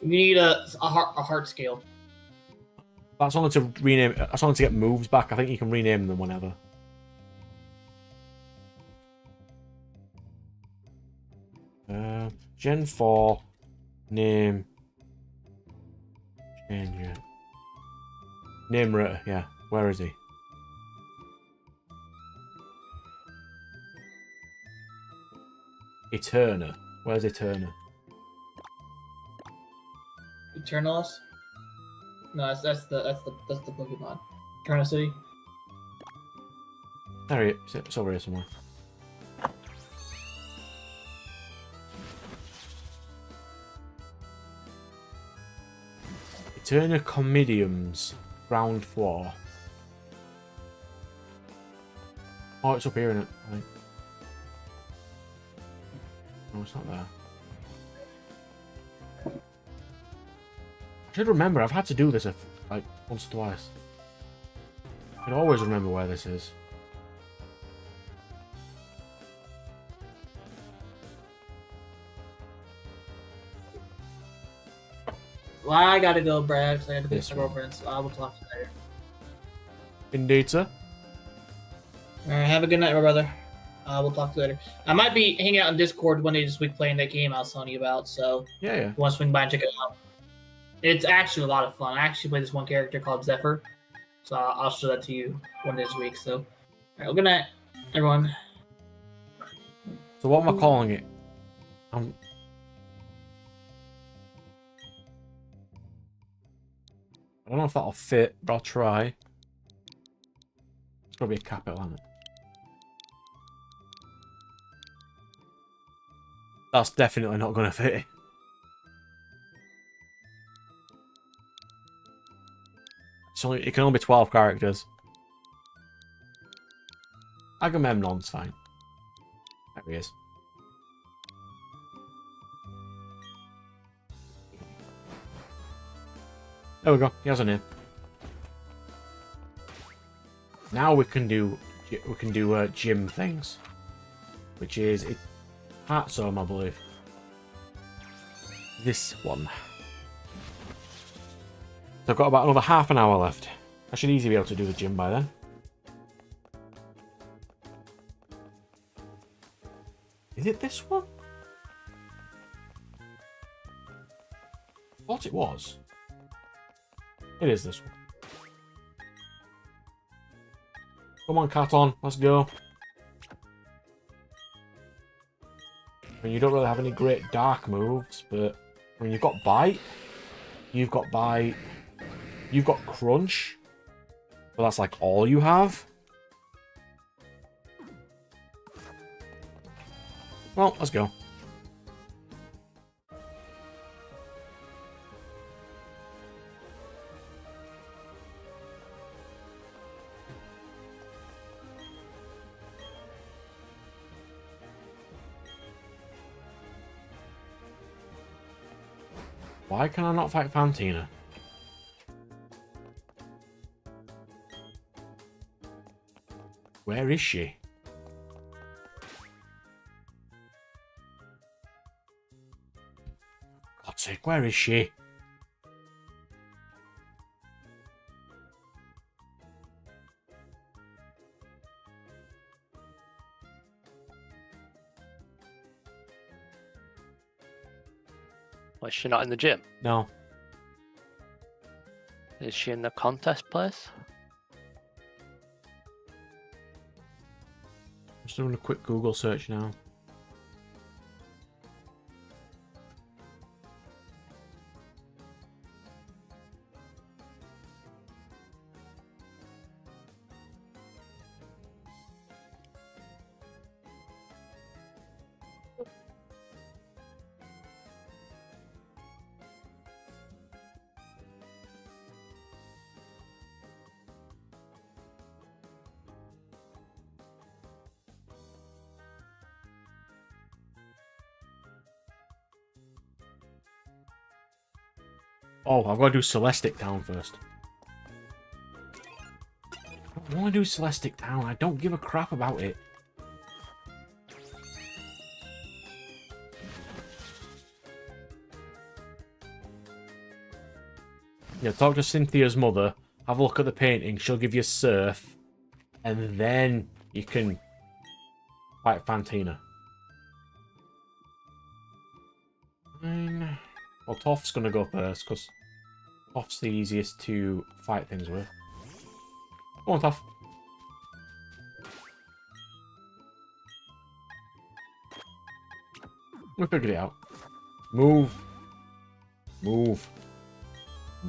You need a heart scale. That's only to rename it. That's only to get moves back. I think you can rename them whenever. Gen 4 name change it. Name rater, yeah. Where is he? Eterna. Where's Eterna? Eternalist? No, that's the Pokemon. Eternal City. There he is. It's over here somewhere. Eterna Comediums, ground floor. Oh, it's up here, isn't it? I think. No, it's not there. I should remember. I've had to do this like once or twice. I can always remember where this is. Well, I gotta go, Brad, because I had to This visit my one. girlfriend, so I will talk to you later. Indeed, sir. Alright, have a good night, my brother. We'll talk to you later. I might be hanging out on Discord one day this week playing that game I was telling you about, so Yeah, yeah. if you want to swing by and check it out. It's actually a lot of fun. I actually play this one character called Zephyr, so I'll show that to you one day this week. So, alright, well, good night, everyone. So what am I calling it? I don't know if that'll fit, but I'll try. It's gotta be a capital, hasn't it? That's definitely not gonna fit. It can only be 12 characters. Agamemnon's fine. There he is. There we go. He has a name. Now we can do gym things, which is Hearthstone, I believe. This one. So I've got about another half an hour left. I should easily be able to do the gym by then. Is it this one? I thought it was. It is this one. Come on, Katon, let's go. I mean, you don't really have any great dark moves, but when you've got Bite, you've got Crunch, but that's like all you have. Well, let's go. Why can I not fight Fantina? Where is she? God's sake, where is she? Was she not in the gym? No. Is she in the contest place? I'm just doing a quick Google search now. Oh, I've got to do Celestic Town first. I want to do Celestic Town. I don't give a crap about it. Yeah, talk to Cynthia's mother. Have a look at the painting. She'll give you Surf. And then you can fight Fantina. Fine. Well, Toph's going to go first, because Toph's the easiest to fight things with. Go on, Toph. We figured it out. Move. Move.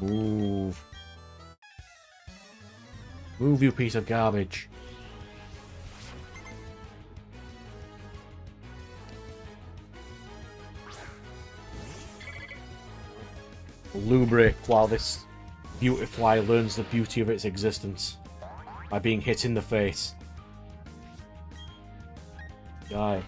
Move. Move, you piece of garbage. Lubric while this Beautifly learns the beauty of its existence by being hit in the face. Die.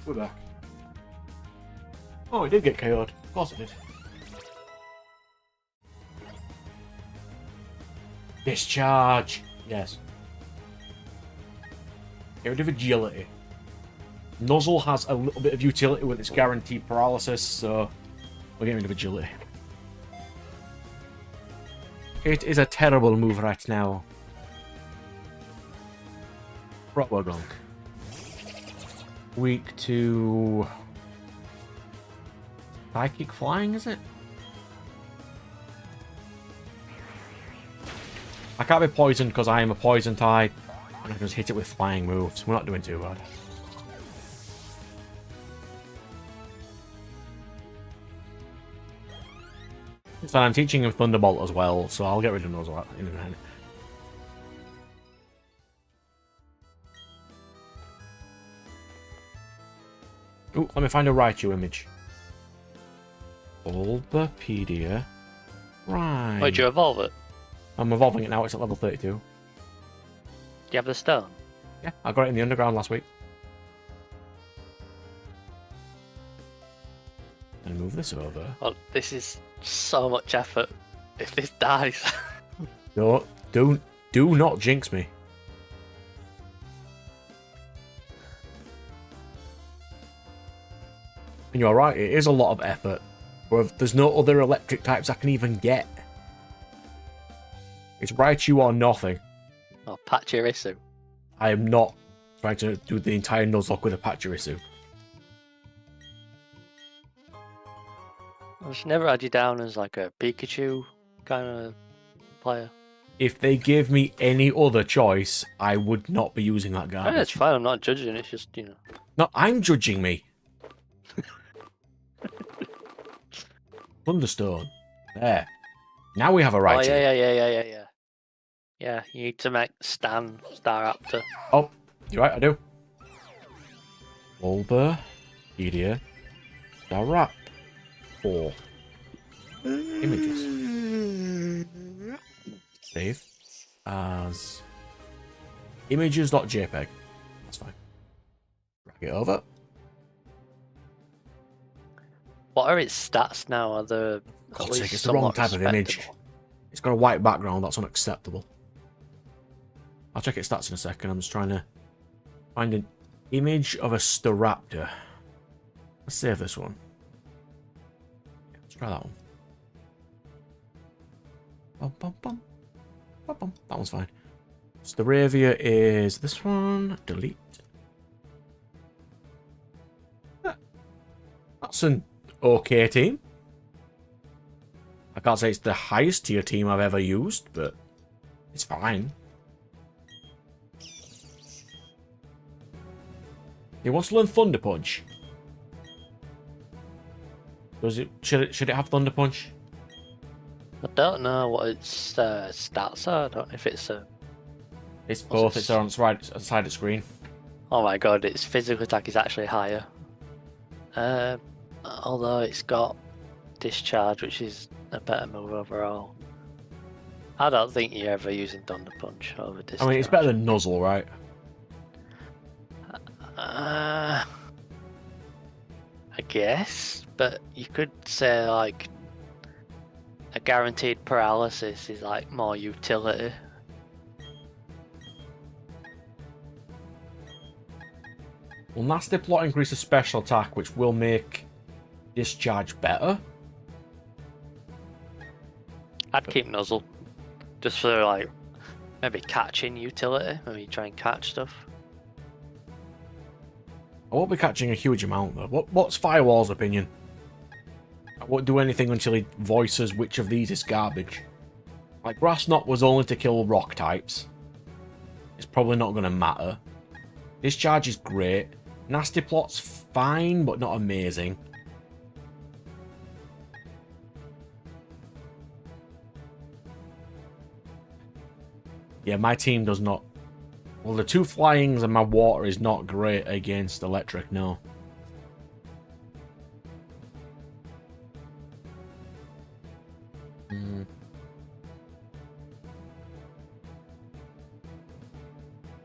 We're back. Oh, it did get KO'd. Of course it did. Discharge! Yes. Get rid of agility. Nuzzle has a little bit of utility with its guaranteed paralysis, so we're getting rid of agility. It is a terrible move right now. Proper gunk. Weak to psychic flying, is it? I can't be poisoned because I am a poison type. And I can just hit it with flying moves. We're not doing too bad. So I'm teaching him Thunderbolt as well, so I'll get rid of Nuzzle in a minute. Ooh, let me find a Raichu image. Bulbapedia. Right. Why'd you evolve it? I'm evolving it now, it's at level 32. Do you have the stone? Yeah, I got it in the underground last week. And move this over. Well, this is so much effort. If this dies... Do not jinx me. And you're right, it is a lot of effort. But there's no other electric types I can even get. It's Raichu or nothing. Oh, Pachirisu. I am not trying to do the entire Nuzlocke with a Pachirisu. I just never had you down as like a Pikachu kind of player. If they gave me any other choice, I would not be using that garbage. Yeah, it's fine. I'm not judging. It's just, you know. No, I'm judging me. Thunderstone. There. Now we have a Raichu. Oh, yeah. Yeah, you need to make Stan Staraptor. Oh, you're right, I do. Bulba, Pedia, Darap. 4 images. Save as images.jpg. That's fine. Drag it over. What are its stats now? Are the God's sake, it's the wrong type of image. It's got a white background, that's unacceptable. I'll check its stats in a second. I'm just trying to find an image of a Staraptor. Let's save this one. Let's try that one. Bum, bum, bum. Bum, bum. That one's fine. Staravia is this one. Delete. That's an okay team. I can't say it's the highest tier team I've ever used, but it's fine. He wants to learn Thunder Punch. Does it? Should it have Thunder Punch? I don't know what its stats are. I don't know if it's a. It's both. It's on its right side of the screen. Oh my god! Its physical attack is actually higher. Although it's got Discharge, which is a better move overall. I don't think you're ever using Thunder Punch over Discharge. I mean, it's better than Nuzzle, right? I guess, but you could say like a guaranteed paralysis is like more utility. Will Nasty Plot increase a special attack, which will make Discharge better? I'd keep Nuzzle, just for like maybe catching utility. Maybe try and catch stuff. I won't be catching a huge amount though. What's Firewall's opinion? I won't do anything until he voices which of these is garbage. Like Grass Knot was only to kill rock types. It's probably not going to matter. Discharge is great. Nasty Plot's fine, but not amazing. Yeah, my team does not. Well, the 2 flyings and my water is not great against electric, no.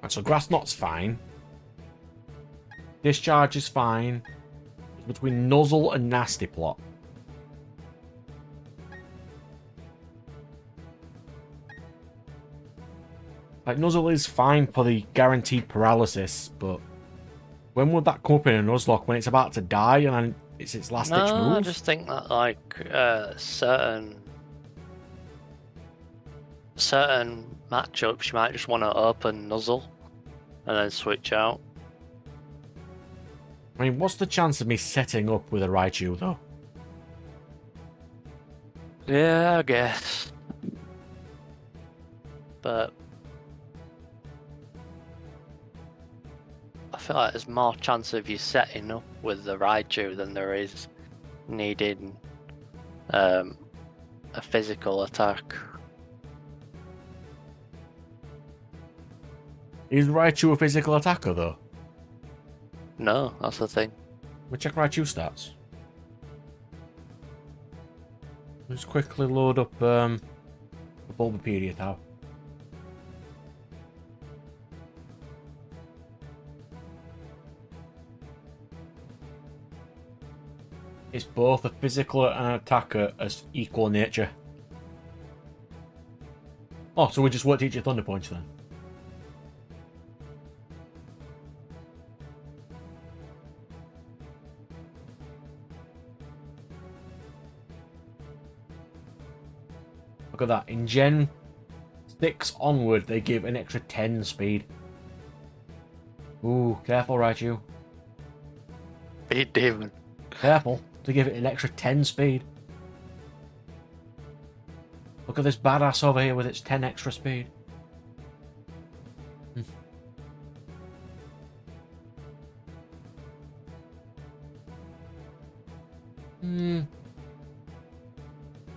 Right, so Grass Knot's fine. Discharge is fine. It's between Nuzzle and Nasty Plot. Like, Nuzzle is fine for the guaranteed paralysis, but when would that come up in a Nuzlocke? When it's about to die and it's its last ditch move? I just think that like certain matchups you might just want to open Nuzzle and then switch out. I mean, what's the chance of me setting up with a Raichu, though? Yeah, I guess. But I feel like there's more chance of you setting up with the Raichu than there is needing a physical attack. Is Raichu a physical attacker, though? No, that's the thing. We'll check Raichu stats. Let's quickly load up the Bulbapedia tab. It's both a physical and an attacker as equal nature. Oh, so we just won't teach you Thunder Punch then? Look at that. In Gen 6 onward, they give an extra 10 speed. Ooh, careful, Raichu. Beat Demon. Careful, to give it an extra 10 speed. Look at this badass over here with its 10 extra speed.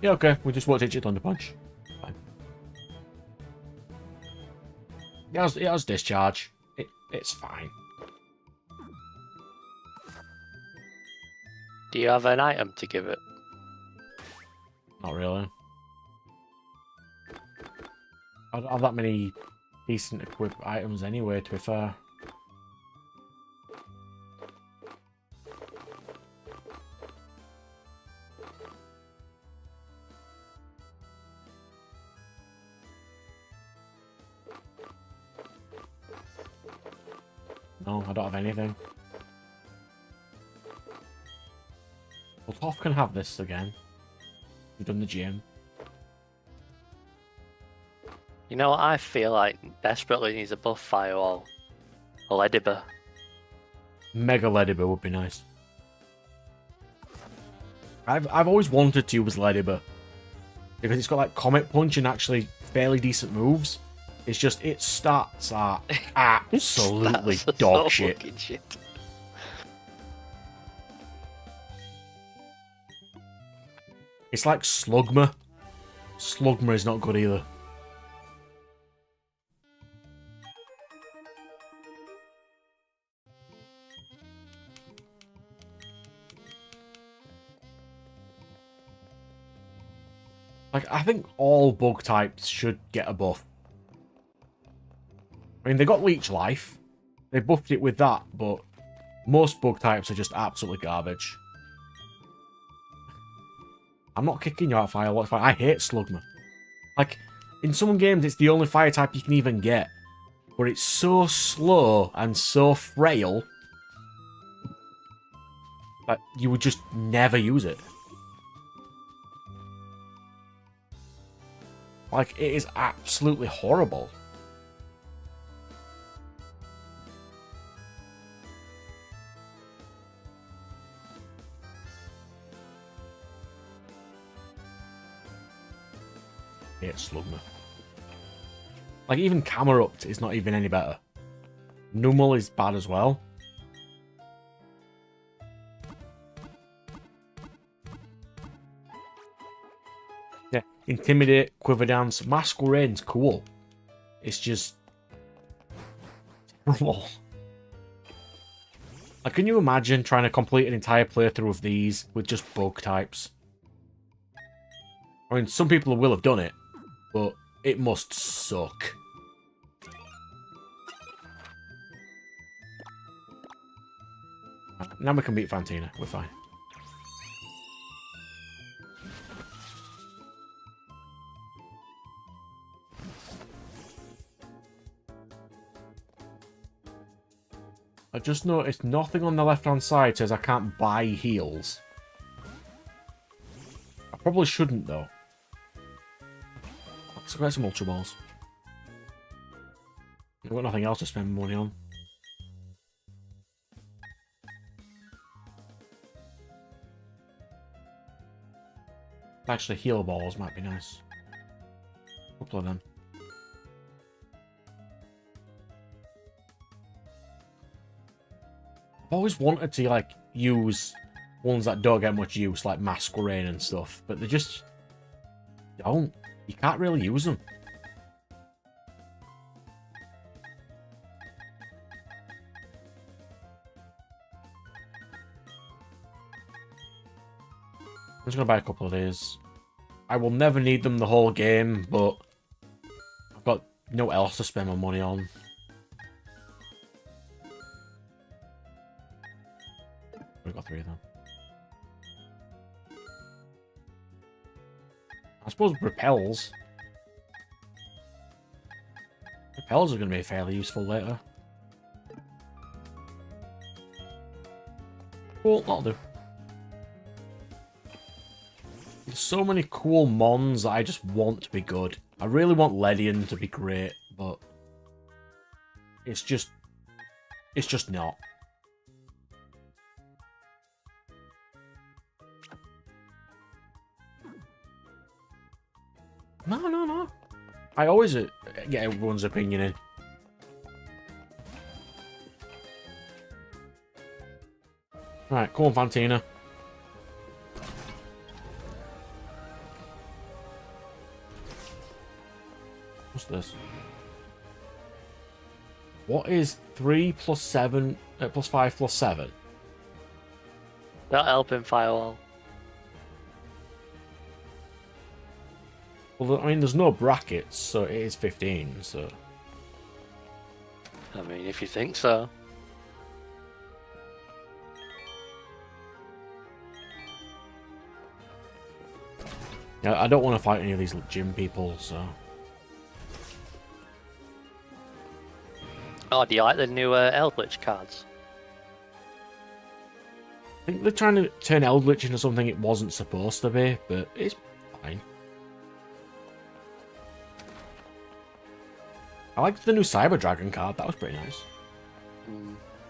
Yeah, okay. We just won't teach it Thunder Punch. Fine. It has discharge. It's fine. Do you have an item to give it? Not really. I don't have that many decent equipped items anyway, to be fair. No, I don't have anything. Well, Toph can have this again. We've done the gym. You know what I feel like desperately needs a buff firewall? A Ledibur. Mega Ledibur would be nice. I've always wanted to use Ledibur. Because it's got like Comet Punch and actually fairly decent moves. It's just, its stats are absolutely dog shit. It's like Slugma. Slugma is not good either. Like, I think all bug types should get a buff. I mean, they got Leech Life. They buffed it with that, but most bug types are just absolutely garbage. I'm not kicking you out, Firewall. I hate Slugma. Like, in some games, it's the only fire type you can even get. But it's so slow and so frail that you would just never use it. Like, it is absolutely horrible. Yeah, Slugma. Like, even Camerupt is not even any better. Numel is bad as well. Yeah, Intimidate, Quiver Dance, Masquerade's cool. It's just terrible. Like, can you imagine trying to complete an entire playthrough of these with just bug types? I mean, some people will have done it, but it must suck. Now we can beat Fantina. We're fine. I just noticed nothing on the left-hand side says I can't buy heals. I probably shouldn't, though. Let's get some Ultra Balls. I've got nothing else to spend money on. Actually, heal balls might be nice. A couple of them. I've always wanted to, like, use ones that don't get much use, like Masquerade and stuff, but they just don't. You can't really use them. I'm just going to buy a couple of these. I will never need them the whole game, but I've got no else to spend my money on. We've got 3 of them. I suppose repels. Repels are going to be fairly useful later. Cool, that'll do. There's so many cool mons that I just want to be good. I really want Ledian to be great, but it's just not. No. I always get everyone's opinion in. Right, come on, Fantina. What's this? What is 3 plus 7 plus 5 plus 7? That'll help in Firewall. Well, I mean, there's no brackets, so it is 15, so... I mean, if you think so. Yeah, I don't want to fight any of these gym people, so... Oh, do you like the new Eldritch cards? I think they're trying to turn Eldritch into something it wasn't supposed to be, but it's fine. I liked the new Cyber Dragon card, that was pretty nice.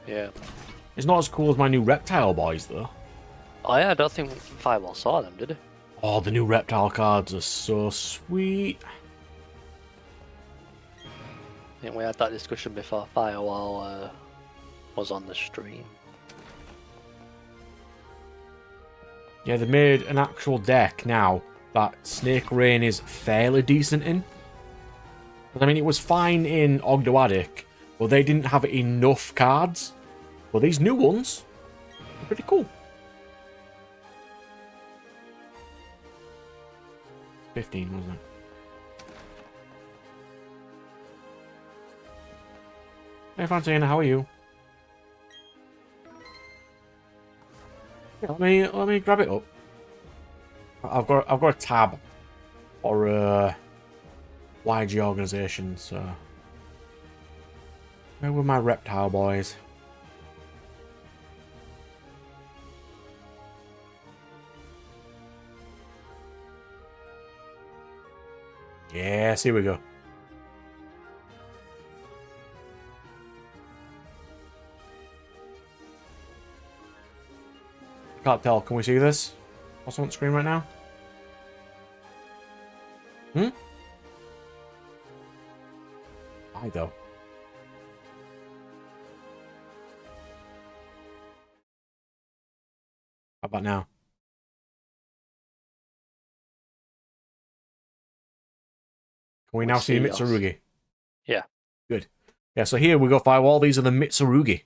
Yeah. It's not as cool as my new Reptile boys, though. Oh yeah, I don't think Firewall saw them, did it? Oh, the new Reptile cards are so sweet. I think we had that discussion before Firewall was on the stream. Yeah, they made an actual deck now that Snake Rain is fairly decent in. But I mean, it was fine in Ogdoadic, but they didn't have enough cards. Well, these new ones are pretty cool. 15, wasn't it? Hey, Fantina, how are you? Yeah, let me grab it up. I've got a tab for YG organization, so where were my reptile boys? Yes, here we go. Can't tell. Can we see this? What's on the screen right now? Why though? How about now? Can we now see Mitsurugi? Yeah. Good. Yeah, so here we go, Firewall. These are the Mitsurugi.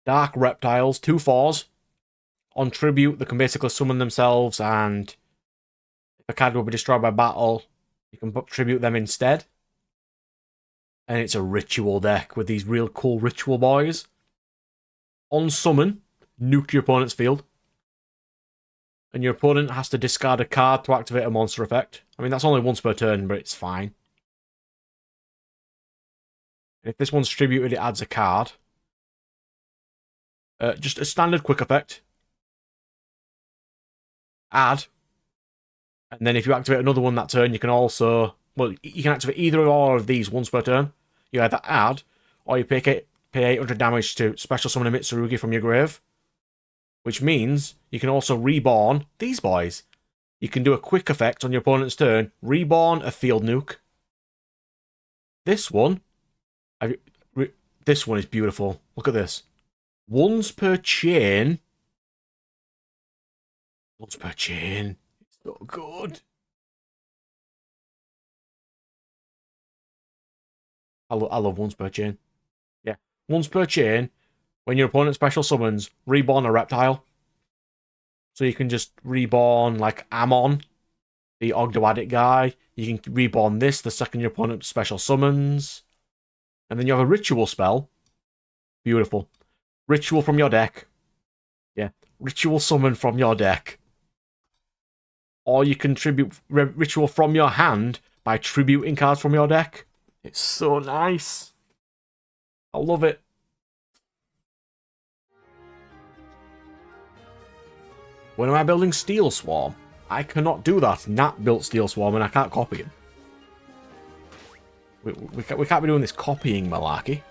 Dark reptiles, 2 4s. On tribute, they can basically summon themselves, and if a card will be destroyed by battle, you can put tribute them instead. And it's a ritual deck with these real cool ritual boys. On summon, nuke your opponent's field. And your opponent has to discard a card to activate a monster effect. I mean, that's only once per turn, but it's fine. And if this one's tributed, it adds a card. Just a standard quick effect. Add. And then if you activate another one that turn, you can also... Well, you can activate either or all of these once per turn. You either add, or you pay 800 damage to special summon a Mitsurugi from your grave. Which means you can also reborn these boys. You can do a quick effect on your opponent's turn. Reborn a field nuke. This one... This one is beautiful. Look at this. Once per chain. Once per chain. It's so good. I love once per chain. Yeah. Once per chain, when your opponent special summons, reborn a reptile. So you can just reborn, like, Amon, the Ogdoadic guy. You can reborn this the second your opponent special summons. And then you have a ritual spell. Beautiful. Ritual from your deck. Yeah. Ritual summon from your deck. Or you can tribute ritual from your hand by tributing cards from your deck. It's so nice. I love it. When am I building Steel Swarm? I cannot do that. Nat built Steel Swarm and I can't copy him. We can't be doing this copying malarkey.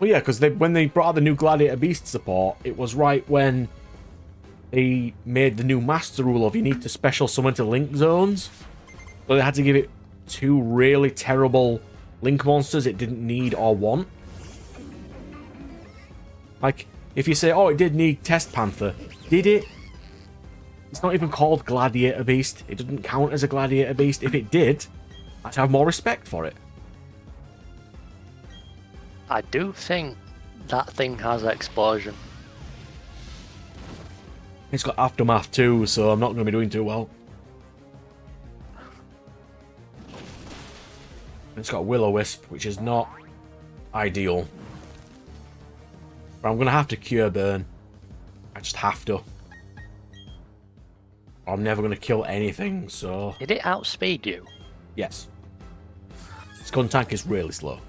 Well, yeah, because when they brought out the new Gladiator Beast support, it was right when they made the new Master Rule of you need to special summon to Link Zones. So they had to give it 2 really terrible Link monsters it didn't need or want. Like, if you say, oh, it did need Test Panther. Did it? It's not even called Gladiator Beast. It doesn't count as a Gladiator Beast. If it did, I'd have more respect for it. I do think that thing has explosion. It's got Aftermath too, so I'm not going to be doing too well. It's got Will-O-Wisp, which is not ideal. But I'm going to have to Cure Burn. I just have to. I'm never going to kill anything, so... Did it outspeed you? Yes. Skuntank is really slow.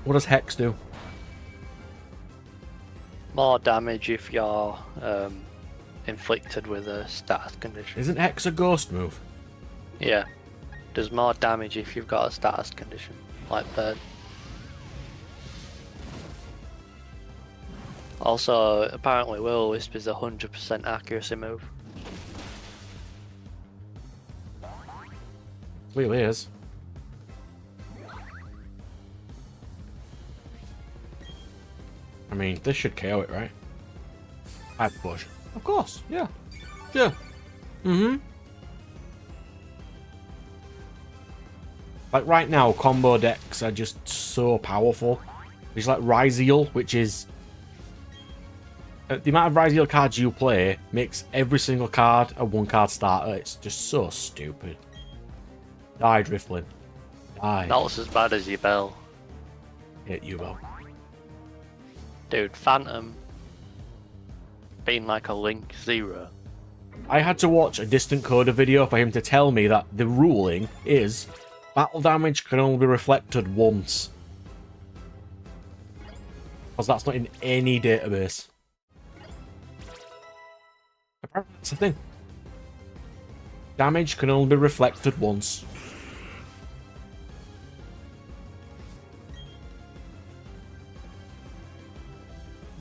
What does Hex do? More damage if you're inflicted with a status condition. Isn't Hex a ghost move? Yeah. Does more damage if you've got a status condition, like Burn. Also, apparently Will-O-Wisp is a 100% accuracy move. Clearly is. I mean, this should KO it, right? Hyper push. Of course, yeah. Sure. Mm-hmm. Like, right now, combo decks are just so powerful. It's like Ryzeal, which is... the amount of Ryzeal cards you play makes every single card a 1-card starter. It's just so stupid. Die, Driftlin. Die. Not as bad as your Bell. Hit you, Bell. Dude, Phantom being like a Link 0. I had to watch a Distant Coder video for him to tell me that the ruling is battle damage can only be reflected once. Because that's not in any database. Apparently that's the thing. Damage can only be reflected once.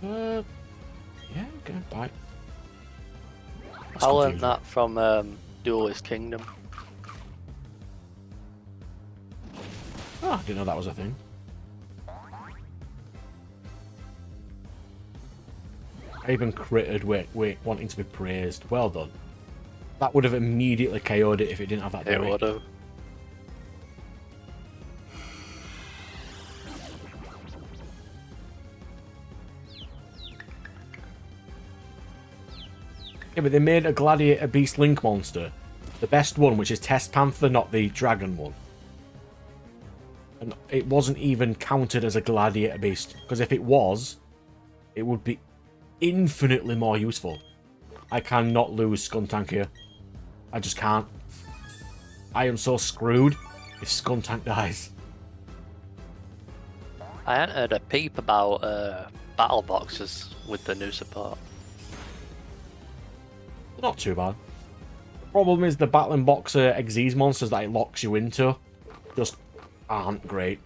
Yeah, okay, bye. That's I learned confusing. that from Duelist Kingdom. Oh, I didn't know that was a thing. I even critted wait, wanting to be praised. Well done. That would have immediately KO'd it if it didn't have that It berry. would have. Yeah, but they made a Gladiator Beast Link monster. The best one, which is Test Panther, not the Dragon one. And it wasn't even counted as a Gladiator Beast. Because if it was, it would be infinitely more useful. I cannot lose Skuntank here. I just can't. I am so screwed if Skuntank dies. I hadn't heard a peep about battle boxes with the new support. Not too bad. The problem is the Battling Boxer Xyz monsters that it locks you into just aren't great.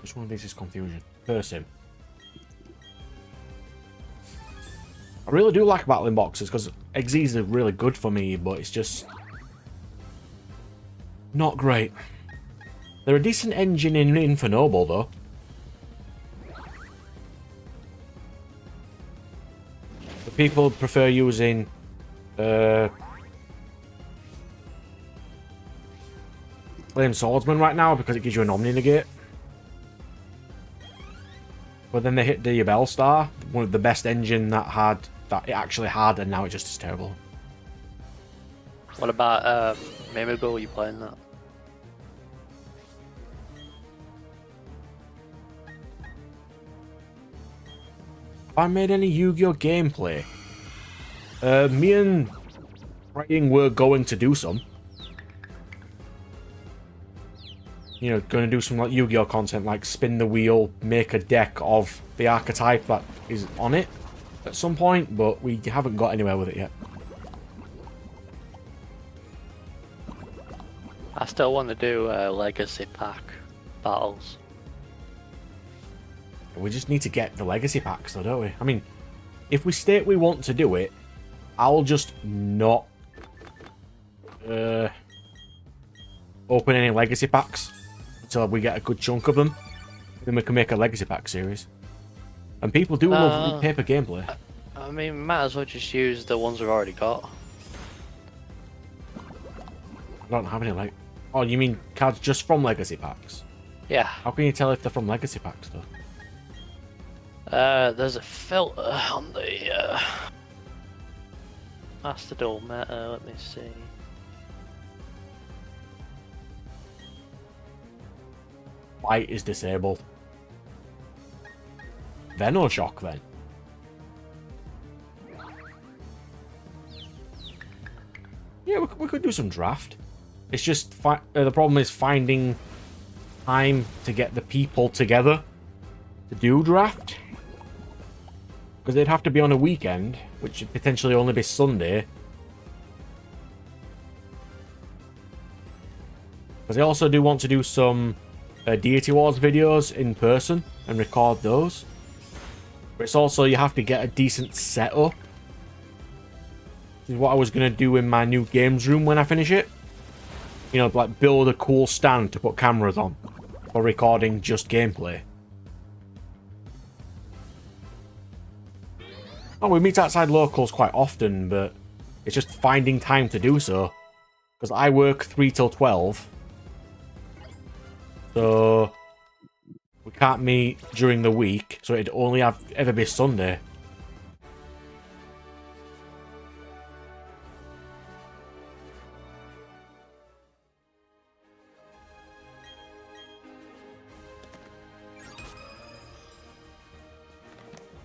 Which one of these is confusion? Curse him. I really do like Battling Boxers because Xyz are really good for me, but it's just not great. They're a decent engine in Infernoble, though. But people prefer using Flame Swordsman right now because it gives you an Omni Negate. But then they hit the Bellstar, one of the best engine that it actually had, and now it just is terrible. What about Mimigo? Are you playing that? Have I made any Yu-Gi-Oh gameplay? Me and Ryan were going to do some. You know, going to do some like Yu-Gi-Oh content, like spin the wheel, make a deck of the archetype that is on it at some point, but we haven't got anywhere with it yet. I still want to do legacy pack battles. We just need to get the legacy packs though, don't we? I mean, if we state we want to do it, I'll just not open any legacy packs until we get a good chunk of them. Then we can make a legacy pack series. And people do love paper gameplay. I mean, might as well just use the ones we've already got. I don't have any like. Oh, you mean cards just from legacy packs? Yeah. How can you tell if they're from legacy packs though? There's a filter on the Master Duel meta. Let me see. Light is disabled. Venoshock then. Yeah, we could do some draft. It's just the problem is finding time to get the people together to do draft. Because they'd have to be on a weekend, which would potentially only be Sunday. Because I also do want to do some Deity Wars videos in person and record those. But it's also, you have to get a decent setup. This is what I was going to do in my new games room when I finish it. You know, like build a cool stand to put cameras on for recording just gameplay. Oh, we meet outside locals quite often, but it's just finding time to do so. Because I work 3 till 12. So we can't meet during the week, so it'd only ever be Sunday.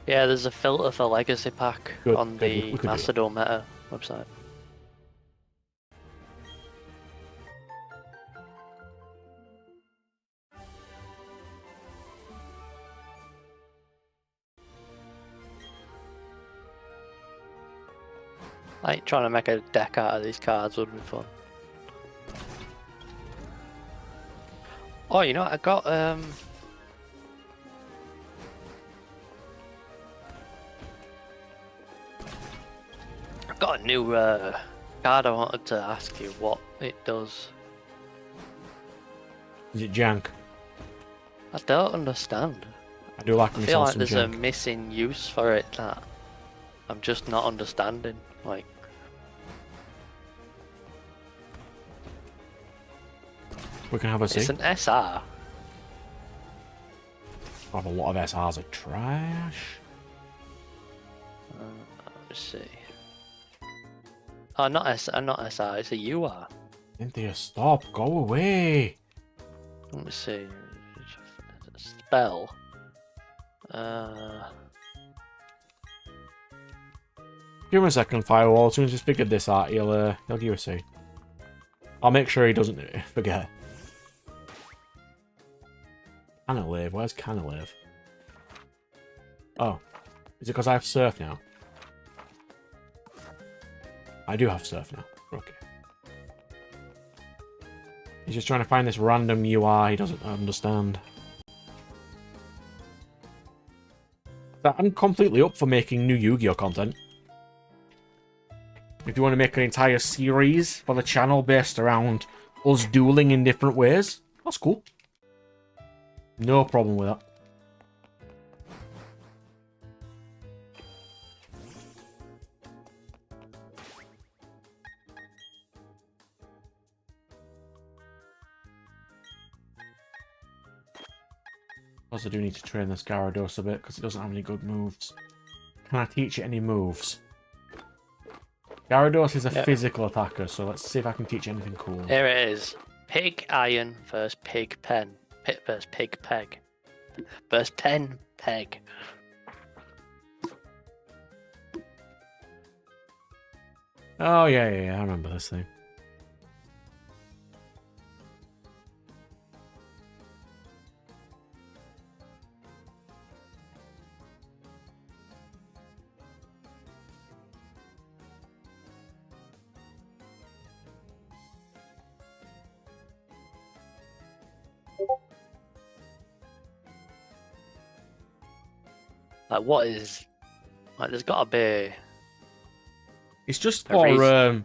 Yeah, there's a filter for legacy pack on the Master Duel meta website. Like trying to make a deck out of these cards would be fun. Oh, you know what? I got a new card. I wanted to ask you what it does. Is it jank? I don't understand. I do like I feel like there's jank. a missing use for it that I'm just not understanding. Like, we can have a see. it's an SR. I have a lot of SRs are trash. Let's see. Oh, not SR. It's a UR. Cynthia, stop. Go away. Let me see. Spell. Give him a second, Firewall. As soon as he's figured this out, he'll give you a C. I'll make sure he doesn't forget. Canalive. Where's Canalive? Oh. Is it because I have Surf now? I do have Surf now. Okay. He's just trying to find this random UI he doesn't understand. But I'm completely up for making new Yu-Gi-Oh content. If you want to make an entire series for the channel based around us dueling in different ways, that's cool. No problem with that. Also do need to train this Gyarados a bit because it doesn't have any good moves. Can I teach it any moves? Gyarados is a physical attacker, so let's see if I can teach anything cool. Here it is. Pig Iron versus Pig Pen. Pit versus Pig Peg. Versus Pen Peg. Oh, yeah, I remember this thing. Like, what is... Like, there's gotta be... It's just A for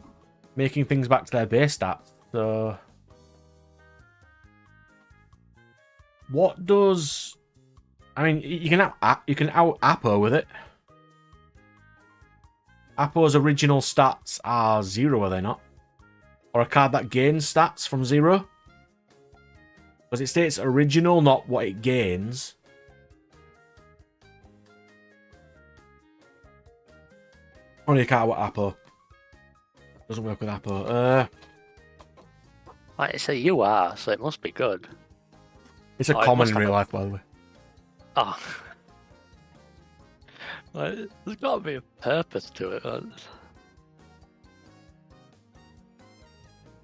making things back to their base stats. So, what does? I mean, you can out Appo with it. Appo's original stats are 0, are they not? Or a card that gains stats from 0? Because it states original, not what it gains. Only a card with Appo. Doesn't work with Appo. Like, it's a UR, so it must be good. It's a common in real life, by the way. Oh. Like, there's gotta be a purpose to it. So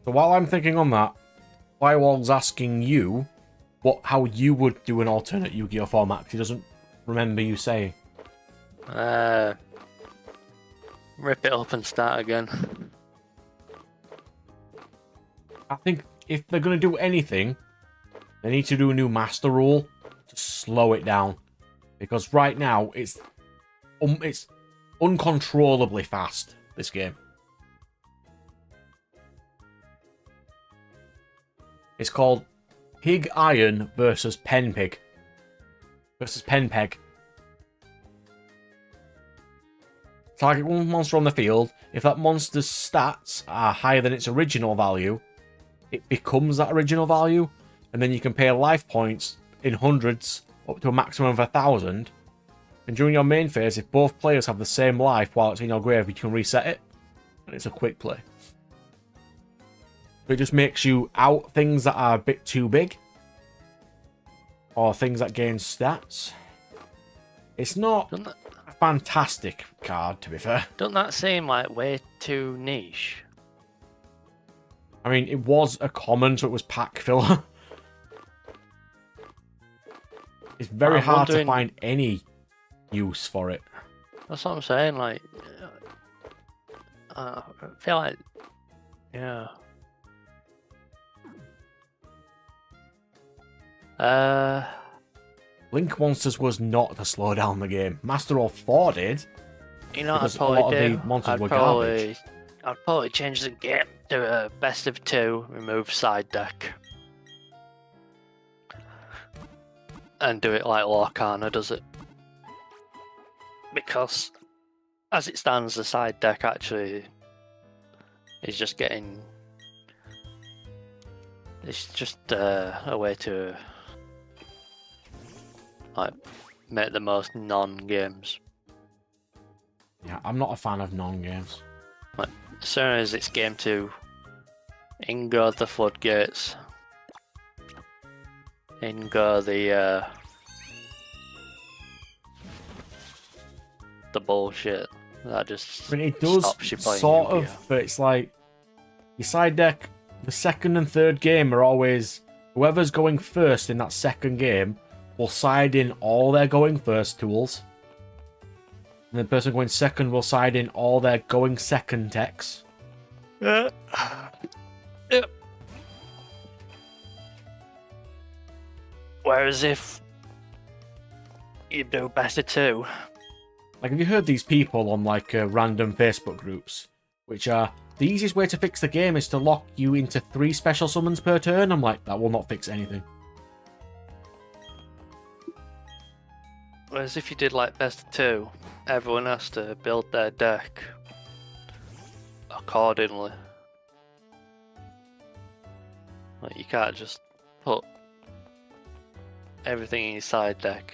while I'm thinking on that, Firewall's asking you how you would do an alternate Yu-Gi-Oh format, because he doesn't remember you saying. Rip it up and start again. I think if they're going to do anything, they need to do a new master rule to slow it down. Because right now, it's uncontrollably fast, this game. It's called Pig Iron versus Pen Pig. Versus Pen Peg. Target one monster on the field. If that monster's stats are higher than its original value, it becomes that original value, and then you can pay life points in hundreds up to a maximum of 1,000. And during your main phase, if both players have the same life while it's in your grave, you can reset it, and it's a quick play. So it just makes you out things that are a bit too big, or things that gain stats. It's not a fantastic card, to be fair. Doesn't that seem like way too niche? I mean, it was a common, so it was pack filler. It's very hard to find any use for it. That's what I'm saying, like... I feel like... Yeah. Link Monsters was not to slow down the game. Master All 4 did. You know what I'd because a lot probably of do? the monsters were garbage. I'd probably change the game to a best of 2, remove side deck. And do it like Lorcana does it. Because, as it stands, the side deck actually is just getting... It's just a way to like make the most non-games. Yeah, I'm not a fan of non-games. Like, as soon as it's game 2, in go the floodgates. In go the bullshit. That just I mean, it does stops you playing sort Yu-Gi-Oh. of, but it's like your side deck, the second and third game are always whoever's going first in that second game will side in all their going first tools. And the person going second will side in all their going second techs. Yep. Whereas if you do best of 2, Like, have you heard these people on, like, random Facebook groups, which are, the easiest way to fix the game is to lock you into 3 special summons per turn? I'm like, that will not fix anything. whereas if you did like best of 2, everyone has to build their deck accordingly. Like, you can't just put everything in your side deck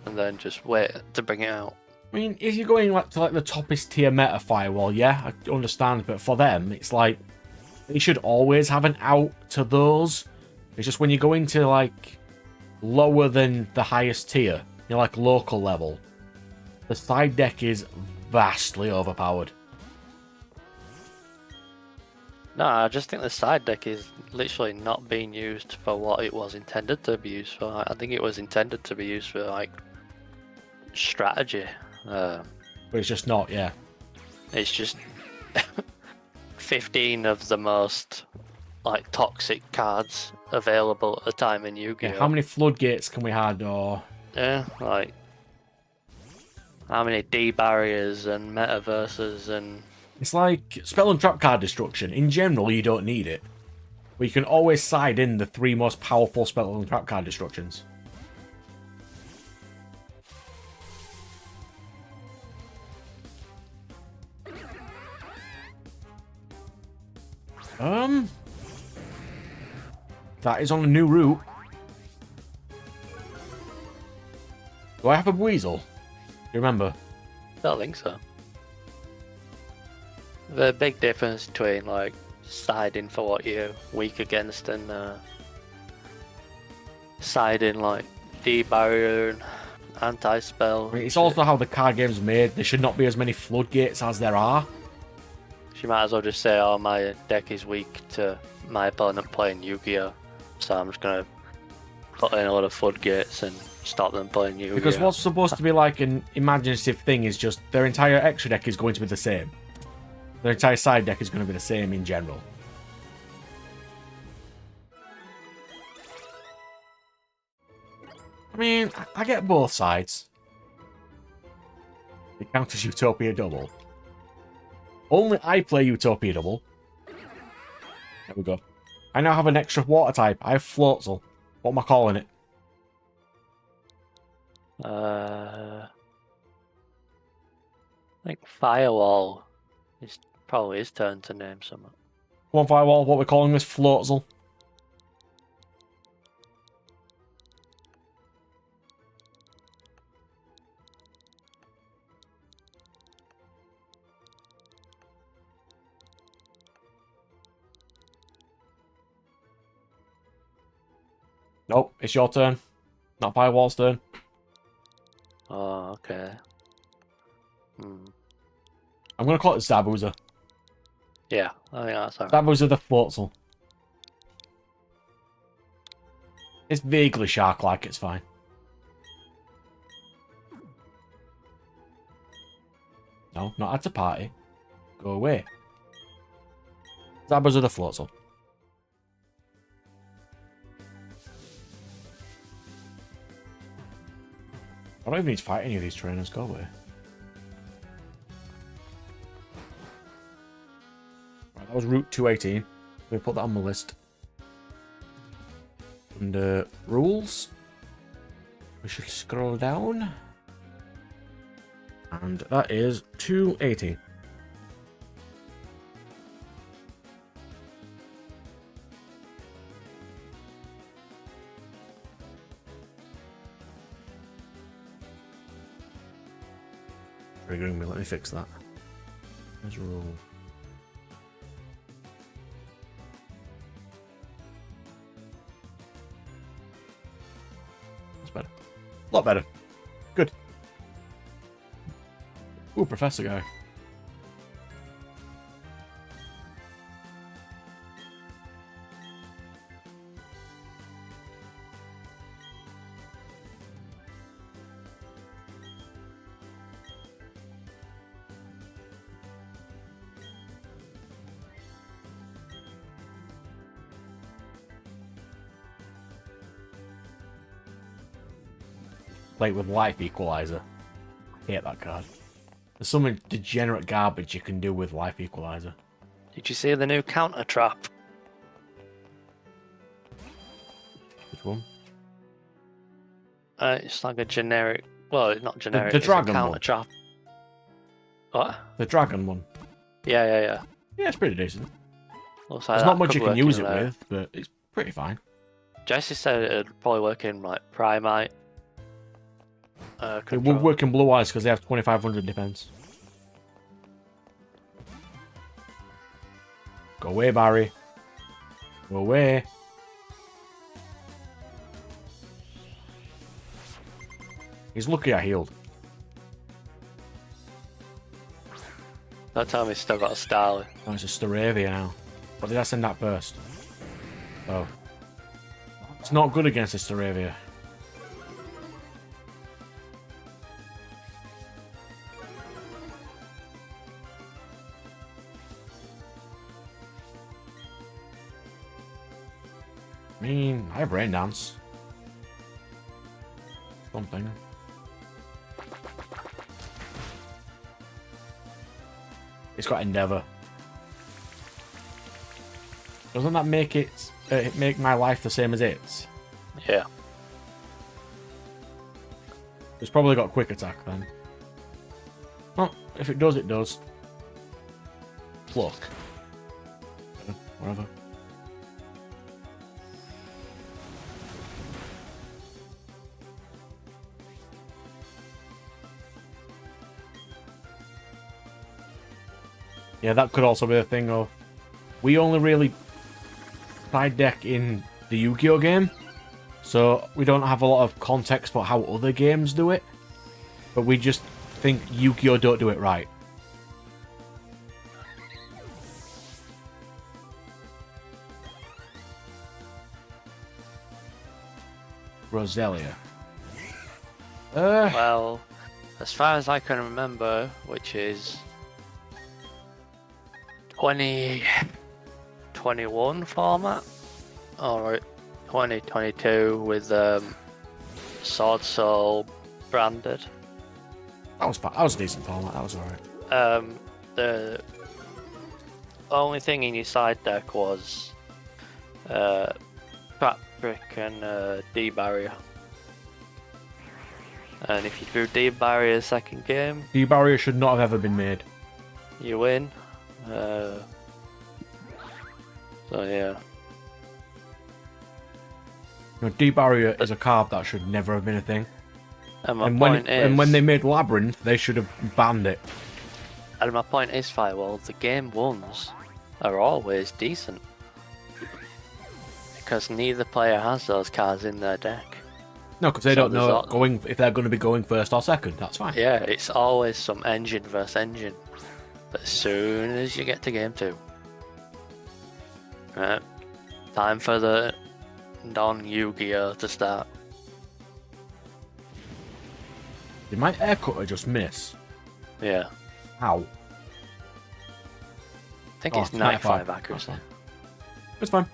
and then just wait to bring it out. I mean, if you're going like to like the toppest tier meta Firewall, yeah, I understand, but for them, it's like they should always have an out to those. It's just when you go into like lower than the highest tier, you know, like local level, the side deck is vastly overpowered. No, I just think the side deck is literally not being used for what it was intended to be used for. I think it was intended to be used for like strategy. But it's just not, yeah. It's just 15 of the most like toxic cards available at the time in Yu-Gi-Oh! Yeah, how many floodgates can we add, or... Yeah, like how many D barriers and metaverses and... It's like spell and trap card destruction. In general, you don't need it. But you can always side in the 3 most powerful spell and trap card destructions. That is on a new route. Do I have a weasel? Do you remember? I don't think so. The big difference between like siding for what you're weak against and siding like D barrier and anti-spell. I mean, it's also how the card game's made. There should not be as many floodgates as there are. She might as well just say, oh, my deck is weak to my opponent playing Yu-Gi-Oh! So I'm just going to put in a lot of floodgates and stop them playing Yu-Gi-Oh! Because what's supposed to be like an imaginative thing is just their entire extra deck is going to be the same. Their entire side deck is going to be the same in general. I mean, I get both sides. It counts as Utopia Double. Only I play Utopia Double. There we go. I now have an extra water type. I have Floatzel. What am I calling it? I think Firewall is probably his turn to name something. Come on, Firewall. What we're calling this? Floatzel. Nope, it's your turn. Not Firewall's turn. Oh, okay. I'm going to call it Zabuza. Yeah, I think that's alright. Zabuza the Floatzel. It's vaguely shark-like, it's fine. No, not add to party. Go away. Zabuza the Floatzel. I don't even need to fight any of these trainers. Go away. Right, that was Route 218. We put that on my list. Under rules, we should scroll down. And that is 218. Triggering me, let me fix that. There's a rule. That's better. A lot better. Good. Ooh, Professor Guy. Play with life equalizer. I hate that card. There's some degenerate garbage you can do with life equalizer. Did you see the new counter trap? Which one? It's like a generic. Well, it's not generic. The it's dragon a counter one. trap. What? The dragon one. Yeah. Yeah, it's pretty decent. Looks like There's that not much could you can work use in it there. with, but it's pretty fine. Jesse said it'd probably work in like Primite. It would work in Blue Eyes because they have 2500 defense. Go away, Barry. Go away. He's lucky I healed. That time he's still got a Starly. Oh, it's a Staravia now. What did I send out first? Oh. It's not good against this Staravia. I mean, I have Rain Dance. Something. It's got Endeavour. Doesn't that make it make my life the same as its? Yeah. It's probably got quick attack then. Well, if it does, it does. Pluck. Whatever. Yeah, that could also be a thing of we only really side deck in the Yu-Gi-Oh game, so we don't have a lot of context for how other games do it, but we just think Yu-Gi-Oh don't do it right. Roselia. Well, as far as I can remember, which is 2021 format, or 2022 with Sword Soul branded. That was fine. That was a decent format. That was alright. The only thing in your side deck was Trap Brick and D-Barrier. And if you drew D-Barrier second game, D-Barrier should not have ever been made. you win. So yeah. No, D-Barrier is a card that should never have been a thing. And my And point is, when they made Labyrinth, they should have banned it. and my point is, Firewall, the game ones are always decent. Because neither player has those cards in their deck. No, because they So don't know there's if they're going to be going first or second. That's fine. Yeah, it's always some engine versus engine. But as soon as you get to game 2, right, time for the non-Yu-Gi-Oh to start. Did my air cutter just miss? Yeah, How? I think Oh, it's 95 That's accuracy. fine. It's fine.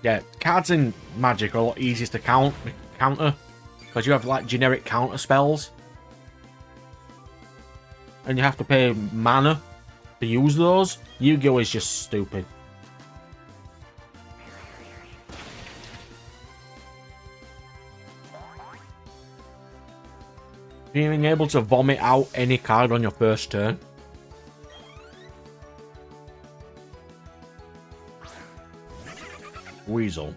Yeah, cards in Magic are a lot easier to counter because you have like generic counter spells, and you have to pay mana to use those. Yu-Gi-Oh is just stupid. Being able to vomit out any card on your first turn. Weasel.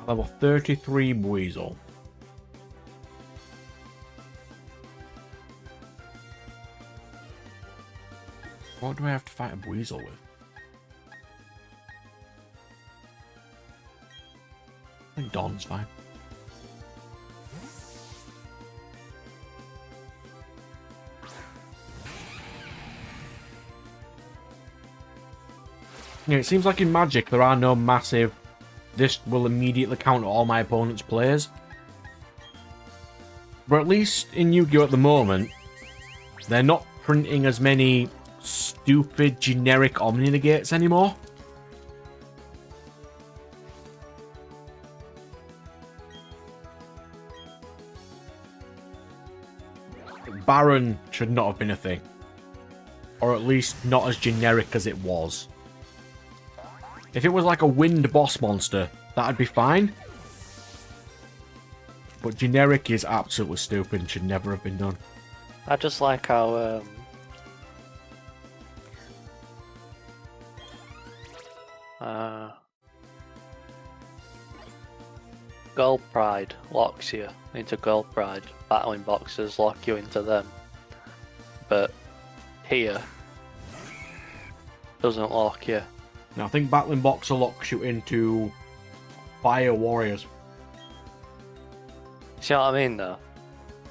Level 33 Weasel. What do I have to fight a Weasel with? I think Don's fine. Yeah, it seems like in Magic there are no massive this will immediately counter all my opponent's players. But at least in Yu-Gi-Oh at the moment, they're not printing as many stupid generic Omni-Negates anymore. Baron should not have been a thing. Or at least not as generic as it was. If it was like a wind boss monster, that'd be fine. But generic is absolutely stupid and should never have been done. I just like how Gold Pride locks you into Gold Pride. Battling boxes lock you into them. But here doesn't lock you. Now, I think Battling Boxer locks you into Fire Warriors. See what I mean though?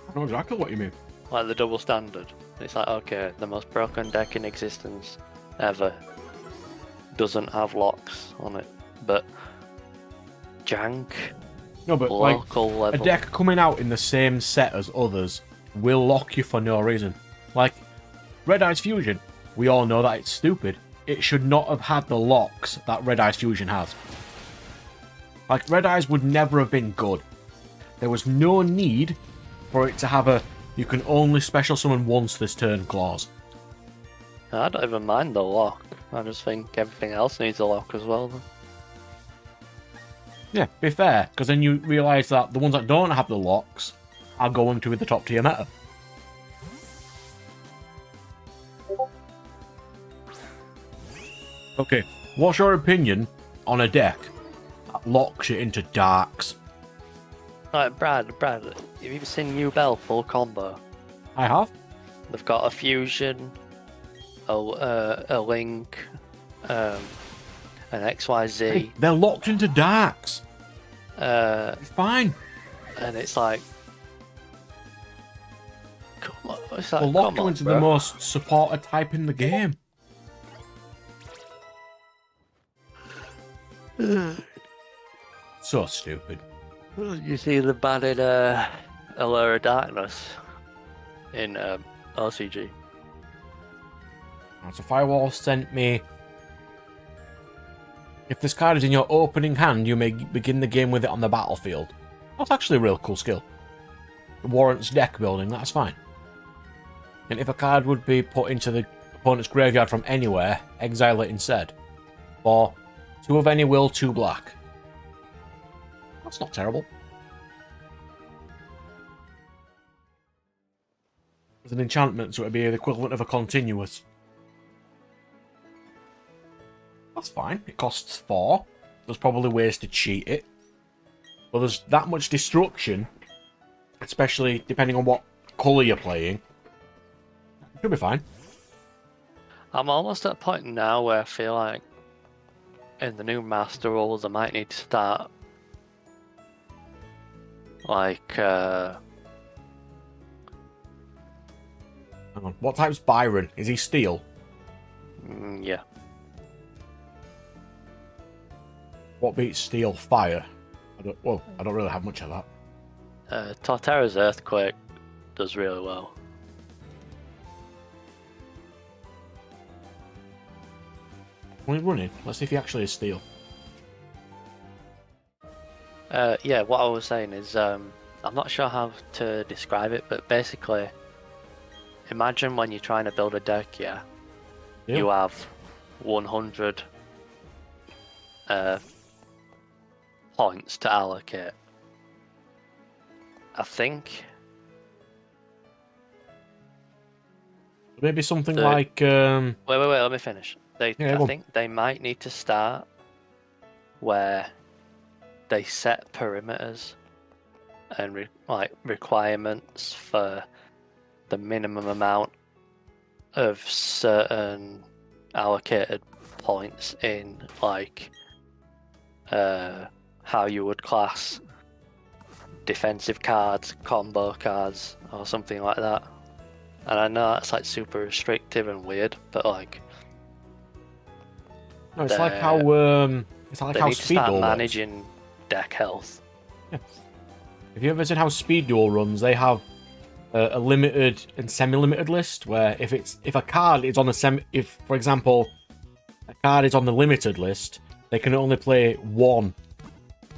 I know exactly what you mean. Like the double standard. It's like, okay, the most broken deck in existence ever doesn't have locks on it, but jank, No, but local like level. a deck coming out in the same set as others will lock you for no reason. Like Red Eyes Fusion, we all know that it's stupid. It should not have had the locks that Red Eyes Fusion has. Like Red Eyes would never have been good. There was no need for it to have a "you can only special summon once this turn" clause. I don't even mind the lock. I just think everything else needs a lock as well. Yeah, be fair, because then you realise that the ones that don't have the locks are going to be the top tier meta. Okay, what's your opinion on a deck that locks you into darks? Right, Brad, have you ever seen New Bell full combo? I have. They've got a fusion, a link, an XYZ. Hey, they're locked into darks. It's fine. And it's like, come on, it's like, They'll lock come you on, into bro. the most supported type in the game. So stupid. You see the ban in Allure of Darkness in OCG. So Firewall sent me, if this card is in your opening hand, you may begin the game with it on the battlefield. That's actually a real cool skill. It warrants deck building, that's fine. And if a card would be put into the opponent's graveyard from anywhere, exile it instead. For 2 of any will, 2 black. That's not terrible. It's an enchantment, so it would be the equivalent of a continuous. That's fine. It costs 4. There's probably ways to cheat it. But there's that much destruction, especially depending on what colour you're playing. It should be fine. I'm almost at a point now where I feel like in the new Master Rules I might need to start like Hang on. What type's Byron? Is he steel? yeah. What beats steel? Fire. I don't really have much of that. Torterra's Earthquake does really well. When he's running, let's see if he actually is steel. Yeah, what I was saying is I'm not sure how to describe it, but basically imagine when you're trying to build a deck, yeah. You have 100 points to allocate. I think Maybe something The- like wait, let me finish. Yeah, I go on. think they might need to start where they set perimeters and requirements for the minimum amount of certain allocated points in like how you would class defensive cards, combo cards, or something like that. And I know that's like super restrictive and weird, but like no, it's like how it's like they how need to speed start duel works. managing deck health. Yeah. If you ever seen how speed duel runs, they have a limited and semi-limited list where if a card is on if for example a card is on the limited list, they can only play one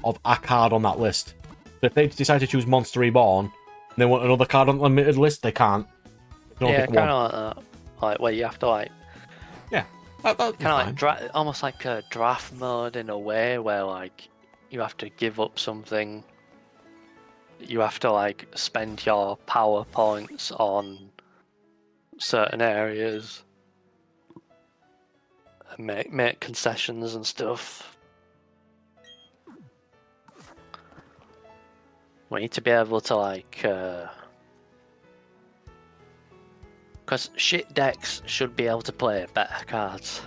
of a card on that list. So if they decide to choose Monster Reborn and they want another card on the limited list, they can't. They can only Yeah, pick kind one. of like that. Like where you have to like That'd be kind of fine. like almost like a draft mode in a way where like you have to give up something. You have to like spend your power points on certain areas and make concessions and stuff. We need to be able to like because shit decks should be able to play better cards.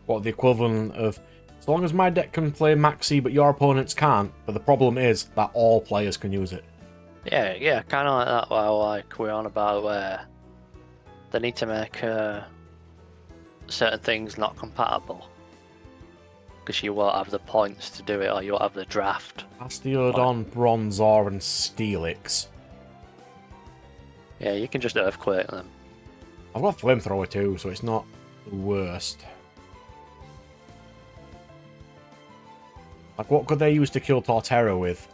What, the equivalent of As long as my deck can play Maxi, but your opponents can't. But the problem is that all players can use it. Yeah, kind of like that. Well, like we're on about where they need to make certain things not compatible because you won't have the points to do it, or you won't have the draft. Astiodon, Bronzor, and Steelix. Yeah, you can just earthquake them. I've got Flamethrower too, so it's not the worst. Like, what could they use to kill Torterra with?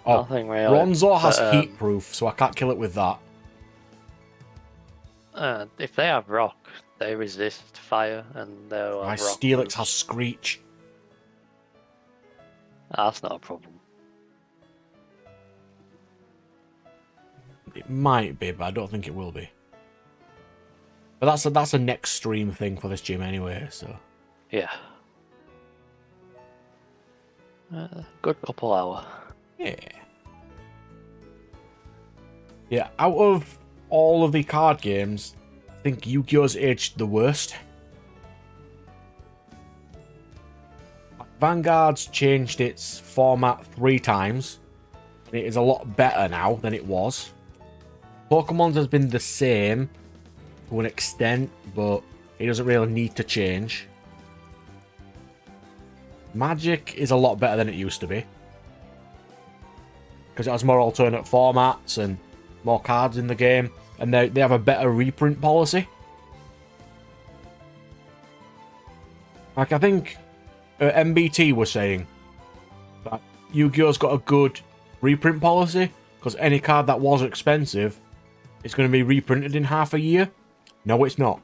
Oh, Nothing really. Bronzor has but, heat proof, so I can't kill it with that. If they have rock, they resist fire, and they'll My have rock. Steelix has Screech. That's not a problem. It might be, but I don't think it will be. But that's a next stream thing for this gym anyway, so... Yeah. Good couple hour. Yeah. Yeah, out of all of the card games, I think Yu-Gi-Oh's aged the worst. Vanguard's changed its format 3 times. And it is a lot better now than it was. Pokemon's has been the same to an extent, but it doesn't really need to change. Magic is a lot better than it used to be. Because it has more alternate formats and more cards in the game. And they have a better reprint policy. Like, I think MBT was saying that Yu-Gi-Oh's got a good reprint policy. Because any card that was expensive is going to be reprinted in half a year. No, it's not.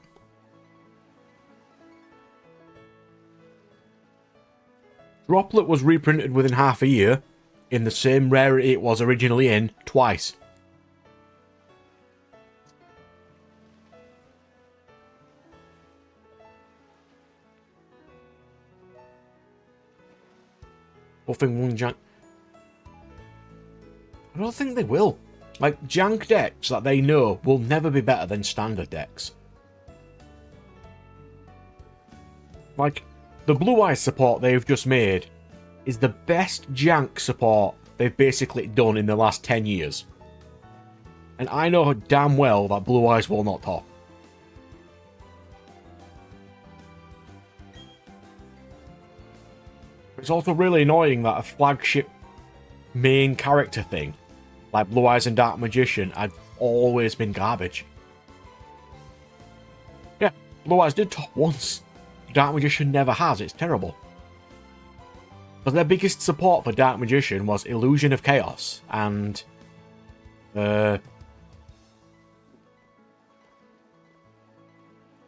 Droplet was reprinted within half a year in the same rarity it was originally in twice. Buffing one jank. I don't think they will. Like, jank decks that they know will never be better than standard decks. Like, the Blue Eyes support they've just made is the best jank support they've basically done in the last 10 years. And I know damn well that Blue Eyes will not top. It's also really annoying that a flagship main character thing, like Blue Eyes and Dark Magician, had always been garbage. Yeah, Blue Eyes did top once. Dark Magician never has. It's terrible. But their biggest support for Dark Magician was Illusion of Chaos and was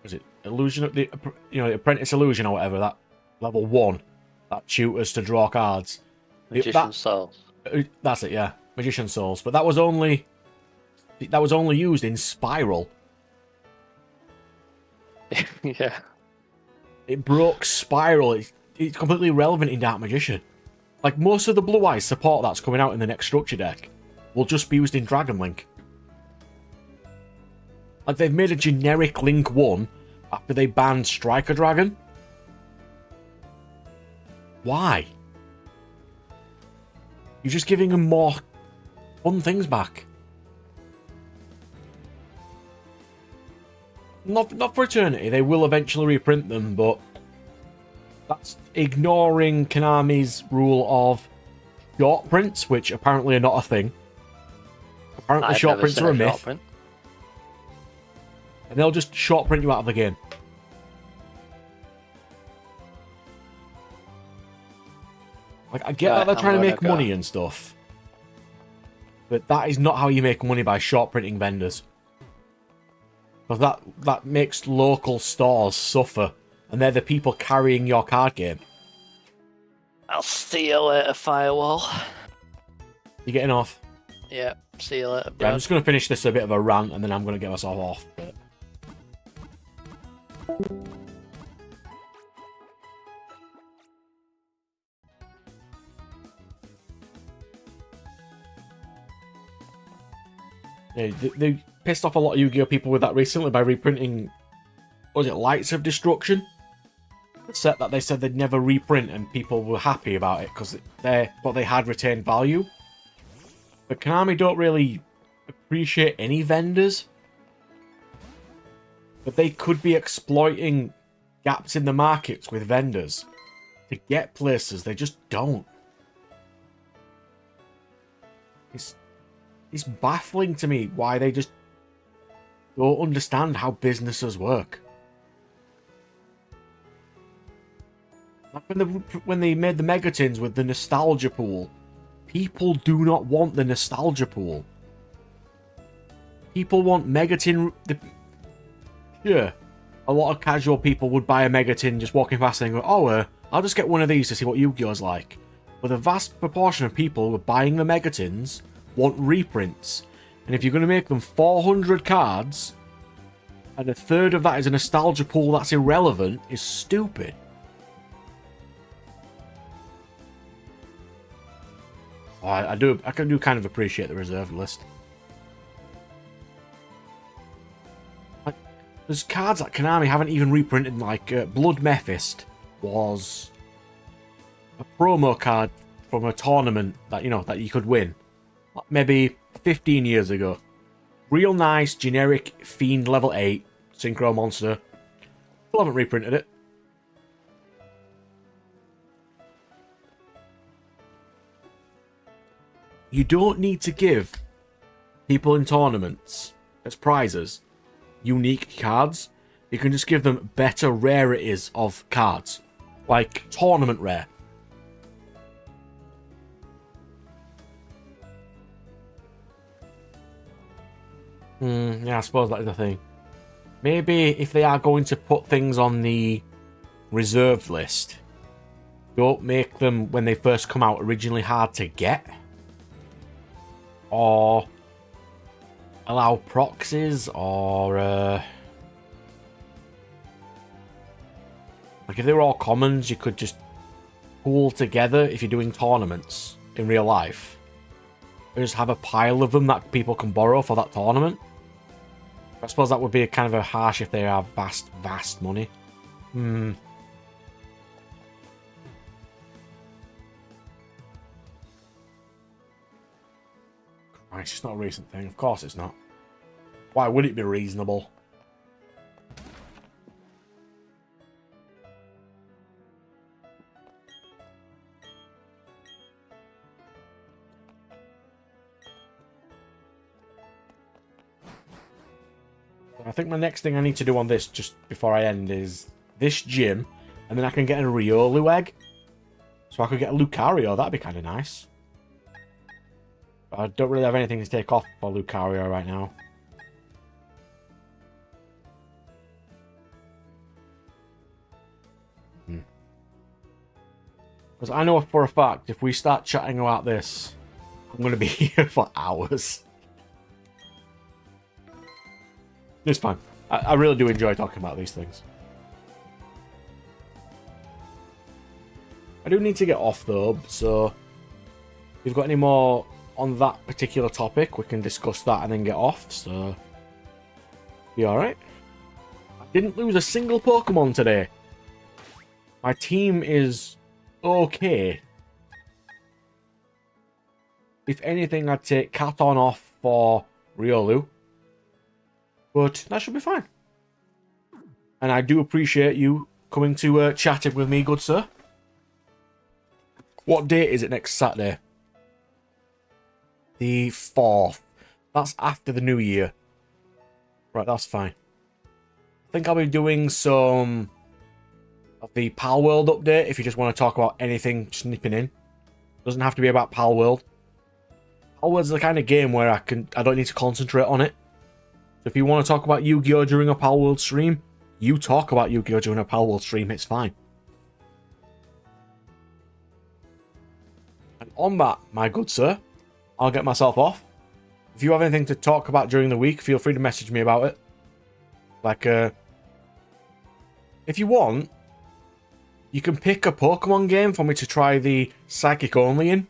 it Illusion of the Apprentice Illusion or whatever, that level 1 that tutors to draw cards. Magician Souls. That's it, yeah. Magician Souls. But that was only used in Spiral. Yeah. It broke Spiral. It's completely irrelevant in Dark Magician. Like, most of the Blue Eyes support that's coming out in the next structure deck will just be used in Dragon Link. Like, they've made a generic Link 1 after they banned Striker Dragon. Why? You're just giving them more fun things back. Not for eternity. They will eventually reprint them, but that's ignoring Konami's rule of short prints, which apparently are not a thing. Apparently short prints are a myth. And they'll just short print you out of the game. Like, I get that they're trying to make money and stuff. But that is not how you make money, by short printing vendors. Because that makes local stores suffer. And they're the people carrying your card game. I'll see you later, Firewall. You getting off? Yeah, see you later, bro. Yeah, I'm just going to finish this a bit of a rant, and then I'm going to get myself off. But... yeah, they pissed off a lot of Yu-Gi-Oh people with that recently by reprinting, what was it, Lights of Destruction? set that they said they'd never reprint, and people were happy about it because they had retained value. But Konami don't really appreciate any vendors. But they could be exploiting gaps in the markets with vendors to get places. They just don't. It's baffling to me why they just don't understand how businesses work. Like when they made the Megatins with the nostalgia pool, people do not want the nostalgia pool. People want Megatin. Sure, a lot of casual people would buy a Megatin just walking past and go, "Oh, I'll just get one of these to see what Yu-Gi-Oh's like." But the vast proportion of people who are buying the Megatins want reprints, and if you're going to make them 400 cards, and a third of that is a nostalgia pool that's irrelevant, is stupid. I can do kind of appreciate the reserved list. Like, there's cards that Konami haven't even reprinted, like Blood Mephist was a promo card from a tournament that that you could win, maybe 15 years ago. Real nice, generic Fiend level 8 Synchro monster. Still haven't reprinted it. You don't need to give people in tournaments as prizes unique cards. You can just give them better rarities of cards, like tournament rare. Yeah, I suppose that is the thing. Maybe if they are going to put things on the reserved list, don't make them, when they first come out, originally hard to get. Or allow proxies, or like if they were all commons, you could just pool together if you're doing tournaments in real life. And just have a pile of them that people can borrow for that tournament. I suppose that would be kind of a harsh if they have vast money. Christ, it's not a recent thing. Of course it's not. Why would it be reasonable? I think my next thing I need to do on this, just before I end, is this gym, and then I can get a Riolu egg. So I could get a Lucario, that'd be kind of nice. But I don't really have anything to take off for Lucario right now. Because I know for a fact, if we start chatting about this, I'm going to be here for hours. It's fine. I really do enjoy talking about these things. I do need to get off though, so if you've got any more on that particular topic, we can discuss that and then get off, so be alright. I didn't lose a single Pokemon today. My team is okay. If anything, I'd take Katon off for Riolu. But that should be fine. And I do appreciate you coming to chatting with me, good sir. What date is it next Saturday? The 4th. That's after the new year. Right, that's fine. I think I'll be doing some of the Pal World update if you just want to talk about anything snipping in. Doesn't have to be about Pal World. Pal World's the kind of game where I don't need to concentrate on it. So if you want to talk about Yu-Gi-Oh during a Pal World stream, you talk about Yu-Gi-Oh during a Pal World stream, it's fine. And on that, my good sir, I'll get myself off. If you have anything to talk about during the week, feel free to message me about it. Like, if you want, you can pick a Pokemon game for me to try the Psychic only in.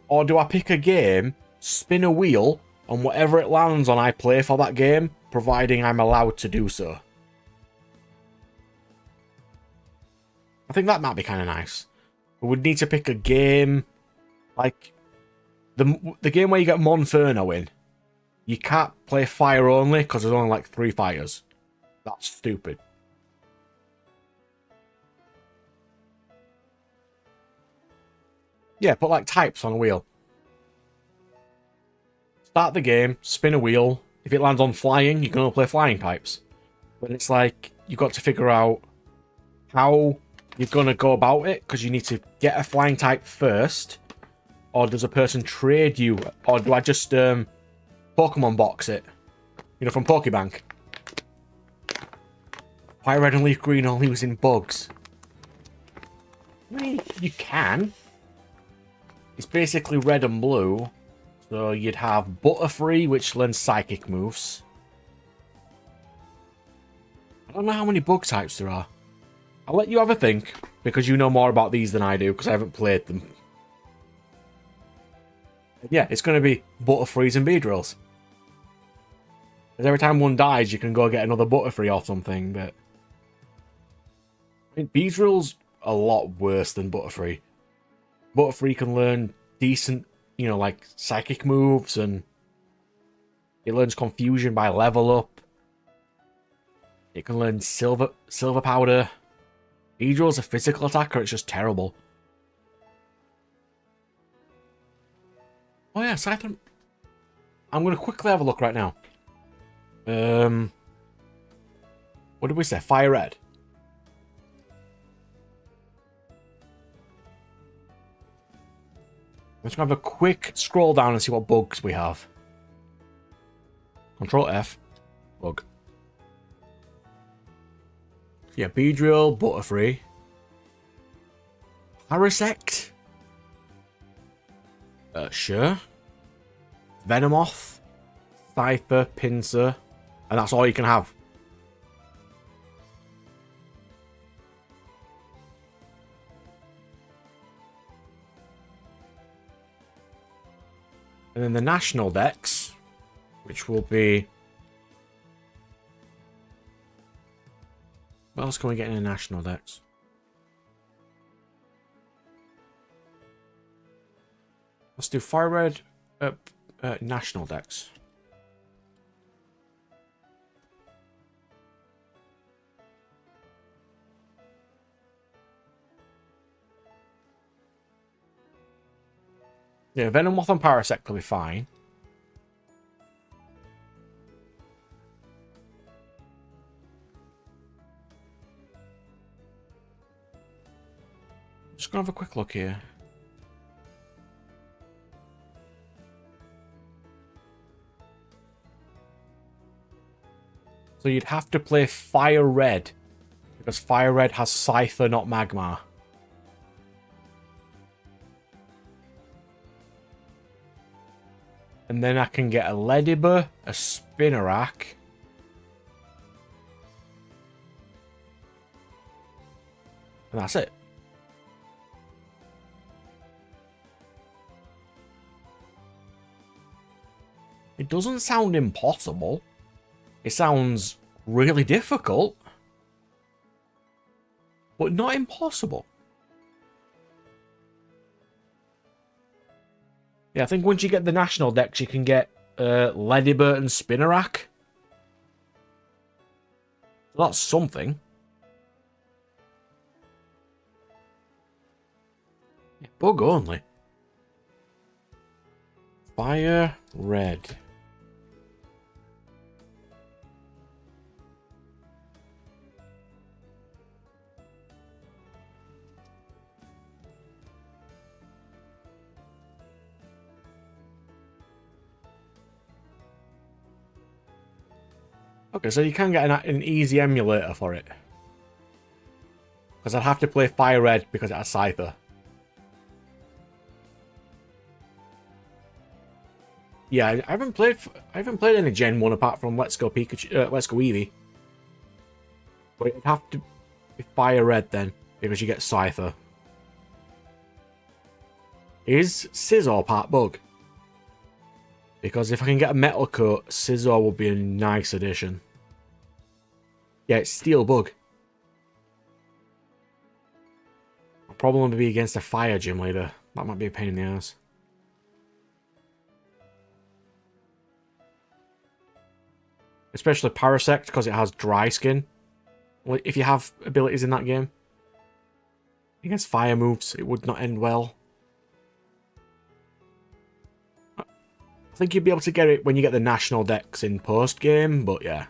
Or do I pick a game, spin a wheel, and whatever it lands on I play for that game, providing I'm allowed to do so? I think that might be kind of nice. We would need to pick a game, like the game where you get Monferno in. You can't play fire only because there's only like 3 fires. That's stupid. Yeah, put like types on a wheel. Start the game, spin a wheel. If it lands on flying, you can only play flying types. But it's like, you've got to figure out how you're going to go about it, because you need to get a flying type first. Or does a person trade you? Or do I just Pokemon box it? You know, from Pokebank. Fire red and leaf green only using bugs. I mean, you can. It's basically red and blue. So you'd have Butterfree, which learns psychic moves. I don't know how many bug types there are. I'll let you have a think, because you know more about these than I do, because I haven't played them. Yeah, it's going to be Butterfrees and Beedrills. Because every time one dies, you can go get another Butterfree or something, but... I mean, Beedrill's a lot worse than Butterfree. Butterfree can learn decent, you know, like, psychic moves, and... it learns Confusion by level up. It can learn Silver Powder. Beedrill's a physical attacker, it's just terrible. Oh yeah, Scyther... I'm going to quickly have a look right now. What did we say? Fire red. I'm just going to have a quick scroll down and see what bugs we have. Control F. Bug. Yeah, Beedrill, Butterfree. Parasect. Sure. Venomoth. Scyther, Pinsir. And that's all you can have. And then the national decks, which will be... what else can we get in the national decks? Let's do Fire Red national decks. Yeah, Venomoth and Parasect will be fine. Just gonna have a quick look here. So you'd have to play Fire Red, because Fire Red has Scyther, not Magmar. And then I can get a Ledibur, a Spinarak. And that's it. It doesn't sound impossible. It sounds really difficult. But not impossible. Yeah, I think once you get the national decks, you can get Ledibur and Spinarak. So that's something. Yeah, bug only. Fire Red. Okay, so you can get an easy emulator for it. Because I'd have to play Fire Red because it has Scyther. Yeah, I haven't played any Gen 1 apart from Let's Go Pikachu, Let's Go Eevee. But it'd have to be Fire Red then, because you get Scyther. Is Scizor part bug? Because if I can get a Metal Coat, Scizor would be a nice addition. Yeah, it's Steel Bug. problem would be against a fire gym leader. That might be a pain in the ass. Especially Parasect, because it has dry skin. Well, if you have abilities in that game. Against fire moves, it would not end well. I think you'd be able to get it when you get the national decks in post-game, but yeah.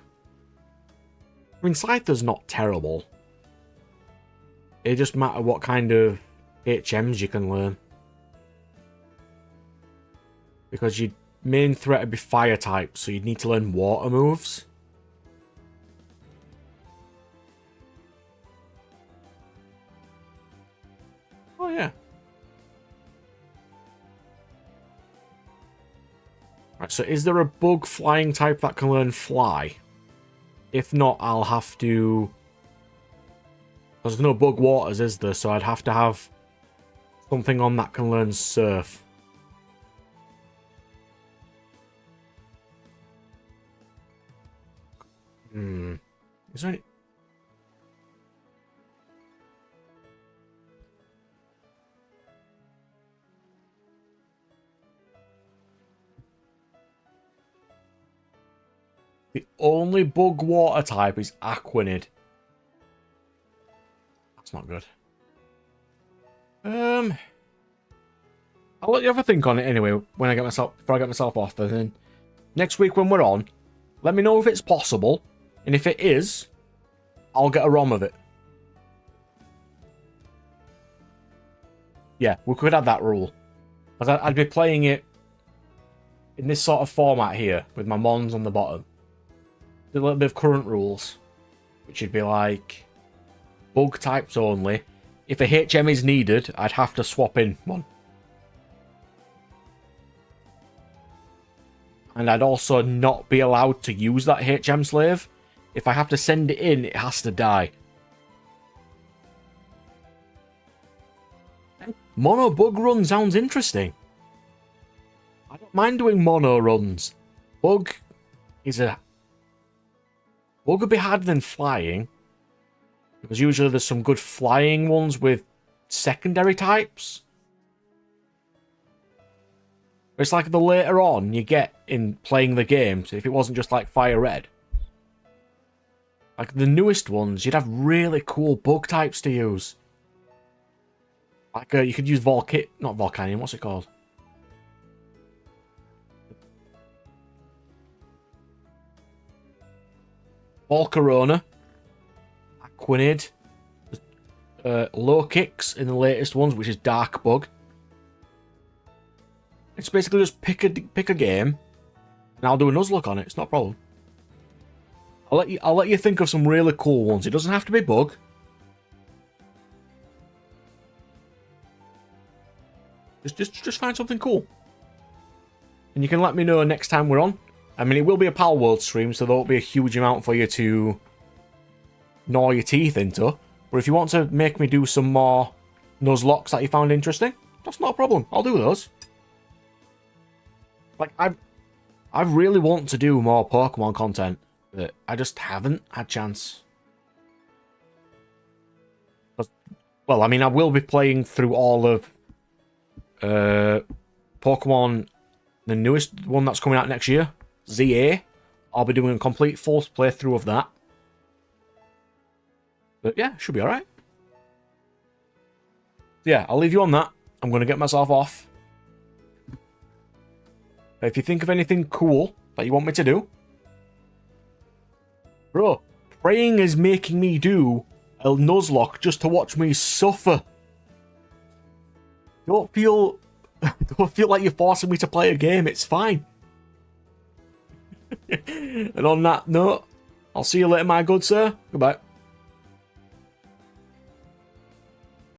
I mean, Scyther's not terrible. It just matters what kind of HMs you can learn. Because your main threat would be fire type, so you'd need to learn water moves. Oh yeah. Right, so is there a bug flying type that can learn fly? If not, I'll have to... There's no bug waters, is there? So I'd have to have something on that can learn surf. Is there any... The only bug water type is Aquanid. That's not good. I'll let you have a think on it anyway when I get myself before I get myself off. And then next week when we're on, let me know if it's possible, and if it is, I'll get a ROM of it. Yeah, we could have that rule. Because I'd be playing it in this sort of format here, with my mons on the bottom. A little bit of current rules, which would be like bug types only. If a HM is needed, I'd have to swap in one. And I'd also not be allowed to use that HM slave. If I have to send it in, it has to die. Mono bug run sounds interesting. I don't mind doing mono runs. Bug is a... Bug would be harder than flying. Because usually there's some good flying ones with secondary types. It's like the later on you get in playing the games, if it wasn't just like Fire Red. Like the newest ones, you'd have really cool bug types to use. Like you could use not Volcanion, what's it called? Volcarona, Aquanid, Low Kicks in the latest ones, which is Dark Bug. It's basically just pick a game, and I'll do a Nuzlocke on it. It's not a problem. I'll let you think of some really cool ones. It doesn't have to be Bug. Just find something cool, and you can let me know next time we're on. I mean, it will be a Pal World stream, so there won't be a huge amount for you to gnaw your teeth into. But if you want to make me do some more Nuzlocks that you found interesting, that's not a problem. I'll do those. Like, I really want to do more Pokemon content, but I just haven't had chance. Well, I mean, I will be playing through all of Pokemon, the newest one that's coming out next year. ZA. I'll be doing a complete full playthrough of that. But yeah, should be alright. Yeah, I'll leave you on that. I'm going to get myself off. If you think of anything cool that you want me to do... Bro, praying is making me do a Nuzlocke just to watch me suffer. Don't feel like you're forcing me to play a game. It's fine. And on that note, I'll see you later, my good sir. Goodbye.